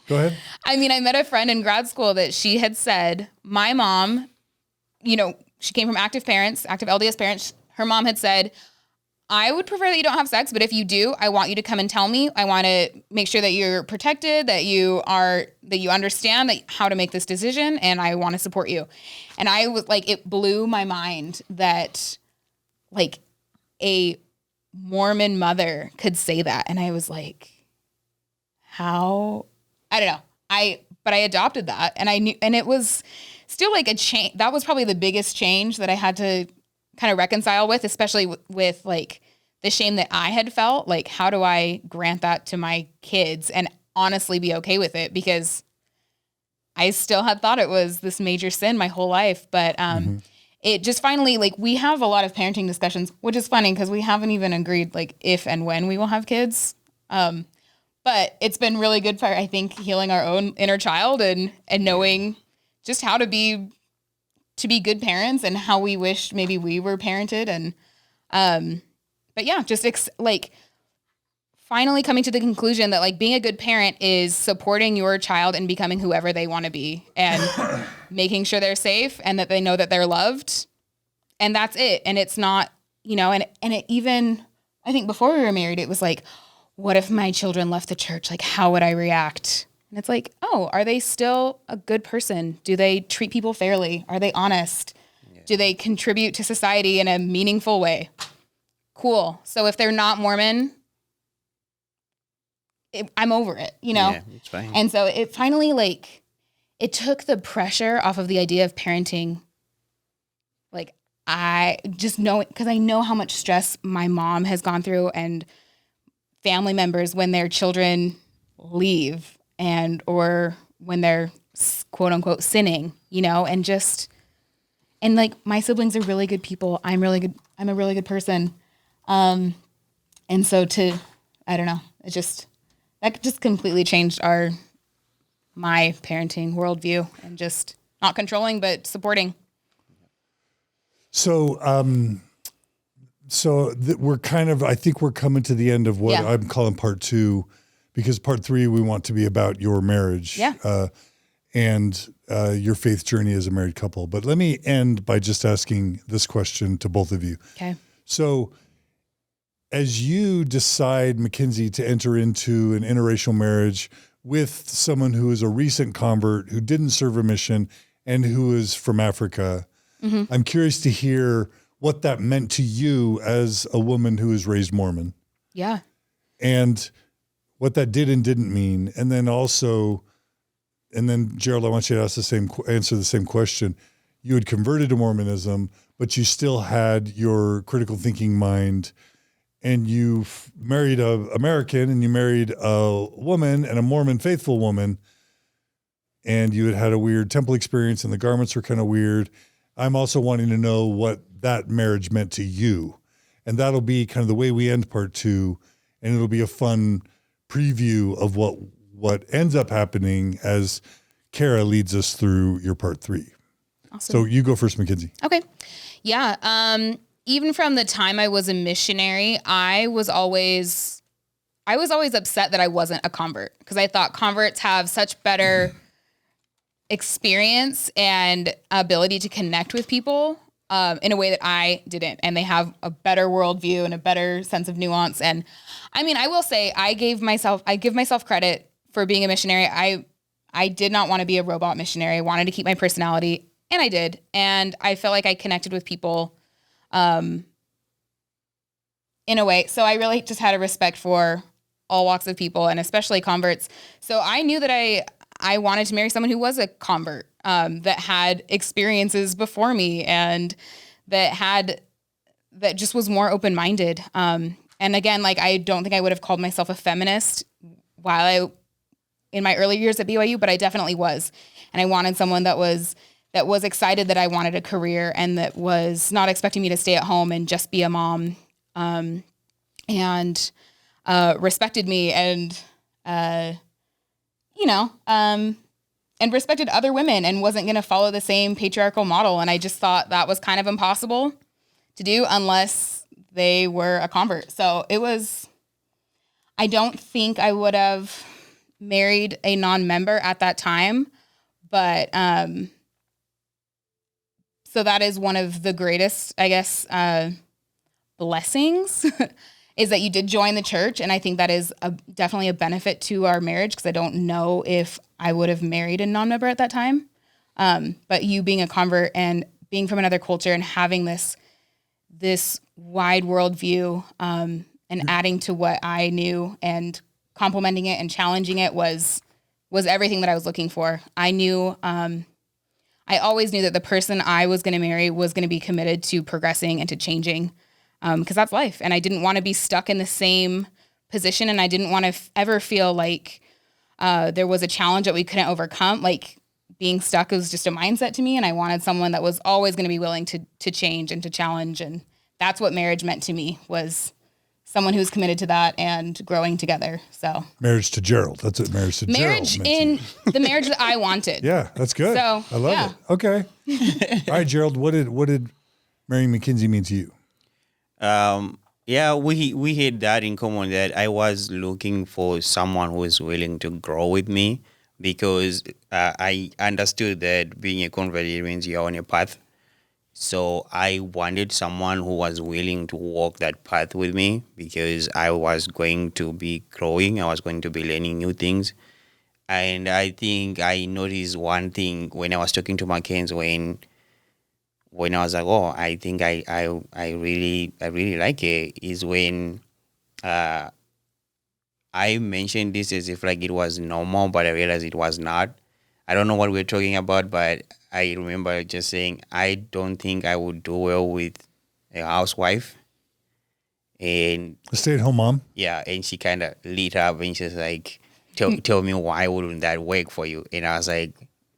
Go ahead. I mean, I met a friend in grad school that she had said, my mom, she came from active LDS parents. Her mom had said, I would prefer that you don't have sex, but if you do, I want you to come and tell me. I want to make sure that you're protected, that you understand how to make this decision, and I want to support you. And I was like, it blew my mind that like a Mormon mother could say that. And I was like, how? I don't know. But I adopted that, and I knew, and it was still like a change. That was probably the biggest change that I had to kind of reconcile with, especially with like the shame that I had felt. Like, how do I grant that to my kids and honestly be okay with it? Because I still had thought it was this major sin my whole life. But it just finally, like, we have a lot of parenting discussions, which is funny because we haven't even agreed like if and when we will have kids. But it's been really good for, I think, healing our own inner child and knowing just how to be to be good parents and how we wished maybe we were parented. And, but yeah, just finally coming to the conclusion that like being a good parent is supporting your child and becoming whoever they want to be and making sure they're safe and that they know that they're loved. And that's it. And it's not, and it even, I think before we were married, it was like, what if my children left the church? Like, how would I react? And it's like, oh, are they still a good person? Do they treat people fairly? Are they honest? Yeah. Do they contribute to society in a meaningful way? Cool. So if they're not Mormon, I'm over it, Yeah, it's fine. And so it finally, it took the pressure off of the idea of parenting. Like, I just know it because I know how much stress my mom has gone through and family members when their children leave or when they're quote unquote sinning, and like my siblings are really good people. I'm really good. I'm a really good person. And so I don't know, that just completely changed my parenting worldview and just not controlling, but supporting. So, I think we're coming to the end of what I'm calling part 2, because part 3, we want to be about your marriage and your faith journey as a married couple. But let me end by just asking this question to both of you. Okay. So as you decide, Makenzie, to enter into an interracial marriage with someone who is a recent convert, who didn't serve a mission, and who is from Africa, I'm curious to hear what that meant to you as a woman who was raised Mormon. Yeah. And what that did and didn't mean. And then Gerald, I want you to answer the same question. You had converted to Mormonism, but you still had your critical thinking mind, and you married an American, and you married a woman, and a Mormon faithful woman, and you had a weird temple experience, and the garments were kind of weird. I'm also wanting to know what that marriage meant to you. And that'll be kind of the way we end part 2. And it'll be a fun preview of what ends up happening as Kara leads us through your part 3. Awesome. So you go first, Makenzie. Okay. Yeah. Even from the time I was a missionary, I was always upset that I wasn't a convert, because I thought converts have such better experience and ability to connect with people in a way that I didn't. And they have a better worldview and a better sense of nuance. And I mean, I will say I give myself credit for being a missionary. I did not want to be a robot missionary. I wanted to keep my personality, and I did. And I felt like I connected with people in a way. So I really just had a respect for all walks of people, and especially converts. So I knew that I wanted to marry someone who was a convert, that had experiences before me, and that just was more open-minded. And again, I don't think I would have called myself a feminist in my early years at BYU, but I definitely was. And I wanted someone that was excited that I wanted a career, and that was not expecting me to stay at home and just be a mom, and respected me and, and respected other women, and wasn't going to follow the same patriarchal model. And I just thought that was kind of impossible to do unless they were a convert. So I don't think I would have married a non-member at that time, but, so that is one of the greatest, I guess, blessings is that you did join the church. And I think that is definitely a benefit to our marriage, because I don't know if I would have married a non-member at that time. But you being a convert and being from another culture and having this wide worldview, and adding to what I knew and complementing it and challenging it was everything that I was looking for. I always knew that the person I was going to marry was going to be committed to progressing and to changing, because that's life. And I didn't want to be stuck in the same position, and I didn't want to ever feel like there was a challenge that we couldn't overcome. Like, being stuck was just a mindset to me, and I wanted someone that was always going to be willing to change and to challenge. And that's what marriage meant to me, was someone who's committed to that and growing together. So Marriage to Gerald. That's what marriage to marriage Gerald meant to in the marriage that I wanted. Yeah, that's good. So, I love yeah. it. Okay. All right, Gerald, what did marrying Makenzie mean to you? Yeah, we had that in common, that I was looking for someone who is willing to grow with me, because I understood that being a convert means you're on a path. So I wanted someone who was willing to walk that path with me, because I was going to be growing. I was going to be learning new things. And I think I noticed one thing when I was talking to Makenzie, when I was like, oh, I think I really like it, is when I mentioned this as if like it was normal, but I realized it was not. I don't know what we're talking about, but I remember just saying, I don't think I would do well with a housewife. And A stay-at-home mom? yeah, and she kind of lit up and she's like, tell me, why wouldn't that work for you? And I was like,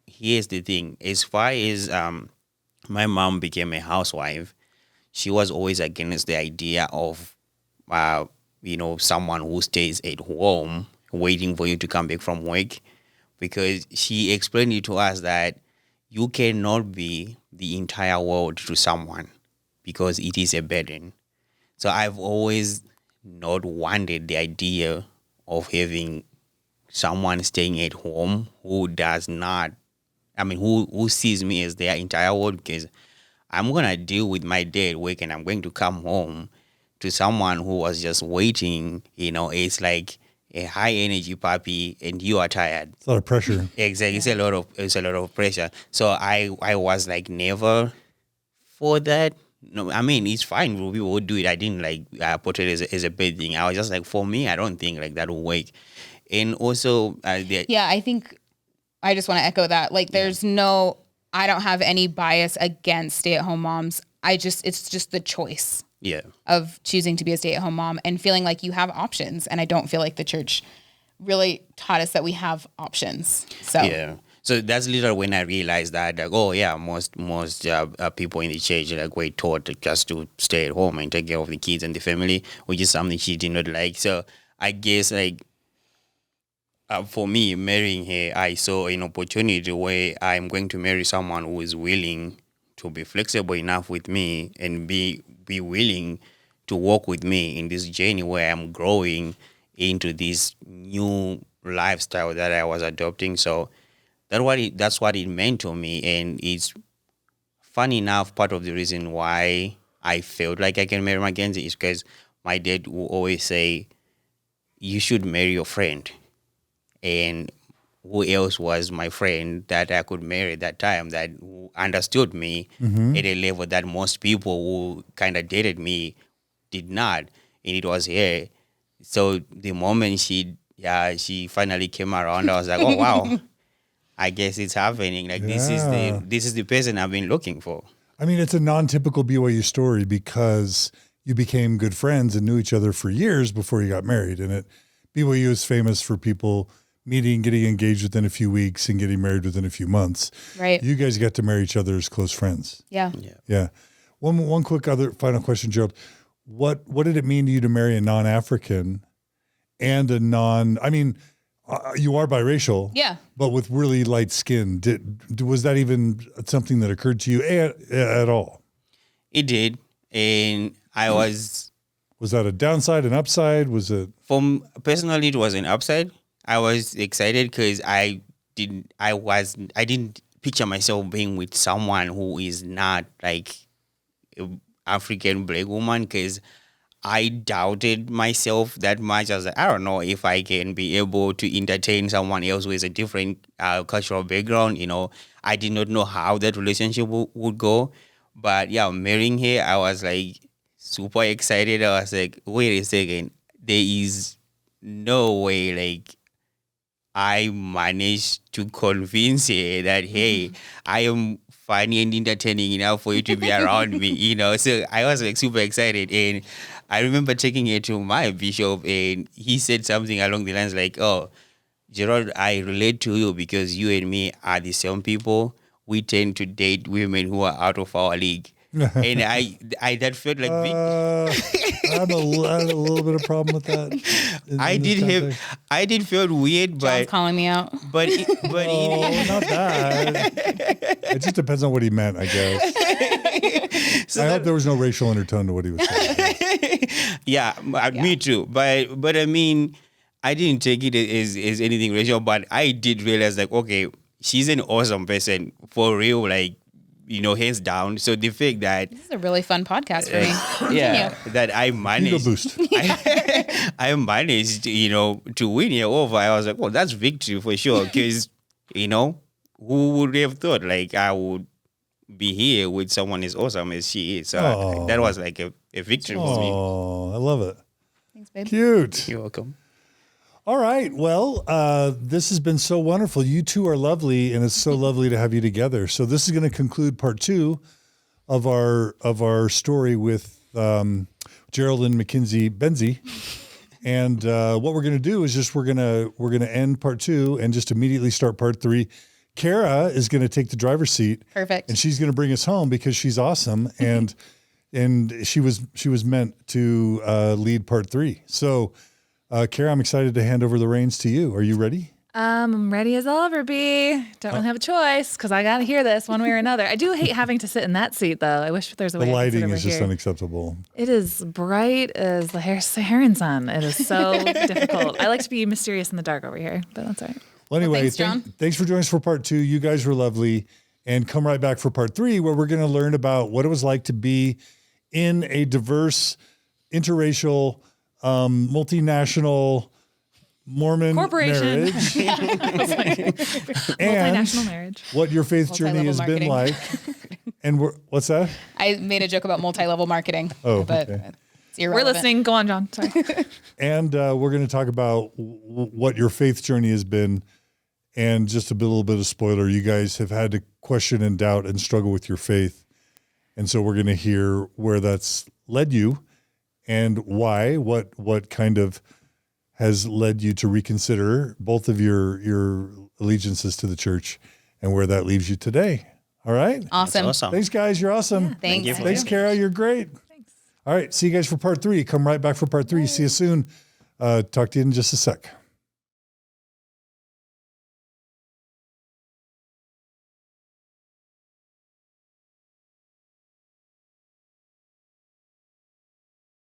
here's the thing. As far as my mom became a housewife, she was always against the idea of, someone who stays at home waiting for you to come back from work, because she explained it to us that you cannot be the entire world to someone, because it is a burden. So I've always not wanted the idea of having someone staying at home who does not, who sees me as their entire world, because I'm going to deal with my day at work and I'm going to come home to someone who was just waiting. It's like a high energy puppy and you are tired. It's a lot of pressure. Exactly. It's a lot of pressure. So I was like never for that. No, it's fine. People would do it. I didn't put it as a bad thing. I was just like, for me, I don't think like that will work. And also, I think I just want to echo that. Like, I don't have any bias against stay-at-home moms. It's just the choice of choosing to be a stay-at-home mom and feeling like you have options. And I don't feel like the church really taught us that we have options. So yeah. So that's literally when I realized that, like, oh yeah, most people in the church were taught just to stay at home and take care of the kids and the family, which is something she did not like. So I guess for me, marrying her, I saw an opportunity where I'm going to marry someone who is willing to be flexible enough with me and be willing to walk with me in this journey where I'm growing into this new lifestyle that I was adopting. So that's what it meant to me. And it's funny enough, part of the reason why I felt like I can marry Makenzie is because my dad will always say, you should marry your friend. And who else was my friend that I could marry at that time that understood me at a level that most people who kind of dated me did not? And it was her. So the moment she finally came around, I was like, oh wow, I guess it's happening. Like this is the person I've been looking for. It's a non-typical BYU story because you became good friends and knew each other for years before you got married. And BYU is famous for people meeting, getting engaged within a few weeks and getting married within a few months. Right. You guys got to marry each other as close friends. Yeah. Yeah. One quick other final question, Gerald. What did it mean to you to marry a non-African and a you are biracial. Yeah. But with really light skin. Was that even something that occurred to you at all? It did. And I was... Was that a downside, an upside? Personally, it was an upside. I was excited because I didn't picture myself being with someone who is not like an African black woman, because I doubted myself that much. I was like, I don't know if I can be able to entertain someone else who has a different cultural background. I did not know how that relationship would go. But yeah, marrying her, I was like super excited. I was like, wait a second, there is no way like I managed to convince her that, hey, I am funny and entertaining enough for you to be around me, So I was like super excited. And I remember taking her to my bishop and he said something along the lines like, oh, Gerald, I relate to you because you and me are the same people. We tend to date women who are out of our league. And I that felt like I have a little bit of problem with that. I did feel weird, John's but calling me out. but Oh, not that. It just depends on what he meant, I guess. I hope there was no racial undertone to what he was saying. yeah, me too. But I mean, I didn't take it as anything racial, but I did realize like, okay, she's an awesome person for real, like, you know, hands down. So the fact that This is a really fun podcast for me. yeah, that I Ego managed, boost. I managed, you know, to win her over. I was like, well, that's victory for sure. Because, you know, who would have thought like I would be here with someone as awesome as she is? So that was like a victory for me. Oh, I love it. Thanks, babe. Cute. You're welcome. All right. Well, this has been so wonderful. You two are lovely, and it's so lovely to have you together. So this is going to conclude part 2 of our story with Gerald and Makenzie Benzi. And what we're going to do is just we're gonna end part 2 and just immediately start part 3. Kara is going to take the driver's seat. Perfect. And she's going to bring us home because she's awesome, and she was meant to lead part 3. So. Kara, I'm excited to hand over the reins to you. Are you ready? I'm ready as I'll ever be. Don't really have a choice because I got to hear this one way or another. I do hate having to sit in that seat, though. I wish there's a way The I could sit lighting over is just here. unacceptable. It is bright as the Saharan sun. It is so difficult. I like to be mysterious in the dark over here, but that's all right. Well, anyway, thanks, John. thanks for joining us for part 2. You guys were lovely. And come right back for part 3, where we're going to learn about what it was like to be in a diverse, interracial, multinational Mormon Corporation. marriage. And Multinational marriage. what your faith journey has been marketing. like. And what's that? I made a joke about multi-level marketing. Oh, but okay. it's We're irrelevant. listening. Go on, John. Sorry. And we're going to talk about what your faith journey has been. And just a little bit of spoiler, you guys have had to question and doubt and struggle with your faith. And so we're going to hear where that's led you and why, what kind of has led you to reconsider both of your allegiances to the church and where that leaves you today. All right. Awesome. Awesome. Thanks, guys. You're awesome. Thanks. you. Thanks, Kara. You're great. Thanks. All right. See you guys for part 3. Come right back for part 3. See you soon. Talk to you in just a sec.